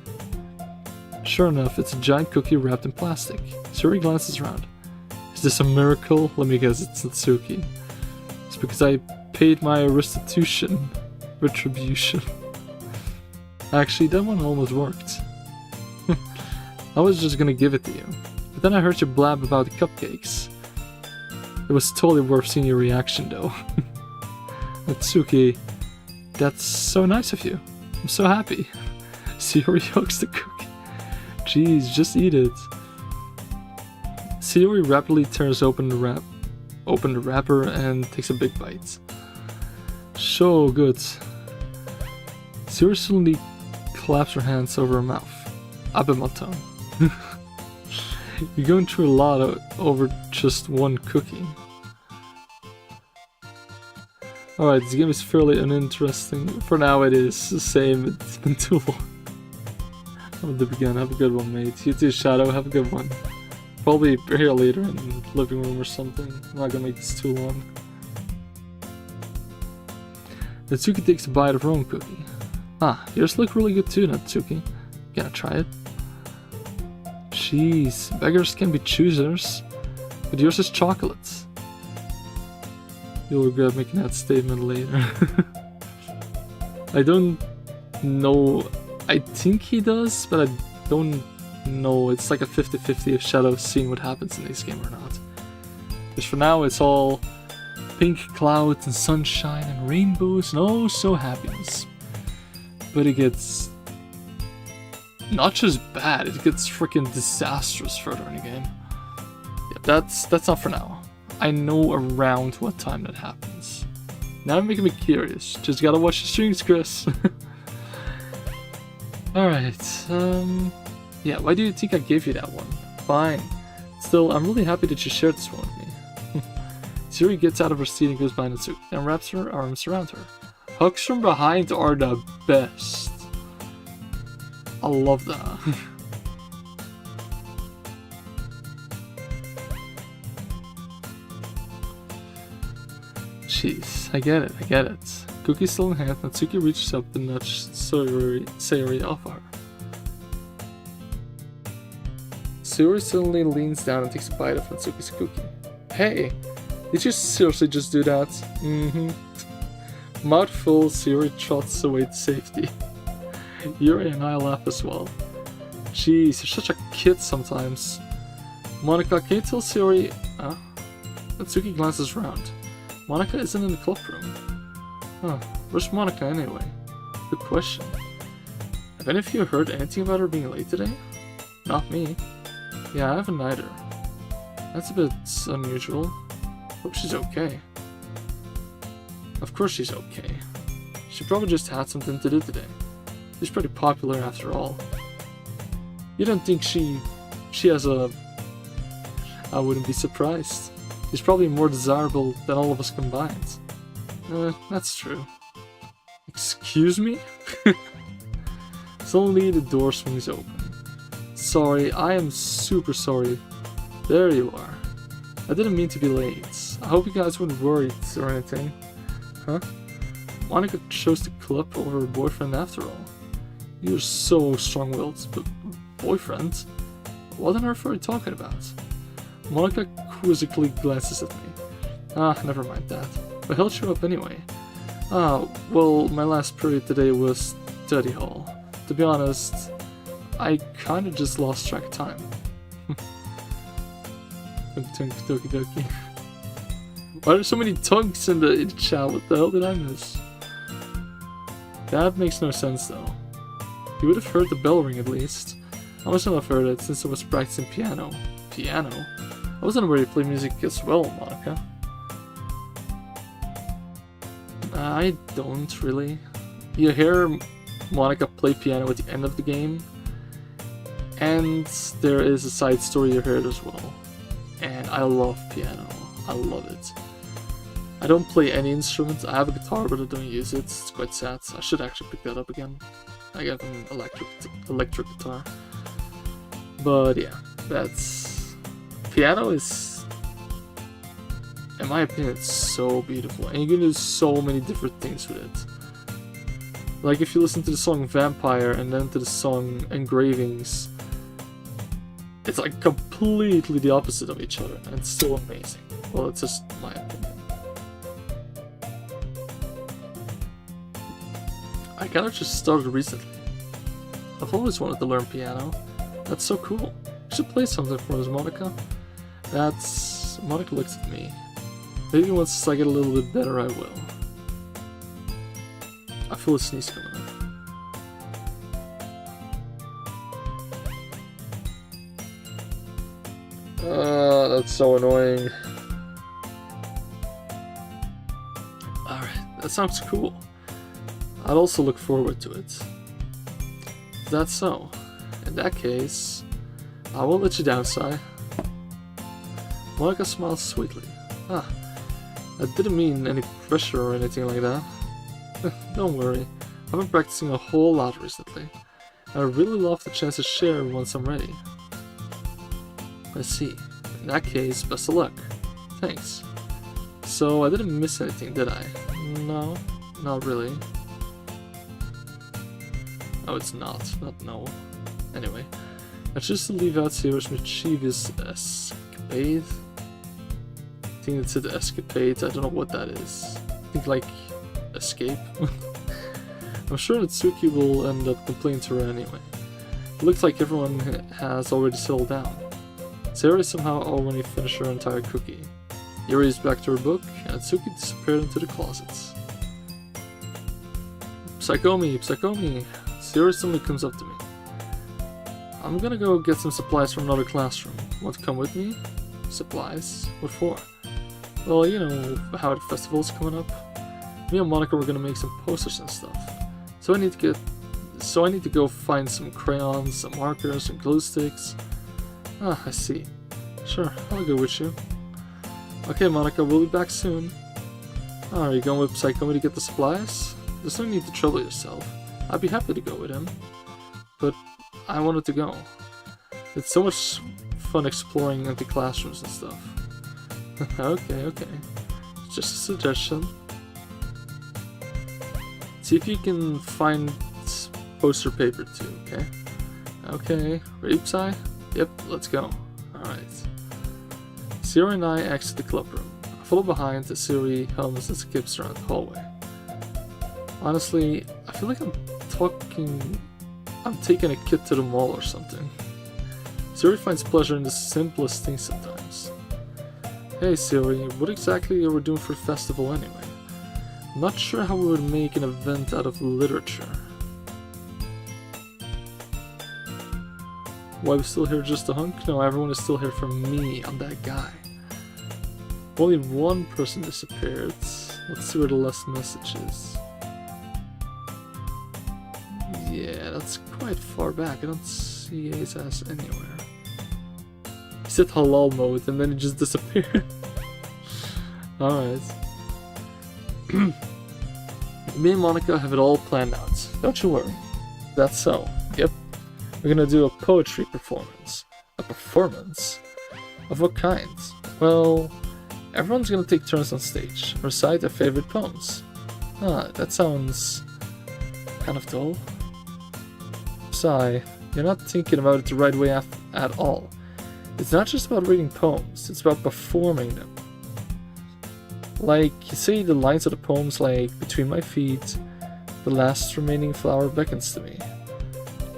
Sure enough, it's a giant cookie wrapped in plastic. Sayori glances around. Is this a miracle? Let me guess, it's Natsuki. It's because I paid my restitution. Retribution. Actually, that one almost worked. I was just gonna give it to you. But then I heard you blab about the cupcakes. It was totally worth seeing your reaction though. Natsuki, that's so nice of you. I'm so happy. Sayori hugs the cookie. Jeez, just eat it. Sayori rapidly tears open the wrapper and takes a big bite. So good. Seriously claps her hands over her mouth. Abimaton. You're going through a lot over just one cookie. Alright, this game is fairly uninteresting. For now it is. The same, it's been too long. From the beginning, have a good one, mate. You too, Shadow, have a good one. Probably here later in the living room or something. I'm not gonna make this too long. Natsuki takes a bite of her own cookie. Ah, yours look really good too, Natsuki. Gonna try it? Jeez, beggars can be choosers. But yours is chocolate. You'll regret making that statement later. I don't know. I think he does, but I don't know. It's like a 50-50 of Shadow seeing what happens in this game or not. Because for now it's all pink clouds and sunshine and rainbows and oh so happiness. But it gets not just bad, it gets freaking disastrous further in the game. Yeah, that's not for now. I know around what time that happens. Now you're making me curious. Just gotta watch the streams, Chris. Alright, yeah, why do you think I gave you that one? Fine. Still, I'm really happy that you shared this one with me. Siri gets out of her seat and goes by Natsuki, and wraps her arms around her. Hugs from behind are the best. I love that. Jeez, I get it. Cookie still in hand, Natsuki reaches up and nudges Sayori off of her. Sayori suddenly leans down and takes a bite of Natsuki's cookie. Hey, did you seriously just do that? Mm-hmm. Mouth full, Sayori trots away to safety. Yuri and I laugh as well. Jeez, you're such a kid sometimes. Monika, can you tell Sayori... Natsuki glances around. Monika isn't in the club room. Huh, where's Monika anyway? Good question. Have any of you heard anything about her being late today? Not me. Yeah, I haven't either. That's a bit unusual. Hope she's okay. Of course she's okay. She probably just had something to do today. She's pretty popular after all. You don't think she has a... I wouldn't be surprised. She's probably more desirable than all of us combined. That's true. Excuse me? Suddenly the door swings open. Sorry, I am super sorry. There you are. I didn't mean to be late. I hope you guys weren't worried or anything. Huh? Monika chose the club over her boyfriend after all. You're so strong-willed, but boyfriend? What on earth are you talking about? Monika quizzically glances at me. Never mind that. What held you up anyway? Well, my last period today was study hall. To be honest, I kinda just lost track of time. Doki doki. Why are there so many tongues in the chat? What the hell did I miss? That makes no sense though. You would have heard the bell ring at least. I must not have heard it since I was practicing piano. Piano? I wasn't aware you play music as well, Monika. I don't really. You hear Monika play piano at the end of the game, and there is a side story you heard as well. And I love piano. I love it. I don't play any instruments. I have a guitar, but I don't use it. It's quite sad. I should actually pick that up again. I have an electric guitar. But yeah, that's... Piano is, in my opinion, it's so beautiful. And you can do so many different things with it. Like if you listen to the song Vampire and then to the song Engravings, it's like completely the opposite of each other, and it's still amazing. Well, it's just my opinion. I kinda just started recently. I've always wanted to learn piano. That's so cool. You should play something for us, Monika. Monika looks at me. Maybe once I get a little bit better, I will. I feel a sneeze coming up. That's so annoying. Alright, That sounds cool. I'd also look forward to it. Is that so? In that case, I won't let you down, Sai. Monica smiles sweetly. Ah, I didn't mean any pressure or anything like that. Don't worry, I've been practicing a whole lot recently. I'd really love the chance to share once I'm ready. I see. In that case, best of luck. Thanks. So, I didn't miss anything, did I? No, not really. Oh, it's not no. Anyway, I choose to leave out Zero's mischievous escapade. I think it's an escapade, I don't know what that is. I think like escape. I'm sure Natsuki will end up complaining to her anyway. It looks like everyone has already settled down. Sayori somehow already finished her entire cookie. Yuri is back to her book, and Natsuki disappeared into the closets. Psychomi! Sayori suddenly comes up to me. I'm gonna go get some supplies from another classroom. Want to come with me? Supplies? What for? Well, you know how the festival's coming up. Me and Monica were gonna make some posters and stuff. So I need to go find some crayons, some markers, and glue sticks. Ah, I see. Sure, I'll go with you. Okay, Monica, we'll be back soon. Oh, are you going with Psychomi to get the supplies? There's no need to trouble yourself. I'd be happy to go with him. But I wanted to go. It's so much fun exploring empty classrooms and stuff. Okay. Just a suggestion. See if you can find poster paper too, okay? Okay, ready, Psy? Yep, let's go. Alright. Sayori and I exit the club room. I follow behind as Sayori hums and skips around the hallway. Honestly, I feel like I'm taking a kid to the mall or something. Sayori finds pleasure in the simplest things sometimes. Hey Sayori, what exactly are we doing for the festival anyway? I'm not sure how we would make an event out of literature. Why are we still here, just a hunk? No, everyone is still here for me. I'm that guy. Only one person disappeared. Let's see where the last message is. Yeah, that's quite far back. I don't see his ass anywhere. He said halal mode and then he just disappeared. Alright. Me and Monica have it all planned out. Don't you worry. That's so. Yep. We're gonna do a poetry performance. A performance? Of what kind? Well, everyone's gonna take turns on stage, recite their favorite poems. Ah, that sounds kind of dull. Sigh, you're not thinking about it the right way at all. It's not just about reading poems, it's about performing them. Like, you say the lines of the poems like, between my feet, the last remaining flower beckons to me.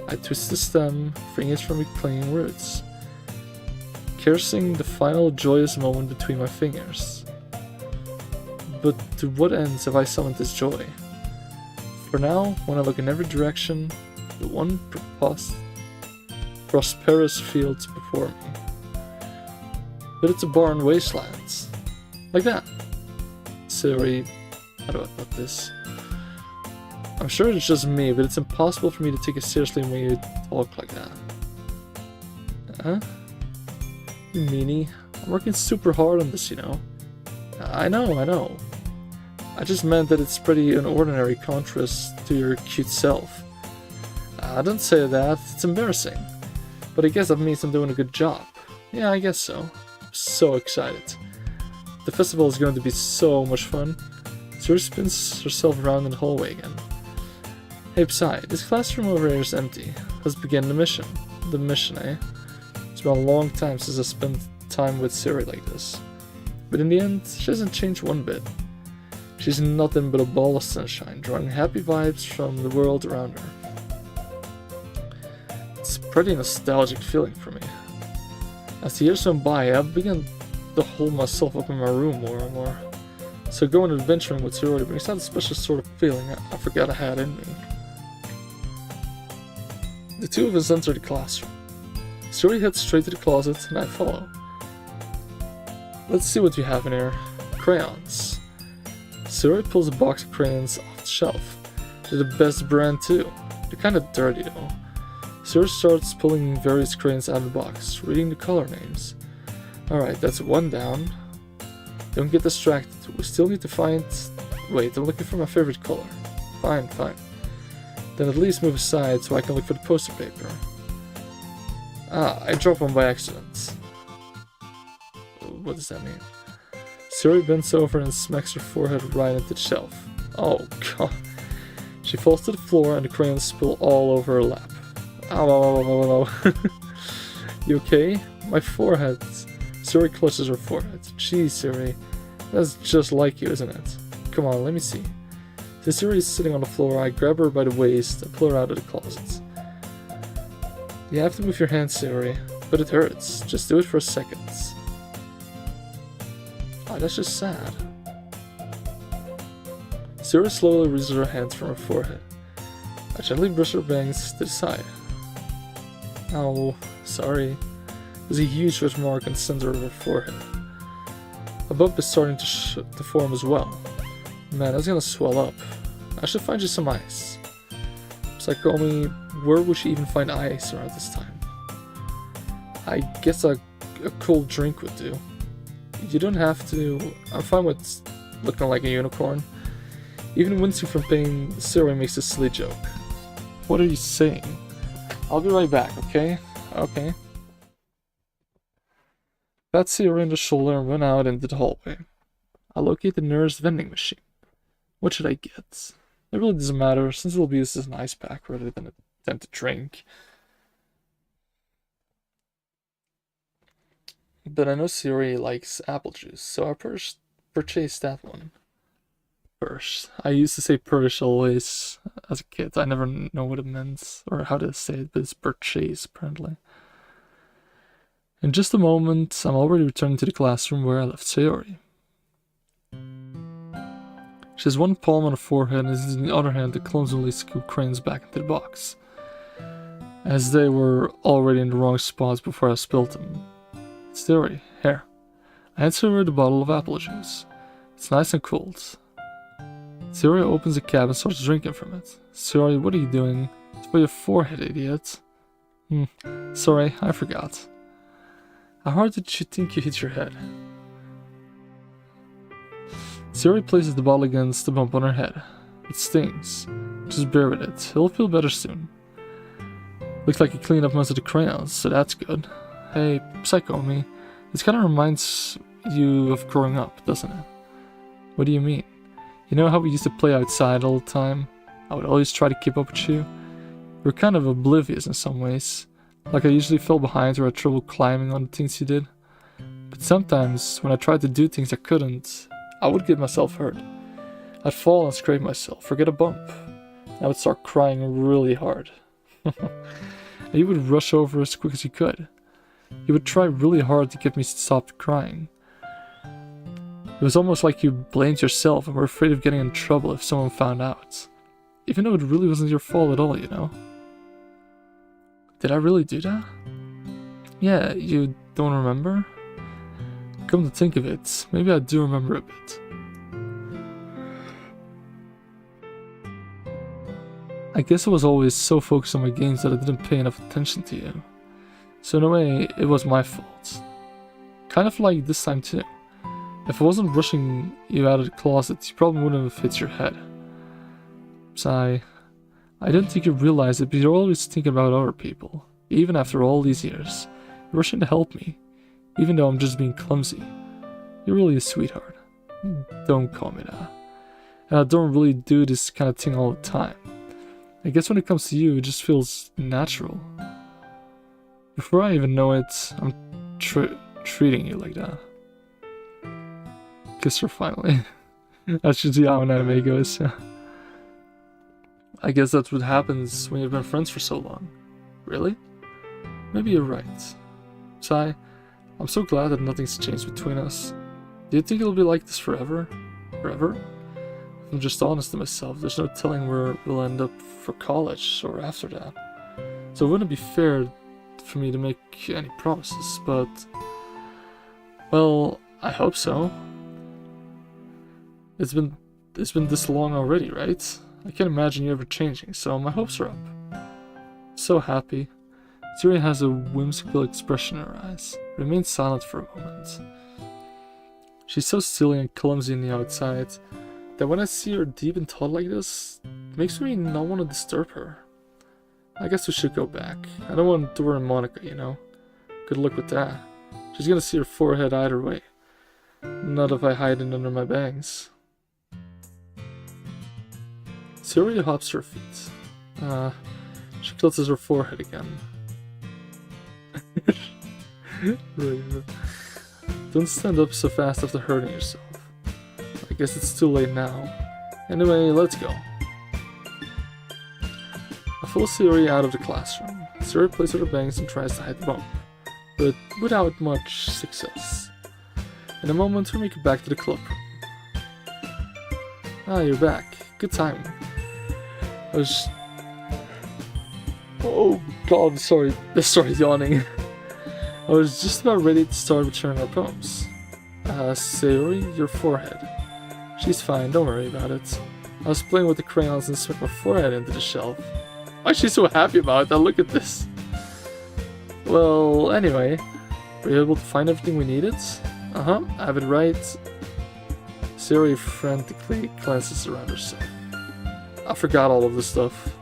I twist the stem, freeing it from its clinging roots, cursing the final joyous moment between my fingers. But to what ends have I summoned this joy? For now, when I look in every direction, the one prosperous fields before me. But it's a barren wasteland. Like that. Sayori, how do I put this? I'm sure it's just me, but it's impossible for me to take it seriously when you talk like that. Huh? You meanie. I'm working super hard on this, you know. I know. I just meant that it's pretty an ordinary contrast to your cute self. I don't say that, it's embarrassing. But I guess that means I'm doing a good job. Yeah, I guess so. I'm so excited. The festival is going to be so much fun. Sayori spins herself around in the hallway again. Hey Psy, this classroom over here is empty. Let's begin the mission. The mission, eh? It's been a long time since I spent time with Sayori like this. But in the end, she hasn't changed one bit. She's nothing but a ball of sunshine, drawing happy vibes from the world around her. It's a pretty nostalgic feeling for me. As the years went by, I've begun to hold myself up in my room more and more. So going adventuring with Sayori brings out a special sort of feeling I forgot I had in me. The two of us enter the classroom. Sayori heads straight to the closet and I follow. Let's see what we have in here. Crayons. Suri pulls a box of crayons off the shelf. They're the best brand too. They're kinda dirty though. Suri starts pulling various crayons out of the box, reading the color names. Alright, that's one down. Don't get distracted. We still need to find... Wait, I'm looking for my favorite color. Fine, fine. Then at least move aside so I can look for the poster paper. Ah, I dropped one by accident. What does that mean? Suri bends over and smacks her forehead right into the shelf. Oh god. She falls to the floor and the crayons spill all over her lap. Ow, ow, ow, ow, ow. You okay? My forehead. Suri clutches her forehead. Jeez, Suri. That's just like you, isn't it? Come on, let me see. Since Suri is sitting on the floor, I grab her by the waist and pull her out of the closet. You have to move your hands, Suri, but it hurts. Just do it for a second. Oh, that's just sad. Suri slowly releases her hands from her forehead. I gently brush her bangs to the side. Oh, sorry. There's a huge red mark in the center of her forehead. A bump is starting to form as well. Man, that's gonna swell up. I should find you some ice. Psychomi, where would she even find ice around this time? I guess a cold drink would do. You don't have to. I'm fine with looking like a unicorn. Even wincing from pain, Suri makes a silly joke. What are you saying? I'll be right back, okay? Okay. Pat Suri in the shoulder and went out into the hallway. I locate the nearest vending machine. What should I get? It really doesn't matter, since it'll be used as an ice pack rather than to drink. But I know Suri likes apple juice, so I purchased that one. Purse. I used to say purse always as a kid. I never know what it meant or how to say it, but it's purchase apparently. In just a moment, I'm already returning to the classroom where I left Sayori. She has one palm on her forehead and is in the other hand to clumsily scoop crayons back into the box, as they were already in the wrong spots before I spilled them. Sayori, here. I hand her the bottle of apple juice. It's nice and cold. Sayori opens the cap and starts drinking from it. Sayori, what are you doing? It's for your forehead, idiot. Sorry, I forgot. How hard did you think you hit your head? Sayori places the bottle against the bump on her head. It stings. Just bear with it. It'll feel better soon. Looks like you cleaned up most of the crayons, so that's good. Hey, Psychomi, this kind of reminds you of growing up, doesn't it? What do you mean? You know how we used to play outside all the time? I would always try to keep up with you. You were kind of oblivious in some ways. Like I usually fell behind or had trouble climbing on the things you did. But sometimes, when I tried to do things I couldn't, I would get myself hurt. I'd fall and scrape myself, or get a bump. I would start crying really hard. And you would rush over as quick as you could. You would try really hard to get me to stop crying. It was almost like you blamed yourself and were afraid of getting in trouble if someone found out. Even though it really wasn't your fault at all, you know? Did I really do that? Yeah, you don't remember? Come to think of it, maybe I do remember a bit. I guess I was always so focused on my games that I didn't pay enough attention to you. So in a way, it was my fault. Kind of like this time too. If I wasn't rushing you out of the closet, you probably wouldn't have hit your head. Sigh. I didn't think you realized it, but you're always thinking about other people. Even after all these years. You're rushing to help me. Even though I'm just being clumsy. You're really a sweetheart. Don't call me that. And I don't really do this kind of thing all the time. I guess when it comes to you, it just feels natural. Before I even know it, I'm treating you like that. Kiss her finally. That's just how an anime goes. I guess that's what happens when you've been friends for so long. Really? Maybe you're right. Sai, I'm so glad that nothing's changed between us. Do you think it'll be like this forever? Forever? If I'm just honest to myself, there's no telling where we'll end up for college or after that. So it wouldn't be fair for me to make any promises, but... well, I hope so. It's been it's been this long already, right? I can't imagine you ever changing, so my hopes are up. So happy. Siri has a whimsical expression in her eyes. Remains silent for a moment. She's so silly and clumsy on the outside that when I see her deep in thought like this, it makes me not want to disturb her. I guess we should go back. I don't want to worry Monica, you know. Good luck with that. She's gonna see her forehead either way. Not if I hide it under my bangs. Siri hops to her feet. She tilts her forehead again. Don't stand up so fast after hurting yourself. I guess it's too late now. Anyway, let's go. I follow Siri out of the classroom. Siri plays with her bangs and tries to hide the bump, but without much success. In a moment, we make it back to the club. Ah, you're back. Good timing. I was... Oh god, sorry. Started yawning. I was just about ready to start returning our poems. Sayori, your forehead. She's fine, don't worry about it. I was playing with the crayons and smacked my forehead into the shelf. Why is she so happy about that? Look at this. Well, anyway, were you able to find everything we needed? I have it right. Sayori frantically glances around herself. I forgot all of this stuff.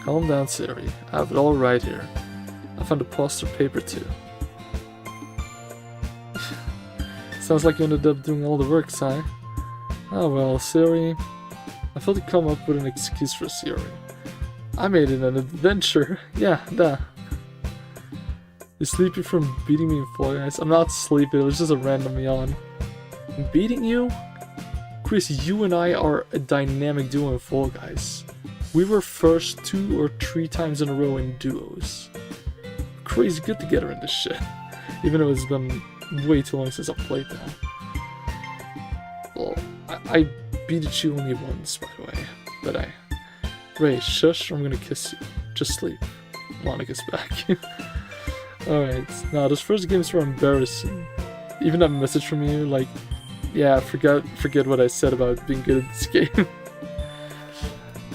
Calm down, Sayori. I have it all right here. I found a poster paper too. Sounds like you ended up doing all the work, Sai. Oh well, Sayori. I felt to come up with an excuse for Sayori. I made it an adventure. Yeah, duh. You sleepy from beating me in Fall Guys? I'm not sleepy, it was just a random yawn. Beating you? Chris, you and I are a dynamic duo in Fall Guys. We were first 2 or 3 times in a row in duos. Crazy good together in this shit. Even though it's been way too long since I played now. Well, I beat you only once, by the way. But Ray, shush, or I'm gonna kiss you. Just sleep. Monica's back. Alright, now those first games were embarrassing. Even that message from you, like, yeah, forget what I said about being good at this game.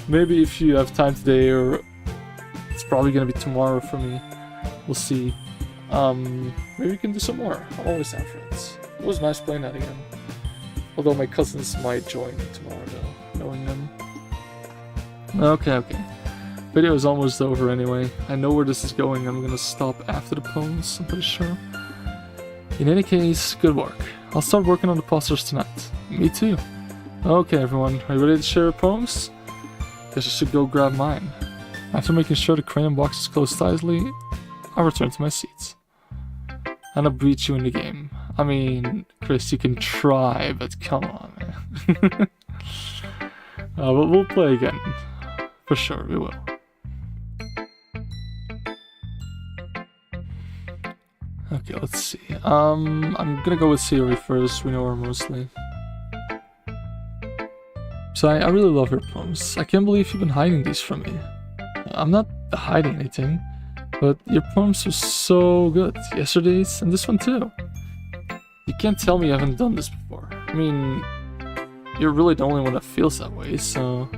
Maybe if you have time today, or it's probably gonna be tomorrow for me. We'll see. Maybe we can do some more. I'm always down for it. It was nice playing that again. Although my cousins might join tomorrow though, knowing them. Okay. Video is almost over anyway. I know where this is going. I'm gonna stop after the poems, I'm pretty sure. In any case, good work. I'll start working on the posters tonight. Me too. Okay everyone, are you ready to share your poems? Guess I should go grab mine. After making sure the crayon box is closed tightly, I'll return to my seats. And I'll beat you in the game. I mean, Chris, you can try, but come on, man. But we'll play again. For sure, we will. Okay, let's see. I'm gonna go with Sayori first, we know her mostly. So I really love your poems. I can't believe you've been hiding these from me. I'm not hiding anything, but your poems are so good. Yesterday's and this one too. You can't tell me you haven't done this before. I mean, you're really the only one that feels that way, so...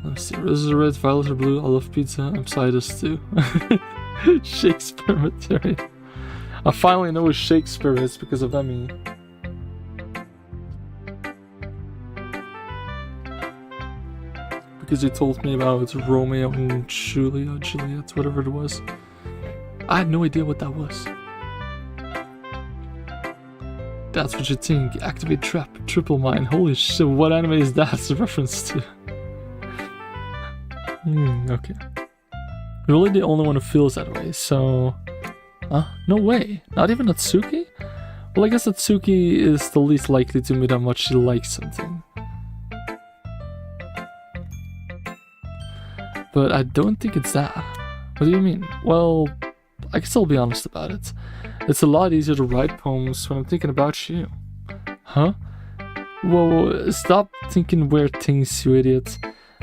Let's see, roses are red, violets are blue, I love pizza, I'm Sidus too. Shakespeare material. I finally know what Shakespeare is because of Emmy. Because you told me about Romeo and Juliet, whatever it was. I had no idea what that was. That's what you think. Activate trap, triple mine. Holy shit, what anime is that a reference to? Okay. You're really the only one who feels that way, so... no way. Not even Natsuki? Well, I guess Natsuki is the least likely to admit how much she likes something. But I don't think it's that. What do you mean? Well, I can still be honest about it. It's a lot easier to write poems when I'm thinking about you. Huh? Whoa, stop thinking weird things, you idiot.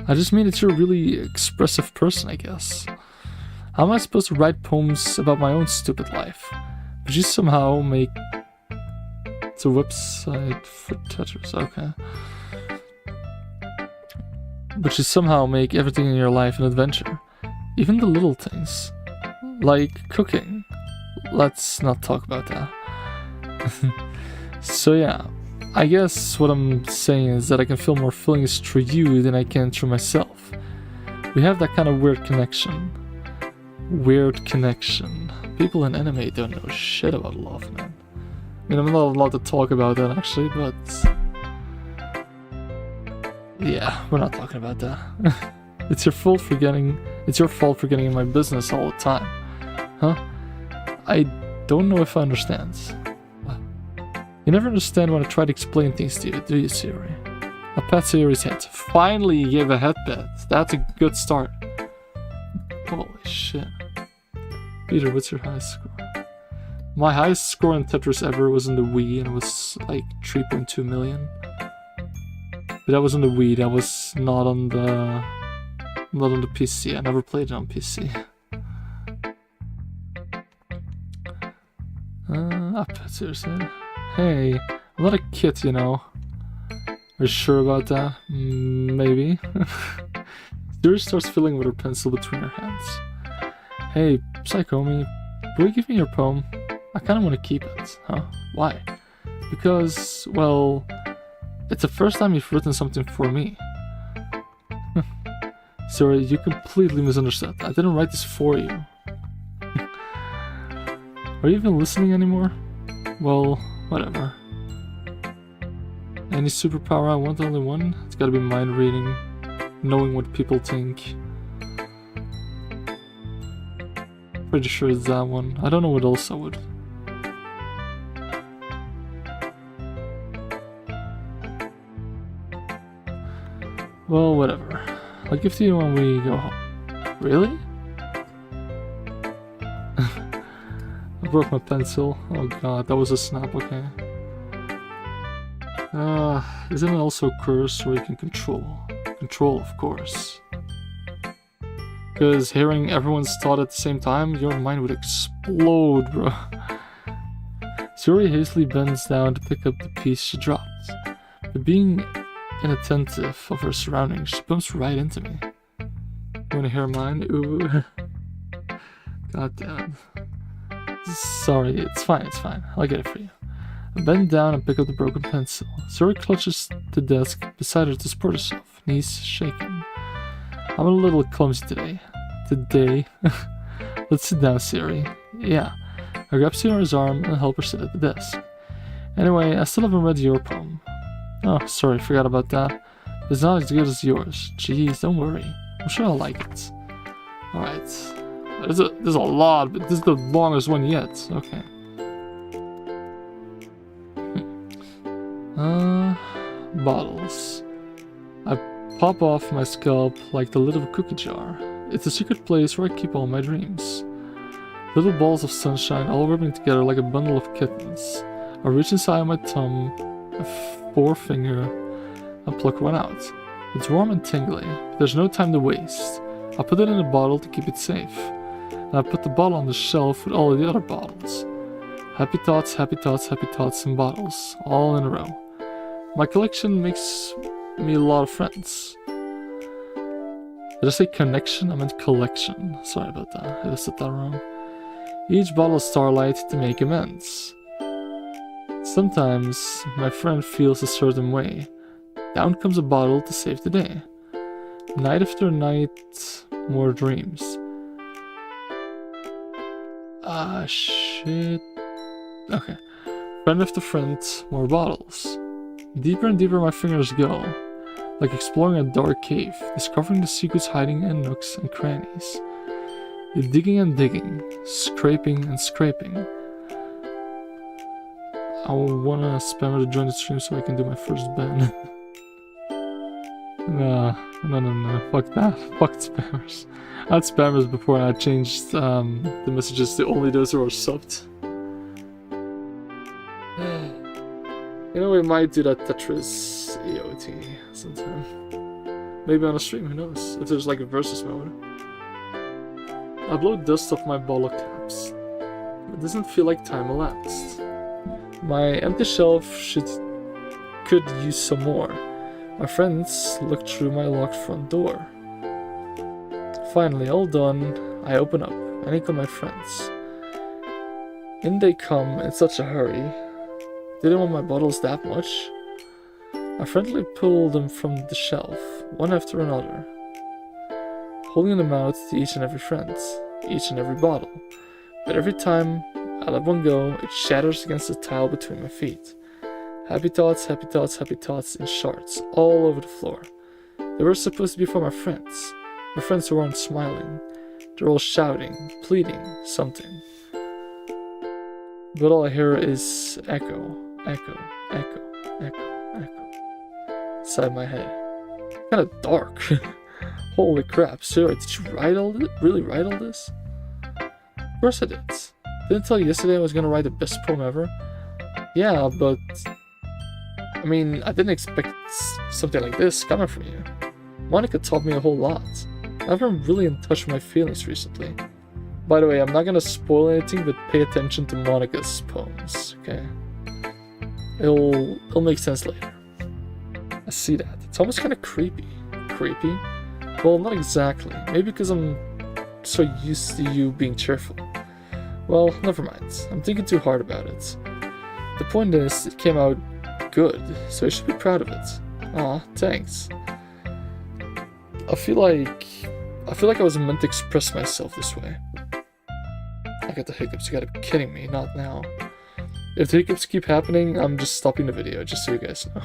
I just mean that you're a really expressive person, I guess. How am I supposed to write poems about my own stupid life? But you somehow make... It's a website for Tetris, okay. but you somehow make everything in your life an adventure. Even the little things. Like cooking. Let's not talk about that. So yeah, I guess what I'm saying is that I can feel more feelings through you than I can through myself. We have that kind of weird connection. Weird connection. People in anime don't know shit about love, man. I mean, I'm not allowed to talk about that actually, but... yeah, we're not talking about that. It's your fault for getting in my business all the time. Huh? I don't know if I understand. You never understand when I try to explain things to you, do you, Siri? I pat Siri's head. Finally, you gave a head pat. That's a good start. Holy shit. Peter, what's your highest score? My highest score in Tetris ever was in the Wii, and it was like 3.2 million. But that was on the Wii, that was not on the PC. I never played it on PC. I pat Siri's head. Hey, I'm not a kid, you know. Are you sure about that? Maybe. Siri starts fiddling with her pencil between her hands. Hey, Psychomi, will you give me your poem? I kinda wanna keep it. Huh? Why? Because, well, it's the first time you've written something for me. Siri, you completely misunderstood. I didn't write this for you. Are you even listening anymore? Well, whatever. Any superpower I want, only one? It's gotta be mind reading, knowing what people think. Pretty sure it's that one. I don't know what else I would. Well, whatever. I'll give it to you when we go home. Really? I broke my pencil. Oh god, that was a snap, okay. Isn't it also a curse where you can control? Control, of course. Because hearing everyone's thought at the same time, your mind would explode, bro. Suri hastily bends down to pick up the piece she dropped. But being inattentive of her surroundings, she bumps right into me. You wanna hear mine? Ooh. God damn. Sorry, it's fine. I'll get it for you. I bend down and pick up the broken pencil. Suri clutches the desk beside her to support herself, knees shaking. I'm a little clumsy today. Let's sit down, Siri. Yeah. I grab Siri's arm and help her sit at the desk. Anyway, I still haven't read your poem. Oh, sorry, forgot about that. It's not as good as yours. Jeez, don't worry. I'm sure I'll like it. Alright. There's a lot, but this is the longest one yet. Okay. Bottles. I pop off my scalp like the lid of a cookie jar. It's a secret place where I keep all my dreams. Little balls of sunshine all rubbing together like a bundle of kittens. I reach inside my thumb, a forefinger, and pluck one out. It's warm and tingly, but there's no time to waste. I put it in a bottle to keep it safe. And I put the bottle on the shelf with all of the other bottles. Happy thoughts, and bottles, all in a row. My collection makes me a lot of friends. Did I say connection? I meant collection. Sorry about that, I said that wrong. Each bottle of starlight to make amends. Sometimes my friend feels a certain way. Down comes a bottle to save the day. Night after night, more dreams. Ah, shit. Okay. Friend after friend, more bottles. Deeper and deeper my fingers go, like exploring a dark cave, discovering the secrets hiding in nooks and crannies. You're digging and digging, scraping and scraping. I wanna spammer to join the stream so I can do my first ban. No, fuck that. Fuck spammers. I had spammers before and I changed the messages to only those who are subbed. You know, we might do that Tetris EOT sometime. Maybe on a stream, who knows? If there's like a versus mode. I blow dust off my bottle caps. It doesn't feel like time elapsed. My empty shelf could use some more. My friends look through my locked front door. Finally, all done, I open up, and in come my friends. In they come in such a hurry. Didn't want my bottles that much. I friendly pulled them from the shelf, one after another, holding them out to each and every friend, each and every bottle. But every time I let one go, it shatters against the tile between my feet. Happy thoughts, happy thoughts, happy thoughts in shards all over the floor. They were supposed to be for my friends who aren't smiling. They're all shouting, pleading, something. But all I hear is echo, echo, echo, echo, echo inside my head. Kind of dark. Holy crap, Sarah, did you write all this? Really write all this? Of course I did. Didn't tell you yesterday I was gonna write the best poem ever? Yeah, but I mean, I didn't expect something like this coming from you. Monica taught me a whole lot. I've been really in touch with my feelings recently. By the way, I'm not gonna spoil anything, but pay attention to Monica's poems, okay? It'll make sense later. I see that. It's almost kind of creepy. Creepy? Well, not exactly. Maybe because I'm so used to you being cheerful. Well, never mind. I'm thinking too hard about it. The point is, it came out good, so you should be proud of it. Aw, thanks. I feel like I was meant to express myself this way. I got the hiccups, you gotta be kidding me, not now. If the hiccups keep happening, I'm just stopping the video, just so you guys know.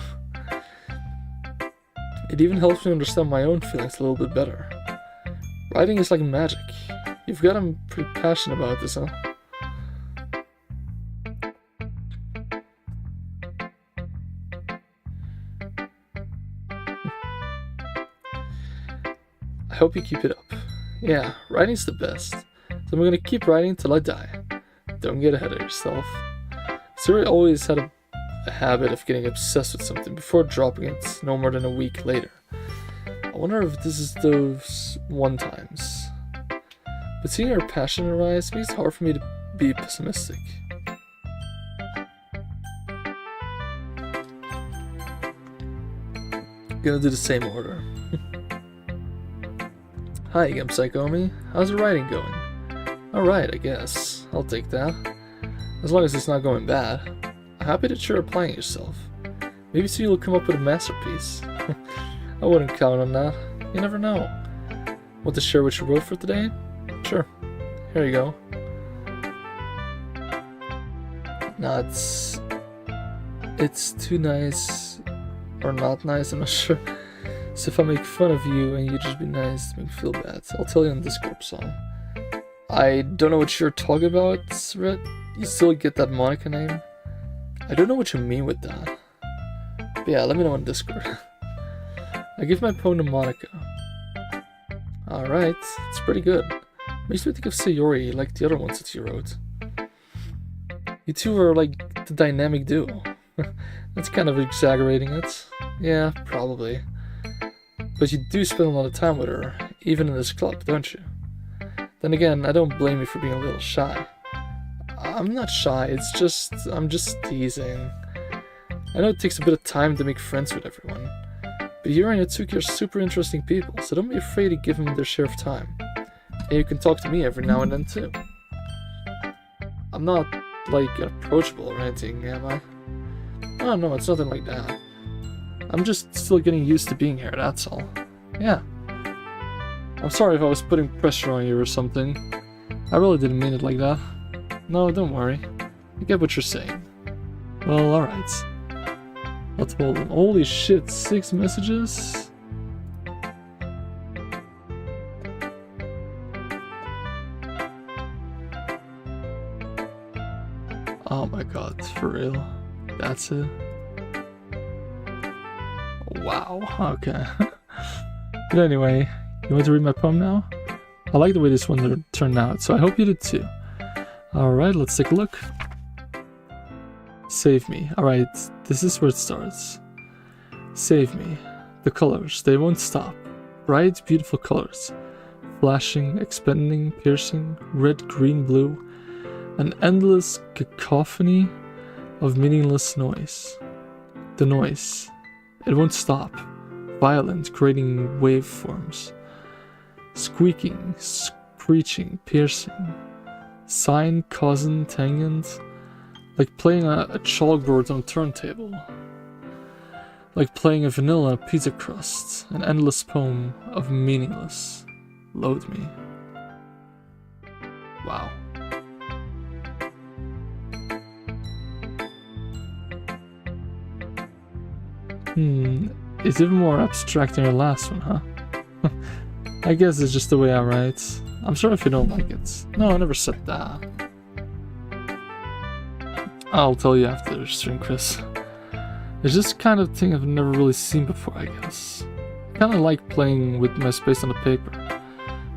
It even helps me understand my own feelings a little bit better. Writing is like magic. You've gotten pretty passionate about this, huh? I hope you keep it up. Yeah, writing's the best. So I'm gonna keep writing till I die. Don't get ahead of yourself. Siri always had a habit of getting obsessed with something before dropping it no more than a week later. I wonder if this is those one times. But seeing her passion in her eyes makes it hard for me to be pessimistic. Gonna do the same order. Hi again, Psychomi. How's the writing going? Alright, I guess. I'll take that. As long as it's not going bad. I'm happy that you're applying yourself. Maybe soon you'll come up with a masterpiece. I wouldn't count on that. You never know. Want to share what you wrote for today? Sure. Here you go. Nah, it's too nice. Or not nice, I'm not sure. So if I make fun of you and you just be nice to make me feel bad, I'll tell you on the Discord song. I don't know what you're talking about, Red. You still get that Monica name? I don't know what you mean with that. But yeah, let me know on Discord. I give my poem to Monica. Alright, it's pretty good. Makes me think of Sayori, like the other ones that you wrote. You two are like the dynamic duo. That's kind of exaggerating it. Yeah, probably. But you do spend a lot of time with her, even in this club, don't you? Then again, I don't blame you for being a little shy. I'm not shy, I'm just teasing. I know it takes a bit of time to make friends with everyone, but Yuri and Atsuki are super interesting people, so don't be afraid to give them their share of time. And you can talk to me every now and then too. I'm not, like, approachable or anything, am I? Oh no, it's nothing like that. I'm just still getting used to being here, that's all. Yeah. I'm sorry if I was putting pressure on you or something. I really didn't mean it like that. No, don't worry. I get what you're saying. Well, alright. Let's hold them. Holy shit, 6 messages? Oh my god, for real? That's it? Wow, okay. But anyway, you want to read my poem now? I like the way this one turned out, so I hope you did too. Alright, let's take a look. Save me. Alright, this is where it starts. Save me. The colors, they won't stop. Bright, beautiful colors. Flashing, expanding, piercing, red, green, blue. An endless cacophony of meaningless noise. The noise. It won't stop. violent, grating waveforms. Squeaking, screeching, piercing. Sine, cosine, tangent. Like playing a chalkboard on a turntable. Like playing a vanilla pizza crust. An endless poem of meaningless. Load me. Wow. It's even more abstract than your last one, huh? I guess it's just the way I write. I'm sorry if you don't like it. No, I never said that. I'll tell you after stream, Chris. It's just kind of thing I've never really seen before, I guess. I kinda like playing with my space on the paper.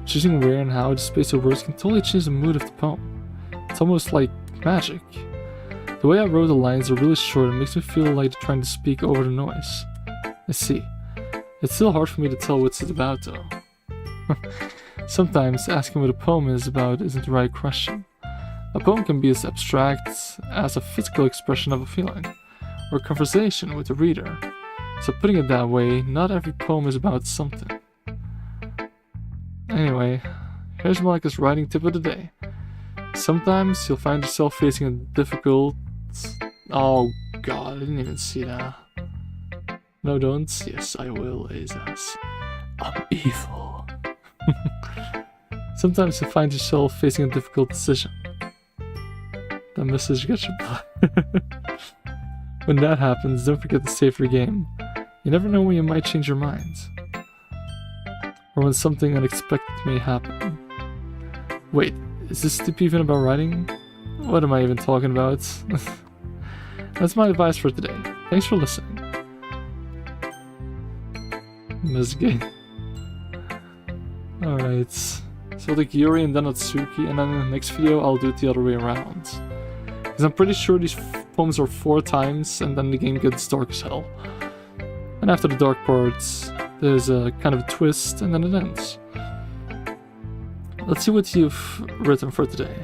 Choosing where and how the space of words can totally change the mood of the poem. It's almost like magic. The way I wrote the lines are really short and makes me feel like they're trying to speak over the noise. I see. It's still hard for me to tell what it's about though. Sometimes asking what a poem is about isn't the right question. A poem can be as abstract as a physical expression of a feeling, or a conversation with the reader. So putting it that way, not every poem is about something. Anyway, here's Malika's writing tip of the day. Sometimes you'll find yourself facing a difficult... Oh god, I didn't even see that. No, don't. Yes, I will, Azaz. I'm evil. Sometimes you'll find yourself facing a difficult decision. That message gets your When that happens, don't forget to save your game. You never know when you might change your mind. Or when something unexpected may happen. Wait, is this tip even about writing? What am I even talking about? That's my advice for today. Thanks for listening. Game. Alright. So I'll take Yuri and then Natsuki, and then in the next video I'll do it the other way around. Because I'm pretty sure these poems are 4 times, and then the game gets dark as hell. And after the dark parts, there's a kind of a twist, and then it ends. Let's see what you've written for today.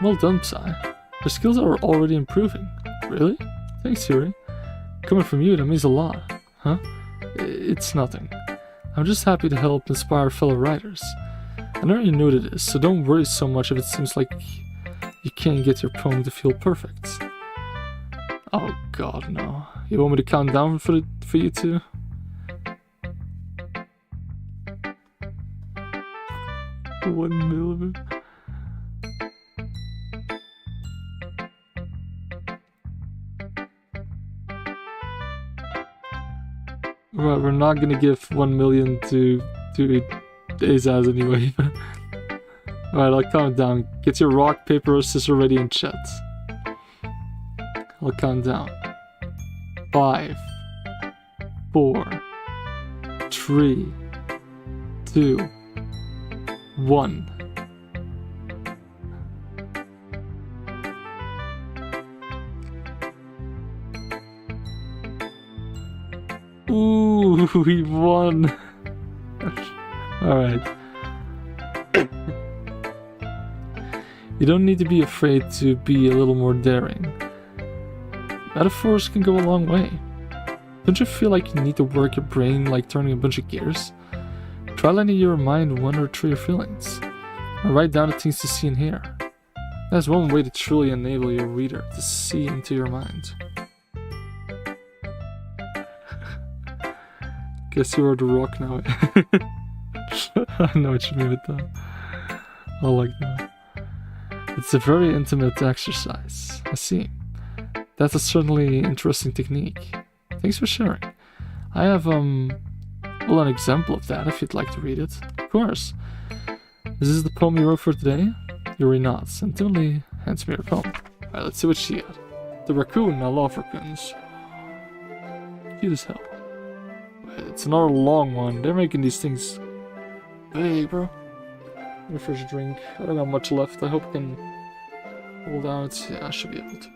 Well done, Psy. Your skills are already improving. Really? Thanks, Yuri. Coming from you, that means a lot. Huh? It's nothing. I'm just happy to help inspire fellow writers. I know you know this, so don't worry so much if it seems like you can't get your poem to feel perfect. Oh god, no. You want me to count down for you two? $1 million. Right, we're not gonna give 1 million to Azaz anyway. Alright, I'll count down. Get your rock, paper, or scissors ready in chat. I'll count down. 5, 4, 3, 2, 1. Ooh, we won. Alright. You don't need to be afraid to be a little more daring. Metaphors can go a long way. Don't you feel like you need to work your brain like turning a bunch of gears? Try letting your mind wander through your feelings. Or write down the things to see and hear. That's one way to truly enable your reader to see into your mind. Guess you are the rock now. I know what you mean with that. I like that. It's a very intimate exercise. I see. That's a certainly interesting technique. Thanks for sharing. I have, well, an example of that if you'd like to read it. Of course. Is this the poem you wrote for today? Yuri nods and timidly hands me her poem. Alright, let's see what she got. The raccoon. I love raccoons. Cute as hell. It's another long one. They're making these things big, bro. Let me first drink. I don't have much left. I hope I can hold out. Yeah, I should be able to.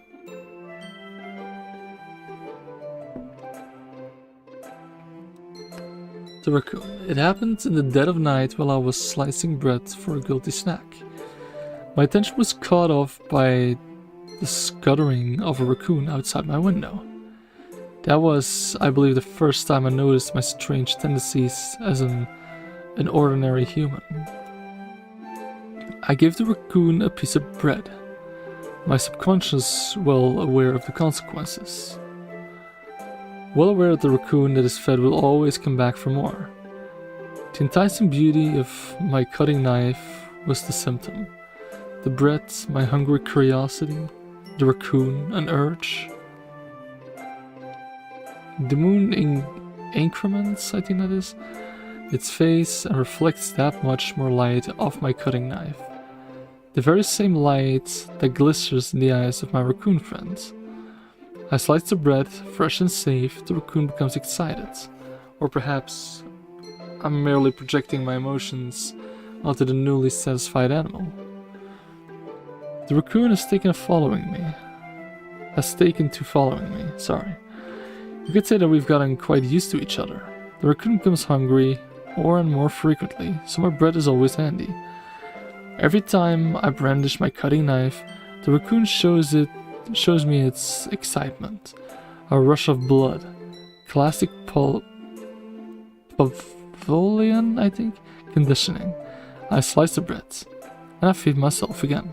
The raccoon. It happened in the dead of night while I was slicing bread for a guilty snack. My attention was caught off by the scuttering of a raccoon outside my window. That was, I believe, the first time I noticed my strange tendencies as an ordinary human. I gave the raccoon a piece of bread, my subconscious well aware of the consequences. Well aware that the raccoon that is fed will always come back for more. The enticing beauty of my cutting knife was the symptom. The bread, my hungry curiosity, the raccoon, an urge. The moon in increments, I think that is, its face and reflects that much more light off my cutting knife. The very same light that glisters in the eyes of my raccoon friends. I slice the bread, fresh and safe, the raccoon becomes excited. Or perhaps I'm merely projecting my emotions onto the newly satisfied animal. The raccoon has taken to following me. Sorry. You could say that we've gotten quite used to each other. The raccoon becomes hungry, more and more frequently, so my bread is always handy. Every time I brandish my cutting knife, the raccoon shows me its excitement. A rush of blood. Classic Pavlovian, I think, conditioning. I slice the bread, and I feed myself again.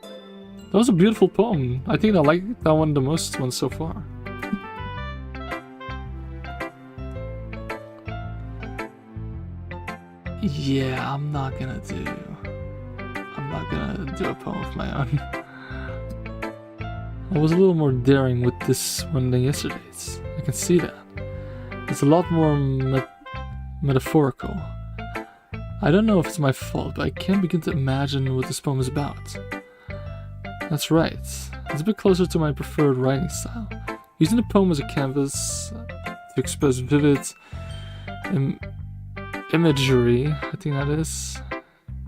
That was a beautiful poem. I think I like that one the most one so far. Yeah, I'm not gonna do a poem of my own. I was a little more daring with this one than yesterday's. I can see that. It's a lot more metaphorical. I don't know if it's my fault, but I can't begin to imagine what this poem is about. That's right. It's a bit closer to my preferred writing style. Using the poem as a canvas to express vivid imagery, I think that is.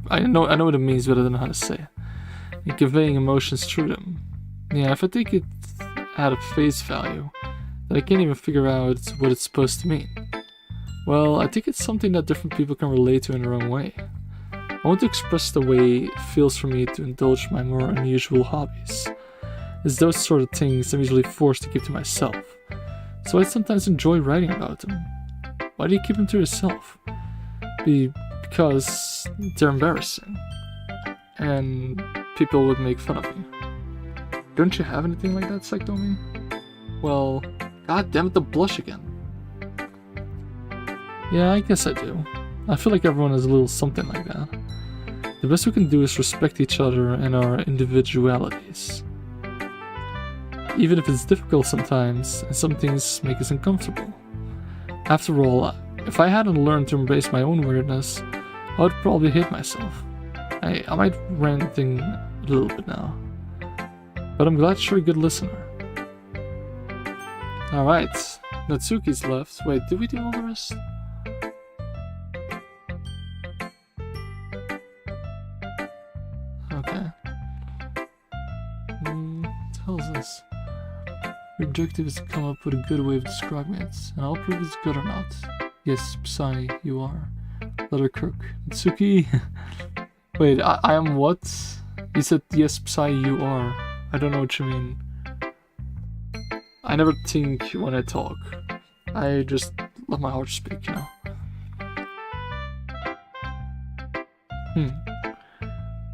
I know what it means, but I don't know how to say it. And conveying emotions through them. Yeah, if I take it at a face value, then I can't even figure out what it's supposed to mean. Well, I think it's something that different people can relate to in their own way. I want to express the way it feels for me to indulge my more unusual hobbies. It's those sort of things I'm usually forced to keep to myself. So I sometimes enjoy writing about them. Why do you keep them to yourself? Because they're embarrassing. And people would make fun of you. Don't you have anything like that, Psychomi? Well, god damn it, the blush again. Yeah, I guess I do. I feel like everyone has a little something like that. The best we can do is respect each other and our individualities. Even if it's difficult sometimes, and some things make us uncomfortable. After all, if I hadn't learned to embrace my own weirdness, I would probably hate myself. I might ranting a little bit now. But I'm glad you're a good listener. Alright, Natsuki's left. Wait, did we do all the rest? Okay. What the hell is this? Your objective is to come up with a good way of describing it, and I'll prove it's good or not. Yes, Psy, you are. Letter Crook. Natsuki! Wait, I am what? You said yes, Psy, you are. I don't know what you mean. I never think when I talk. I just let my heart speak, you know.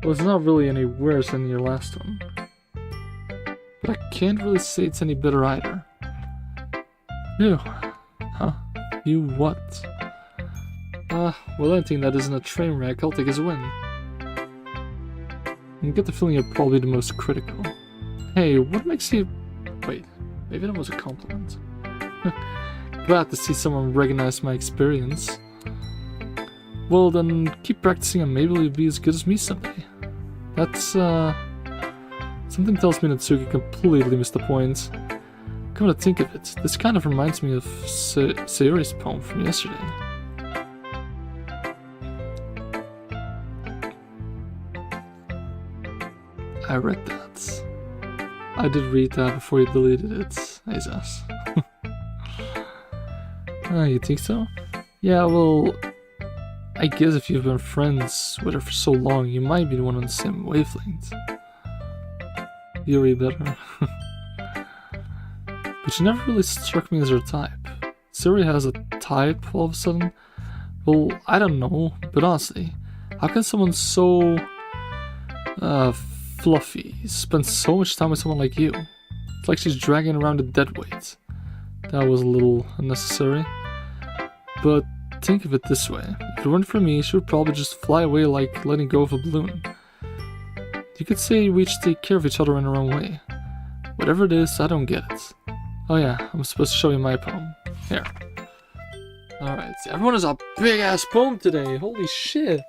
Well, it's not really any worse than your last one. But I can't really say it's any better either. Ew. Huh? You what? Well, anything that isn't a train wreck, I'll take as a win. I get the feeling you're probably the most critical. Hey, what makes you... Wait, maybe that was a compliment. Glad to see someone recognize my experience. Well then, keep practicing and maybe you'll be as good as me someday. That's, something tells me Natsuki completely missed the point. Come to think of it, this kind of reminds me of Sayori's poem from yesterday. I read that. I did read that before you deleted it, Jesus. You think so? Yeah, well, I guess if you've been friends with her for so long, you might be the one on the same wavelength. Yuri better. But but she never really struck me as her type. Siri has a type all of a sudden? Well, I don't know, but honestly, how can someone so fluffy spend so much time with someone like you? It's like she's dragging around a dead weight. That was a little unnecessary. But think of it this way. If it weren't for me, she would probably just fly away like letting go of a balloon. You could say we each take care of each other in our own way. Whatever it is, I don't get it. Oh yeah, I'm supposed to show you my poem. Here. Alright, everyone has a big ass poem today. Holy shit.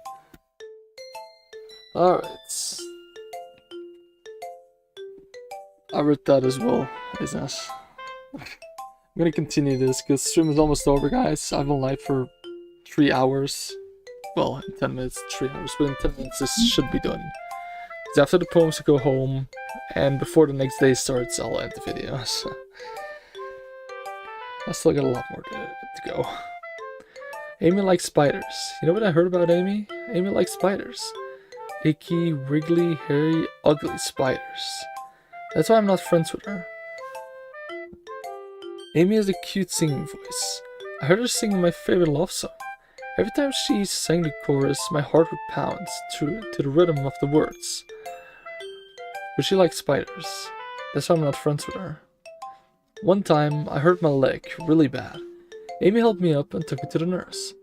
Alright. I read that as well, isn't it? I'm gonna continue this because stream is almost over, guys. I've been live for 3 hours. Well, in 10 minutes, 3 hours, but in 10 minutes this should be done. Because after the poems, I go home, and before the next day starts, I'll end the video. So I still got a lot more to go. Amy likes spiders. You know what I heard about Amy? Amy likes spiders. Icky, wriggly, hairy, ugly spiders. That's why I'm not friends with her. Amy has a cute singing voice. I heard her singing my favorite love song. Every time she sang the chorus, my heart would pound to the rhythm of the words. But she likes spiders. That's why I'm not friends with her. One time, I hurt my leg really bad. Amy helped me up and took me to the nurse.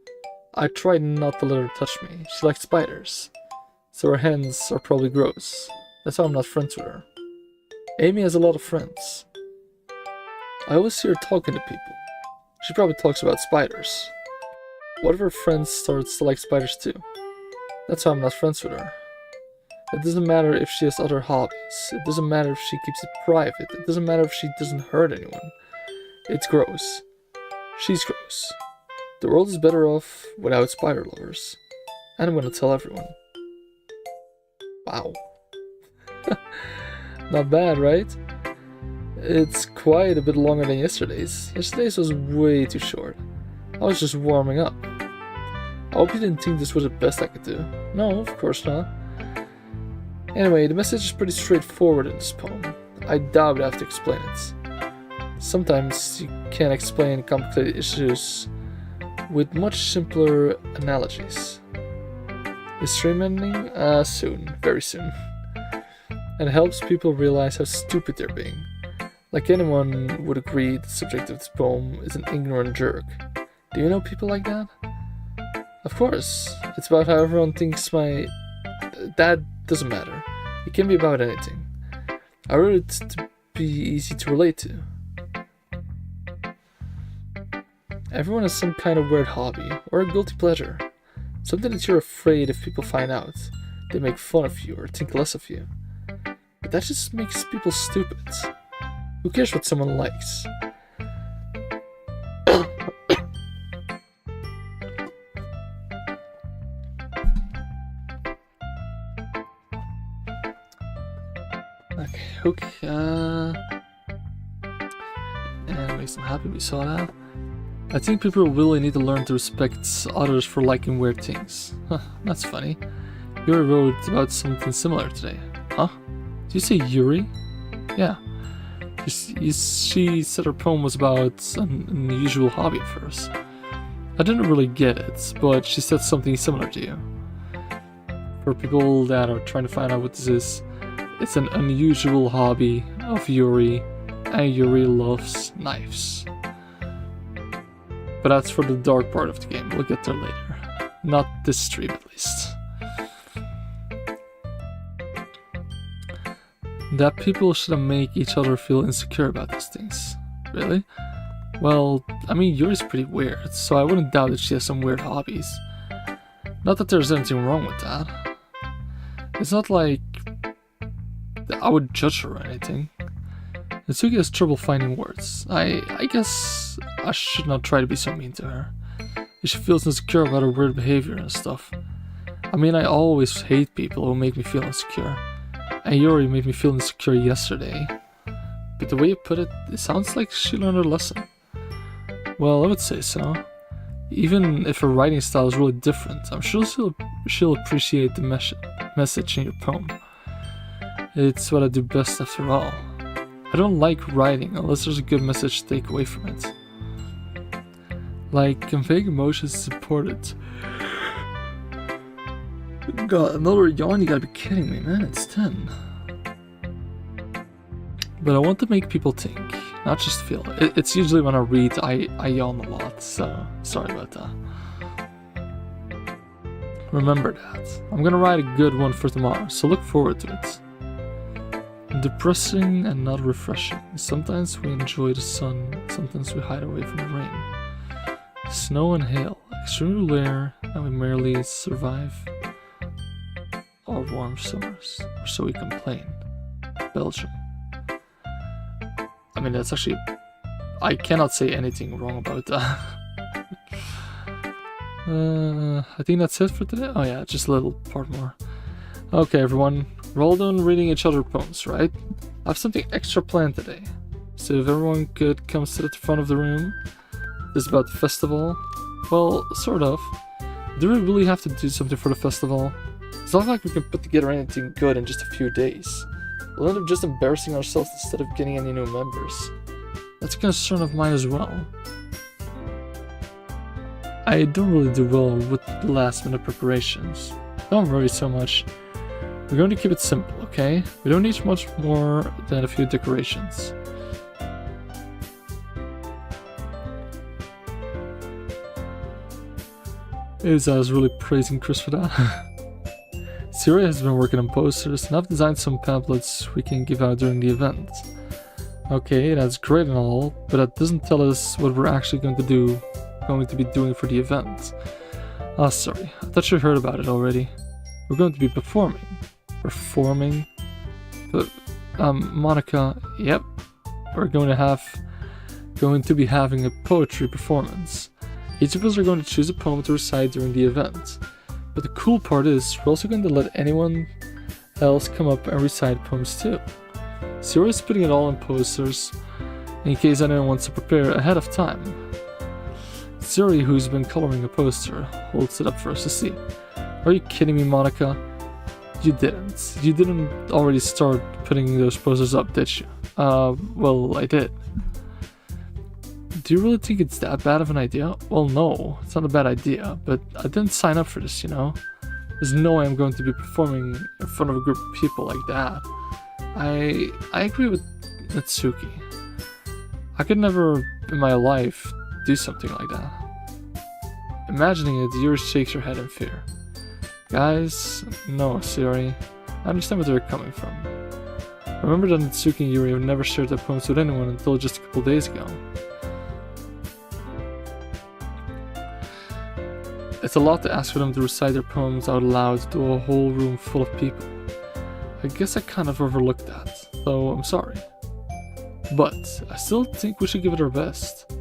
I tried not to let her touch me. She likes spiders. So her hands are probably gross. That's why I'm not friends with her. Amy has a lot of friends. I always see her talking to people. She probably talks about spiders. One of her friends starts to like spiders too. That's why I'm not friends with her. It doesn't matter if she has other hobbies. It doesn't matter if she keeps it private. It doesn't matter if she doesn't hurt anyone. It's gross. She's gross. The world is better off without spider lovers. And I'm gonna tell everyone. Wow. Not bad, right? It's quite a bit longer than yesterday's. Yesterday's was way too short. I was just warming up. I hope you didn't think this was the best I could do. No, of course not. Anyway, the message is pretty straightforward in this poem. I doubt I have to explain it. Sometimes you can't explain complicated issues with much simpler analogies. Is stream ending? Soon. Very soon. And it helps people realize how stupid they're being. Like anyone would agree, the subject of this poem is an ignorant jerk. Do you know people like that? Of course. It's about how everyone thinks my... That doesn't matter. It can be about anything. I wrote it to be easy to relate to. Everyone has some kind of weird hobby, or a guilty pleasure. Something that you're afraid if people find out. They make fun of you or think less of you. But that just makes people stupid. Who cares what someone likes? Okay, and makes them happy, we saw that. I think people really need to learn to respect others for liking weird things. Huh, that's funny. Yuri wrote about something similar today. Huh? Did you say Yuri? Yeah. She said her poem was about an unusual hobby of hers. I didn't really get it, but she said something similar to you. For people that are trying to find out what this is, it's an unusual hobby of Yuri, and Yuri loves knives. But that's for the dark part of the game, we'll get there later. Not this stream at least. That people shouldn't make each other feel insecure about these things. Really? Well, I mean, Yuri's pretty weird, so I wouldn't doubt that she has some weird hobbies. Not that there's anything wrong with that. It's not like I would judge her or anything. Natsuki has trouble finding words. I guess I should not try to be so mean to her. If she feels insecure about her weird behavior and stuff. I mean, I always hate people who make me feel insecure. And Yuri made me feel insecure yesterday. But the way you put it, it sounds like she learned her lesson. Well, I would say so. Even if her writing style is really different, I'm sure she'll appreciate the message in your poem. It's what I do best after all. I don't like writing unless there's a good message to take away from it. Like, conveying emotions is important. God, another yawn? You gotta be kidding me, man. It's 10. But I want to make people think, not just feel. It's usually when I read, I yawn a lot, so sorry about that. Remember that. I'm gonna write a good one for tomorrow, so look forward to it. Depressing and not refreshing. Sometimes we enjoy the sun, sometimes we hide away from the rain. Snow and hail, extremely rare, and we merely survive our warm summers, or so we complain. Belgium. I mean, that's actually... I cannot say anything wrong about that. I think that's it for today. Oh yeah, just a little part more. Okay, everyone. We're all done reading each other poems, right? I have something extra planned today. So if everyone could come sit at the front of the room. This is about the festival. Well, sort of. Do we really have to do something for the festival? It's not like we can put together anything good in just a few days. We'll end up just embarrassing ourselves instead of getting any new members. That's a concern of mine as well. I don't really do well with last minute preparations. Don't worry so much. We're going to keep it simple, okay? We don't need much more than a few decorations. Isa is really praising Chris for that. Syria has been working on posters, and I've designed some pamphlets we can give out during the event. Okay, that's great and all, but that doesn't tell us what we're actually going to be doing for the event. Ah, sorry, I thought you heard about it already. We're going to be performing. Performing? But, Monica, yep. We're going to be having a poetry performance. Each of us are going to choose a poem to recite during the event. But the cool part is, we're also going to let anyone else come up and recite poems too. So we're putting it all in posters, in case anyone wants to prepare ahead of time. Zuri, who's been coloring a poster, holds it up for us to see. Are you kidding me, Monica? You didn't. You didn't already start putting those posters up, did you? Well, I did. Do you really think it's that bad of an idea? Well, no, it's not a bad idea, but I didn't sign up for this, you know? There's no way I'm going to be performing in front of a group of people like that. I agree with Natsuki. I could never in my life do something like that. Imagining it, Yuri shakes her head in fear. Guys, no, Siri. I understand where they're coming from. Remember that Natsuki and Yuri have never shared their poems with anyone until just a couple days ago. It's a lot to ask for them to recite their poems out loud to a whole room full of people. I guess I kind of overlooked that, so I'm sorry. But I still think we should give it our best.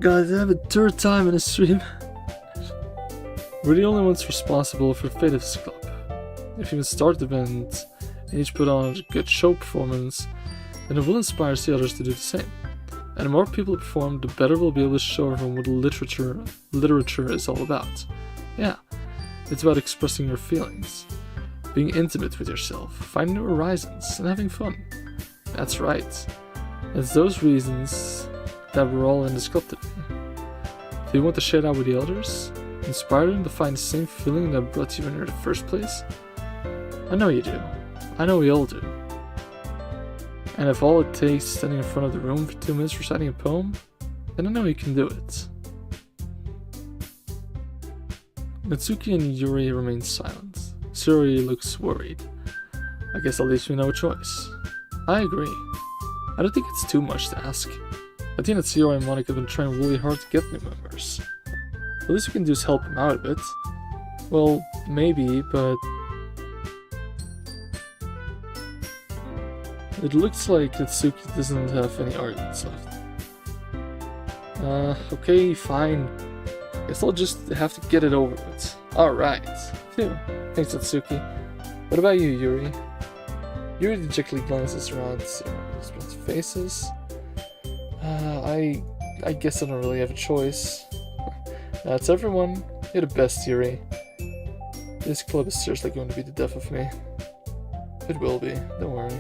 Guys, I have a third time in a stream. We're the only ones responsible for the fate of this club. If you can start the event and each put on a good show performance, then it will inspire the others to do the same. And the more people perform, the better we'll be able to show everyone what literature is all about. Yeah, it's about expressing your feelings, being intimate with yourself, finding new horizons, and having fun. That's right. It's those reasons that we're all in this club today. Do you want to share that with the others? Inspire them to find the same feeling that brought you in here in the first place? I know you do. I know we all do. And if all it takes is standing in front of the room for 2 minutes reciting a poem, then I know you can do it. Natsuki and Yuri remain silent. Suri looks worried. I guess that leaves me no choice. I agree. I don't think it's too much to ask. I think that Siri and Monica have been trying really hard to get new members. The least we can do is help them out a bit. Well, maybe, but... It looks like Natsuki doesn't have any arguments left. Okay, fine. Guess I'll just have to get it over with. Alright. Phew. Thanks, Natsuki. What about you, Yuri? Yuri dejectedly glances around to see everyone's faces. I guess I don't really have a choice. That's everyone. You're the best, Yuri. This club is seriously going to be the death of me. It will be, don't worry.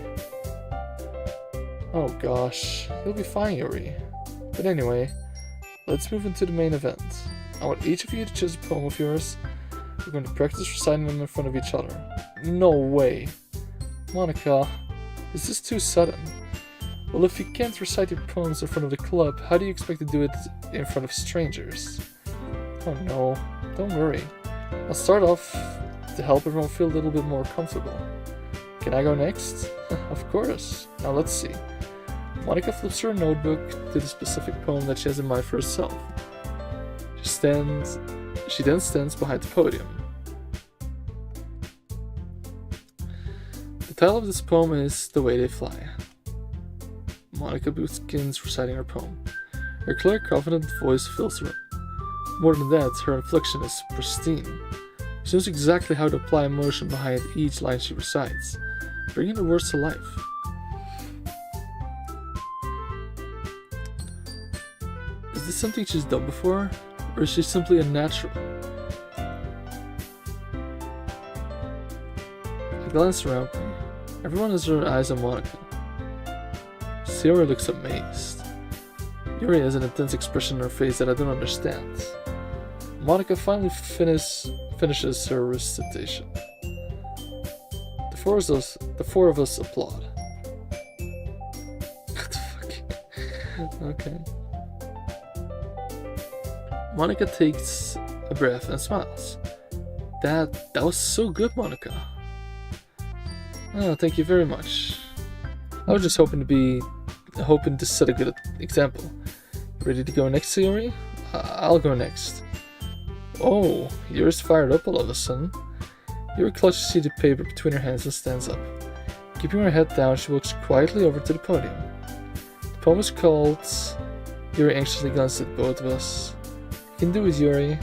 Oh gosh, you'll be fine, Yuri. But anyway, let's move into the main event. I want each of you to choose a poem of yours. We're going to practice reciting them in front of each other. No way! Monica, is this too sudden? Well, if you can't recite your poems in front of the club, how do you expect to do it in front of strangers? Oh no, don't worry. I'll start off to help everyone feel a little bit more comfortable. Can I go next? Of course. Now let's see. Monica flips her notebook to the specific poem that she has in mind for herself. She then stands behind the podium. The title of this poem is The Way They Fly. Monica begins reciting her poem. Her clear, confident voice fills the room. More than that, her inflection is pristine. She knows exactly how to apply emotion behind each line she recites, bringing the words to life. Is this something she's done before, or is she simply a natural? I glance around me. Everyone has their eyes on Monica. Sayori looks amazed. Yuri has an intense expression on her face that I don't understand. Monica finally finishes her recitation. The four of us applaud. What the fuck? Okay. Monica takes a breath and smiles. That was so good, Monica. Oh, thank you very much. I was just hoping to set a good example. Ready to go next, Sayori? I'll go next. Oh, Yuri's fired up all of a sudden. Yuri clutches a sheet of paper between her hands and stands up. Keeping her head down, she walks quietly over to the podium. The poem is called... Yuri anxiously glances at both of us. You can do it, Yuri.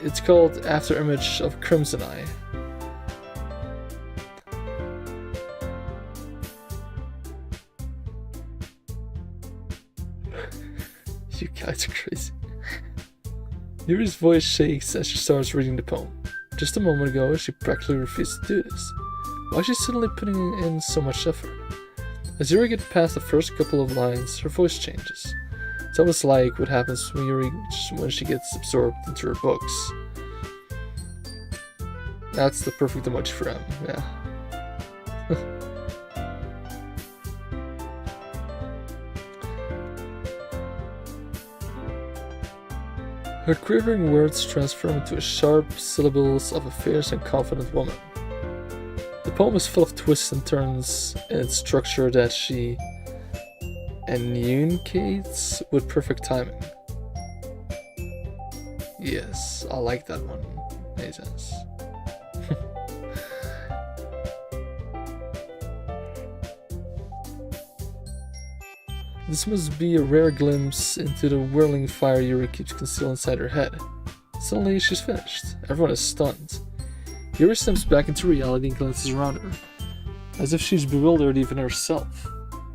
It's called After Image of Crimson Eye. You guys are crazy. Yuri's voice shakes as she starts reading the poem. Just a moment ago, she practically refused to do this. Why is she suddenly putting in so much effort? As Yuri gets past the first couple of lines, her voice changes. It's almost like what happens when she gets absorbed into her books. That's the perfect emoji for him, yeah. Her quivering words transform into sharp syllables of a fierce and confident woman. The poem is full of twists and turns in its structure that she enunciates with perfect timing. Yes, I like that one. Makes sense. This must be a rare glimpse into the whirling fire Yuri keeps concealed inside her head. Suddenly, she's finished. Everyone is stunned. Yuri steps back into reality and glances around her, as if she's bewildered even herself.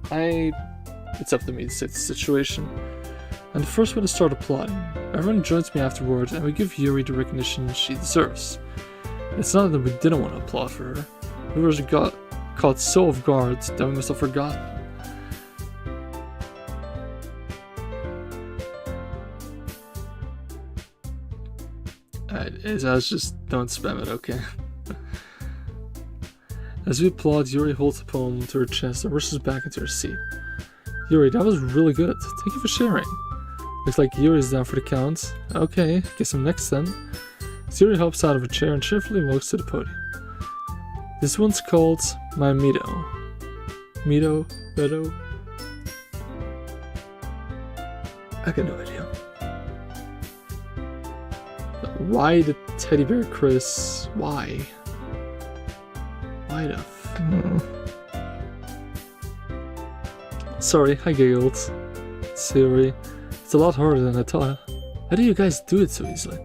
It's up to me to set the situation. I'm the first one to start applauding. Everyone joins me afterwards, and we give Yuri the recognition she deserves. It's not that we didn't want to applaud for her. We were caught so off guard that we must have forgotten. As just don't spam it, okay? As we applaud, Yuri holds the poem to her chest and rushes back into her seat. Yuri, that was really good. Thank you for sharing. Looks like Yuri's down for the count. Okay, guess I'm next then. So Yuri hops out of a chair and cheerfully walks to the podium. This one's called My Mido. Mido? I got no idea. Why the teddy bear Chris? Why? Why the Sorry, I giggled. Sayori, it's a lot harder than I thought. How do you guys do it so easily?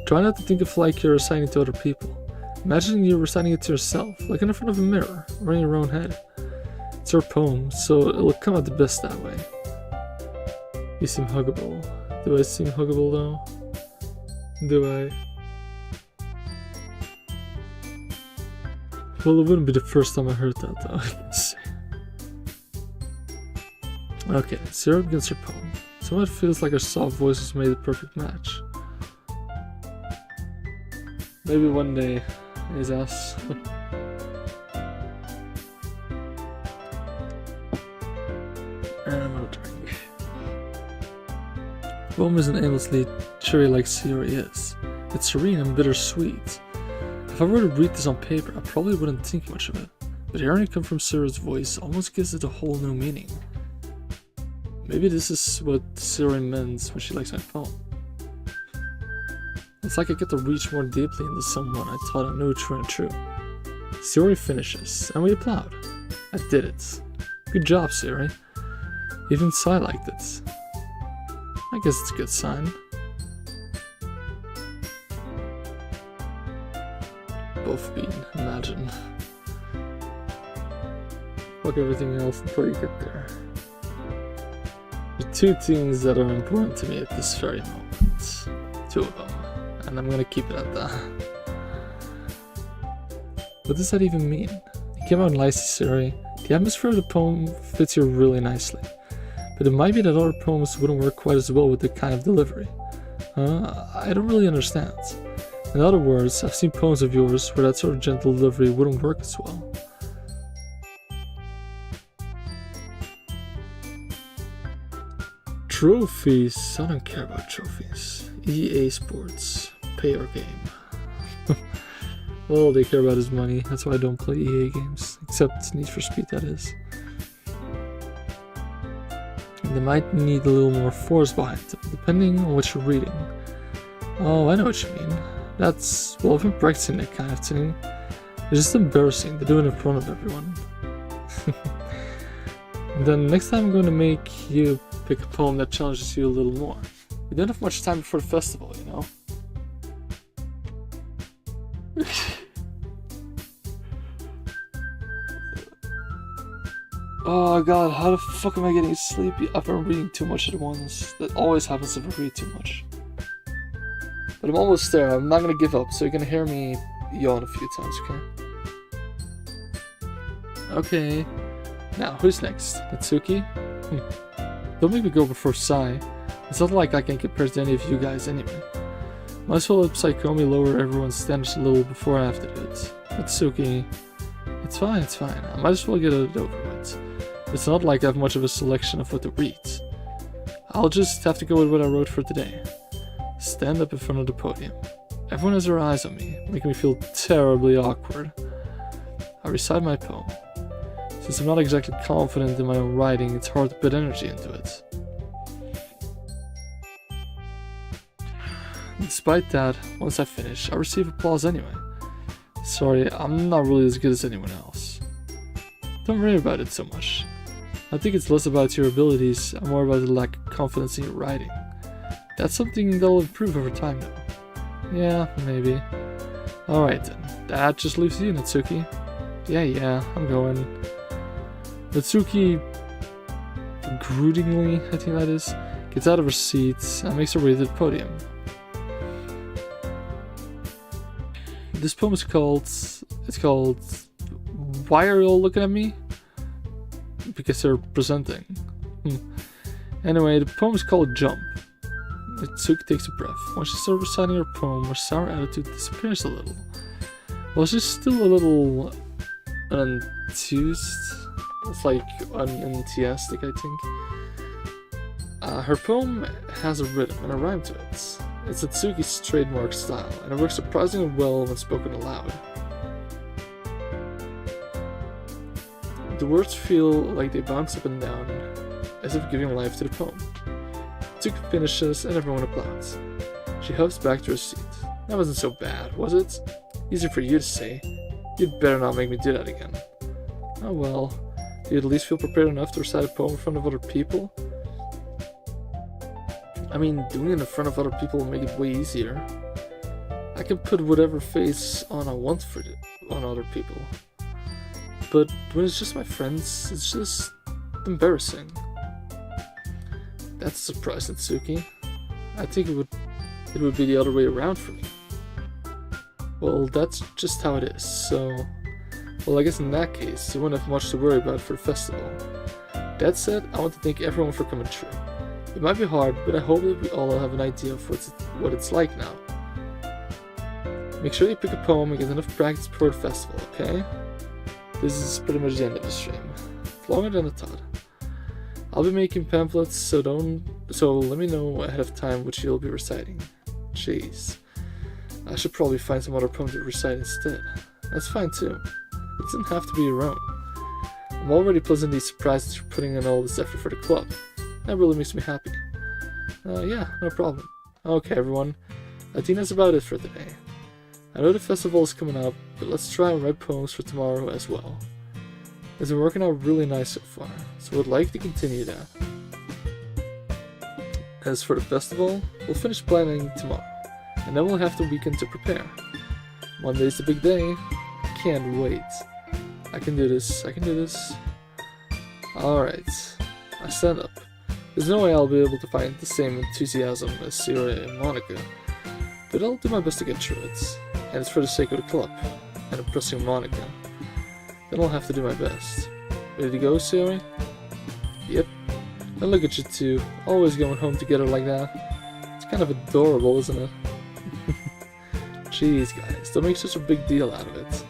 Try not to think of like you're reciting to other people. Imagine you're reciting it to yourself, like in front of a mirror, or in your own head. It's your poem, so it'll come out the best that way. You seem huggable. Do I seem huggable though? Do I? Well, it wouldn't be the first time I heard that, though, I guess. Okay, Sarah begins her poem. Somehow it feels like her soft voices made the perfect match. Maybe one day, his ass. And another drink. The poem isn't aimlessly cheery like Siri is. It's serene and bittersweet. If I were to read this on paper, I probably wouldn't think much of it. But hearing it come from Sarah's voice almost gives it a whole new meaning. Maybe this is what Siri meant when she likes my poem. It's like I get to reach more deeply into someone I thought I knew true and true. Siri finishes, and we applaud. I did it. Good job, Siri. Even Sai liked it. I guess it's a good sign. Both bean, imagine. Fuck everything else until you get there. There are two things that are important to me at this very moment. Two of them. And I'm gonna keep it at that. What does that even mean? You came out nicely, Siri. The atmosphere of the poem fits you really nicely. But it might be that other poems wouldn't work quite as well with the kind of delivery. I don't really understand. In other words, I've seen poems of yours where that sort of gentle delivery wouldn't work as well. Trophies? I don't care about trophies. EA Sports. Pay our game. All they care about is money. That's why I don't play EA games. Except Need for Speed, that is. They might need a little more force behind them, depending on what you're reading. Oh, I know what you mean. That's, well, I've been practicing that kind of thing. It's just embarrassing to do it in front of everyone. Then next time I'm going to make you pick a poem that challenges you a little more. We don't have much time before the festival, you know? Oh god, how the fuck am I getting sleepy? I've been reading too much at once. That always happens if I read too much. But I'm almost there. I'm not gonna give up, so you're gonna hear me yawn a few times, okay? Okay. Now, who's next? Natsuki? Don't make me go before Sai. It's not like I can compare to any of you guys anyway. Might as well let Psychomi lower everyone's standards a little before I have to do it. Natsuki. It's fine, it's fine. I might as well get it over with. It's not like I have much of a selection of what to read. I'll just have to go with what I wrote for today. Stand up in front of the podium. Everyone has their eyes on me, making me feel terribly awkward. I recite my poem. Since I'm not exactly confident in my own writing, it's hard to put energy into it. Despite that, once I finish, I receive applause anyway. Sorry, I'm not really as good as anyone else. Don't worry about it so much. I think it's less about your abilities and more about the lack of confidence in your writing. That's something that'll improve over time though. Yeah, maybe. Alright then, that just leaves you, Natsuki. Yeah, I'm going. Natsuki, broodingly, I think that is, gets out of her seat and makes her way to the podium. This poem is called, Why Are You All Looking at Me? Because they're presenting. Anyway, the poem is called Jump. Natsuki takes a breath. Once she starts reciting her poem, her sour attitude disappears a little. Well, she's still a little unenthused. It's like unenthusiastic, I think. Her poem has a rhythm and a rhyme to it. It's Natsuki's trademark style, and it works surprisingly well when spoken aloud. The words feel like they bounce up and down, as if giving life to the poem. Natsuki finishes and everyone applauds. She hops back to her seat. That wasn't so bad, was it? Easy for you to say. You'd better not make me do that again. Oh well, do you at least feel prepared enough to recite a poem in front of other people? I mean, doing it in front of other people will make it way easier. I can put whatever face on I want on other people. But when it's just my friends, it's just embarrassing. That's a surprise, Natsuki. I think it would be the other way around for me. Well, that's just how it is, so Well, I guess in that case, you won't have much to worry about for the festival. That said, I want to thank everyone for coming through. It might be hard, but I hope that we all have an idea of what it's like now. Make sure you pick a poem and get enough practice before the festival, okay? This is pretty much the end of the stream. It's longer than I thought. I'll be making pamphlets, so let me know ahead of time which you'll be reciting. Jeez. I should probably find some other poem to recite instead. That's fine too. It doesn't have to be your own. I'm already pleasantly surprised that you're putting in all this effort for the club. That really makes me happy. Yeah, no problem. Okay, everyone. I think that's about it for today. I know the festival is coming up, but let's try and write poems for tomorrow as well. It's been working out really nice so far, so I'd like to continue that. As for the festival, we'll finish planning tomorrow, and then we'll have the weekend to prepare. Monday's the big day. I can't wait. I can do this. Alright, I stand up. There's no way I'll be able to find the same enthusiasm as Sierra and Monica, but I'll do my best to get through it. And it's for the sake of the club, and impressing Monica. Then I'll have to do my best. Ready to go, Sierra? Yep. And look at you two, always going home together like that. It's kind of adorable, isn't it? Jeez, guys, don't make such a big deal out of it.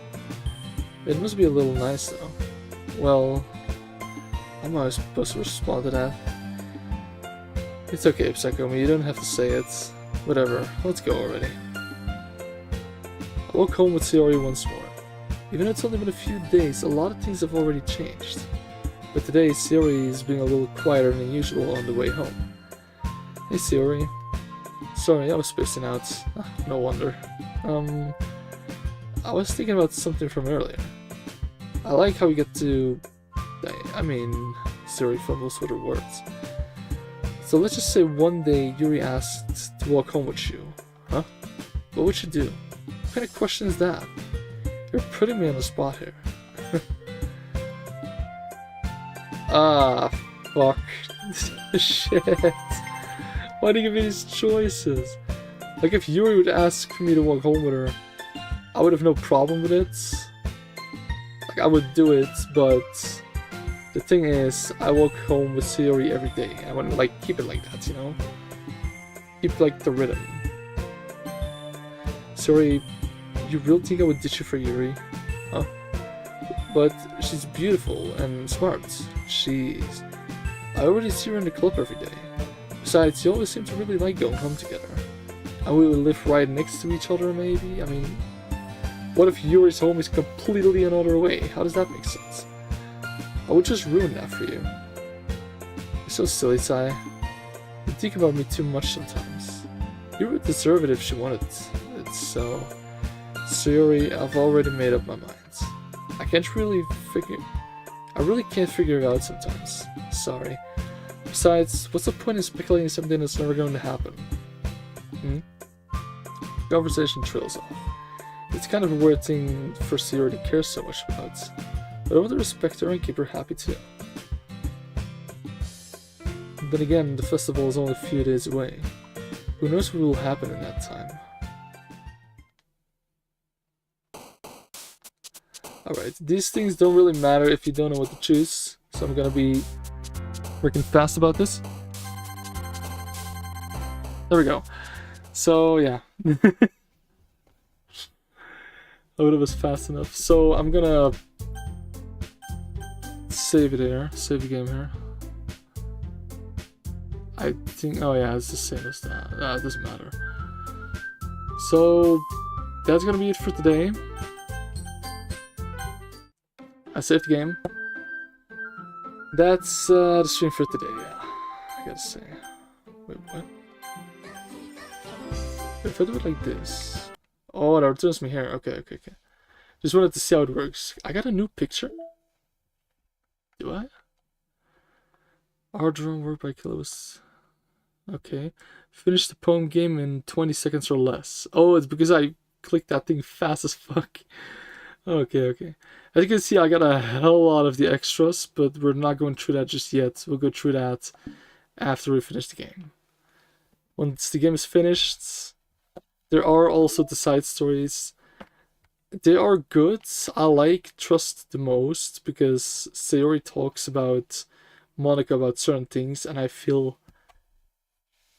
It must be a little nice, though. Well, how am I supposed to respond to that? It's okay, Psychomi, you don't have to say it. Whatever, let's go already. I walk home with Sayori once more. Even though it's only been a few days, a lot of things have already changed. But today, Sayori is being a little quieter than usual on the way home. Hey Sayori. Sorry, I was spacing out. No wonder. I was thinking about something from earlier. I like how we get to... Sayori fumbles with her words. So let's just say one day Yuri asked to walk home with you. Huh? What would you do? What kind of question is that? You're putting me on the spot here. Fuck. Shit. Why do you give me these choices? Like, if Yuri would ask for me to walk home with her, I would have no problem with it. Like, I would do it, but the thing is, I walk home with Sayori every day. I want to, like, keep it like that, you know? Keep, like, the rhythm. Sayori, you really think I would ditch you for Yuri? Huh? But she's beautiful and smart. Jeez. I already see her in the club every day. Besides, you always seem to really like going home together. And we would live right next to each other, maybe? I mean, what if Yuri's home is completely another way? How does that make sense? I would just ruin that for you. You're so silly, Sai. You think about me too much sometimes. You would deserve it if she wanted it. It's so... Sayori, I've already made up my mind. I really can't figure it out sometimes. Sorry. Besides, what's the point in speculating something that's never going to happen? Conversation trails off. It's kind of a weird thing for Sayori to care so much about, but I want to respect her and keep her happy too. Then again, the festival is only a few days away. Who knows what will happen in that time? Alright, these things don't really matter if you don't know what to choose, so I'm gonna be freaking fast about this. There we go. So, yeah. I would have was fast enough. So, I'm gonna save it here. Save the game here. I think... Oh yeah, it's the same as that. It doesn't matter. So, that's gonna be it for today. I saved the game. That's the stream for today, yeah. I gotta say. Wait, what? If I do it like this... Oh, that returns me here. Okay. Just wanted to see how it works. I got a new picture? Do I? Art drawing work by Kilos. Okay. Finish the poem game in 20 seconds or less. Oh, it's because I clicked that thing fast as fuck. Okay. As you can see, I got a hell lot of the extras, but we're not going through that just yet. We'll go through that after we finish the game. Once the game is finished, there are also the side stories. They are good. I like Trust the most because Sayori talks about Monica about certain things, and I feel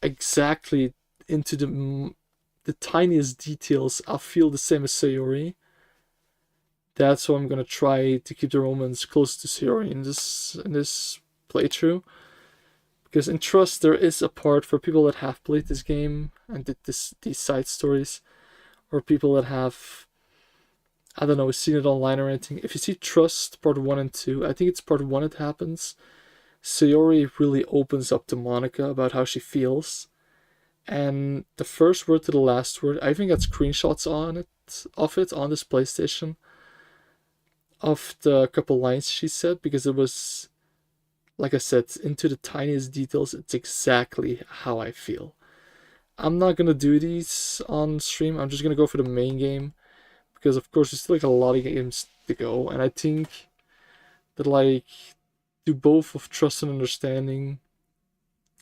exactly into the tiniest details. I feel the same as Sayori. That's why I'm gonna try to keep the romance close to Sayori in this playthrough. Because in Trust there is a part for people that have played this game and did these side stories, or people that have, I don't know, seen it online or anything. If you see Trust part 1 and 2, I think it's part 1 it happens. Sayori really opens up to Monica about how she feels. And the first word to the last word, I even got screenshots of it on this PlayStation. Of the couple lines she said, because it was, like I said, into the tiniest details, it's exactly how I feel. I'm not gonna do these on stream, I'm just gonna go for the main game. Because of course there's still like a lot of games to go, and I think that like do both of Trust and Understanding,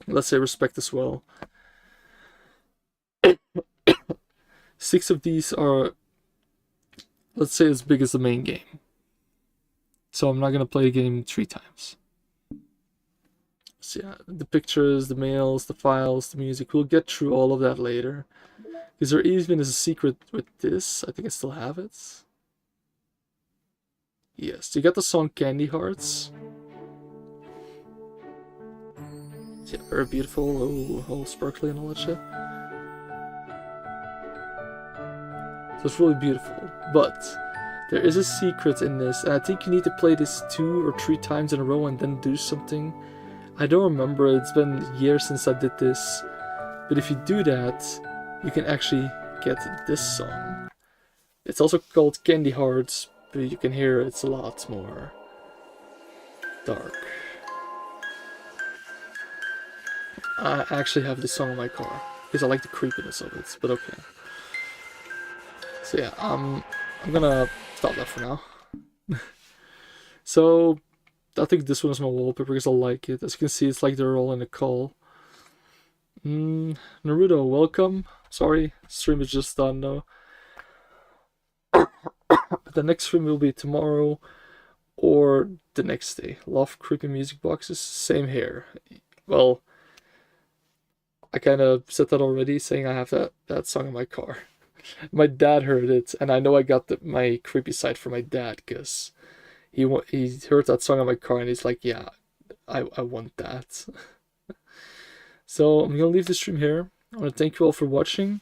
let's say Respect as well. 6 of these are, let's say, as big as the main game. So I'm not gonna play the game 3 times. So yeah, the pictures, the mails, the files, the music, we'll get through all of that later. Because there even is a secret with this. I think I still have it. Yes, you got the song Candy Hearts. Yeah, very beautiful. Oh, all sparkly and all that shit. So it's really beautiful. But there is a secret in this, and I think you need to play this 2 or 3 times in a row and then do something. I don't remember, it's been years since I did this. But if you do that, you can actually get this song. It's also called Candy Hearts, but you can hear it's a lot more dark. I actually have this song in my car because I like the creepiness of it, but okay. So yeah, I'm gonna stop that for now. So I think this one is my wallpaper because I like it. As you can see, it's like they're all in a call. Naruto, welcome. Sorry, stream is just done though. The next stream will be tomorrow or the next day. Love creepy music boxes. Same here. Well, I kind of said that already, saying I have that song in my car. My dad heard it, and I know I got my creepy side from my dad because he heard that song in my car and he's like, yeah, I want that. So I'm gonna leave the stream here. I want to thank you all for watching.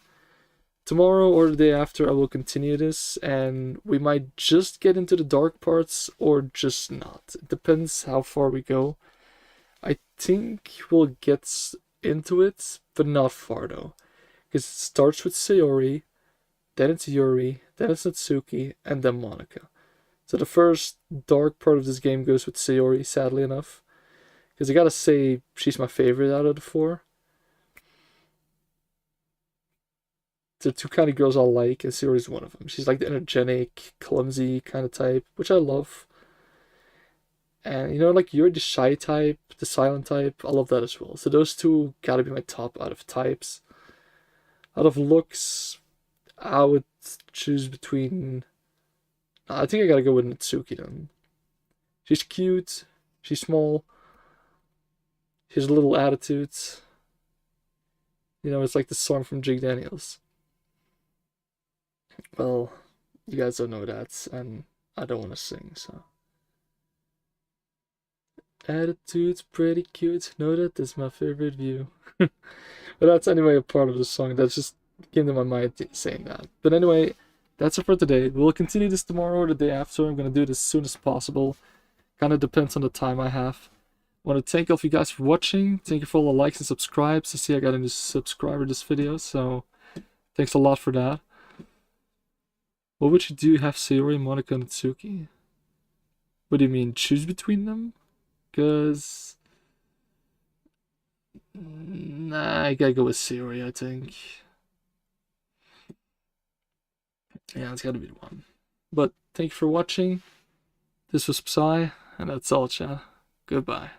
Tomorrow or the day after I will continue this, and we might just get into the dark parts or just not. It depends how far we go. I think we'll get into it, but not far though. Because it starts with Sayori, then it's Yuri, then it's Natsuki, and then Monica. So the first dark part of this game goes with Sayori, sadly enough. Because I gotta say, she's my favorite out of the 4. The 2 kind of girls I like, and Sayori's one of them. She's like the energetic, clumsy kind of type, which I love. And you know, like you're the shy type, the silent type, I love that as well. So those 2 gotta be my top out of types. Out of looks, I would choose between... I think I gotta go with Natsuki then. She's cute, she's small, she has a little attitude. You know, it's like the song from Jake Daniels. Well, you guys don't know that, and I don't want to sing, so. Attitude's pretty cute, know that is my favorite view. But that's anyway a part of the song, that just came to my mind saying that. But anyway, that's it for today. We'll continue this tomorrow or the day after. I'm going to do it as soon as possible. Kind of depends on the time I have. I want to thank all of you guys for watching. Thank you for all the likes and subscribes. I see I got a new subscriber this video, so thanks a lot for that. What would you do? Have Sayori, Monica, and Natsuki? What do you mean? Choose between them? Because... Nah, I gotta go with Sayori, I think. Yeah, it's gotta be the one. But thank you for watching. This was Psy, and that's all, chat. Goodbye.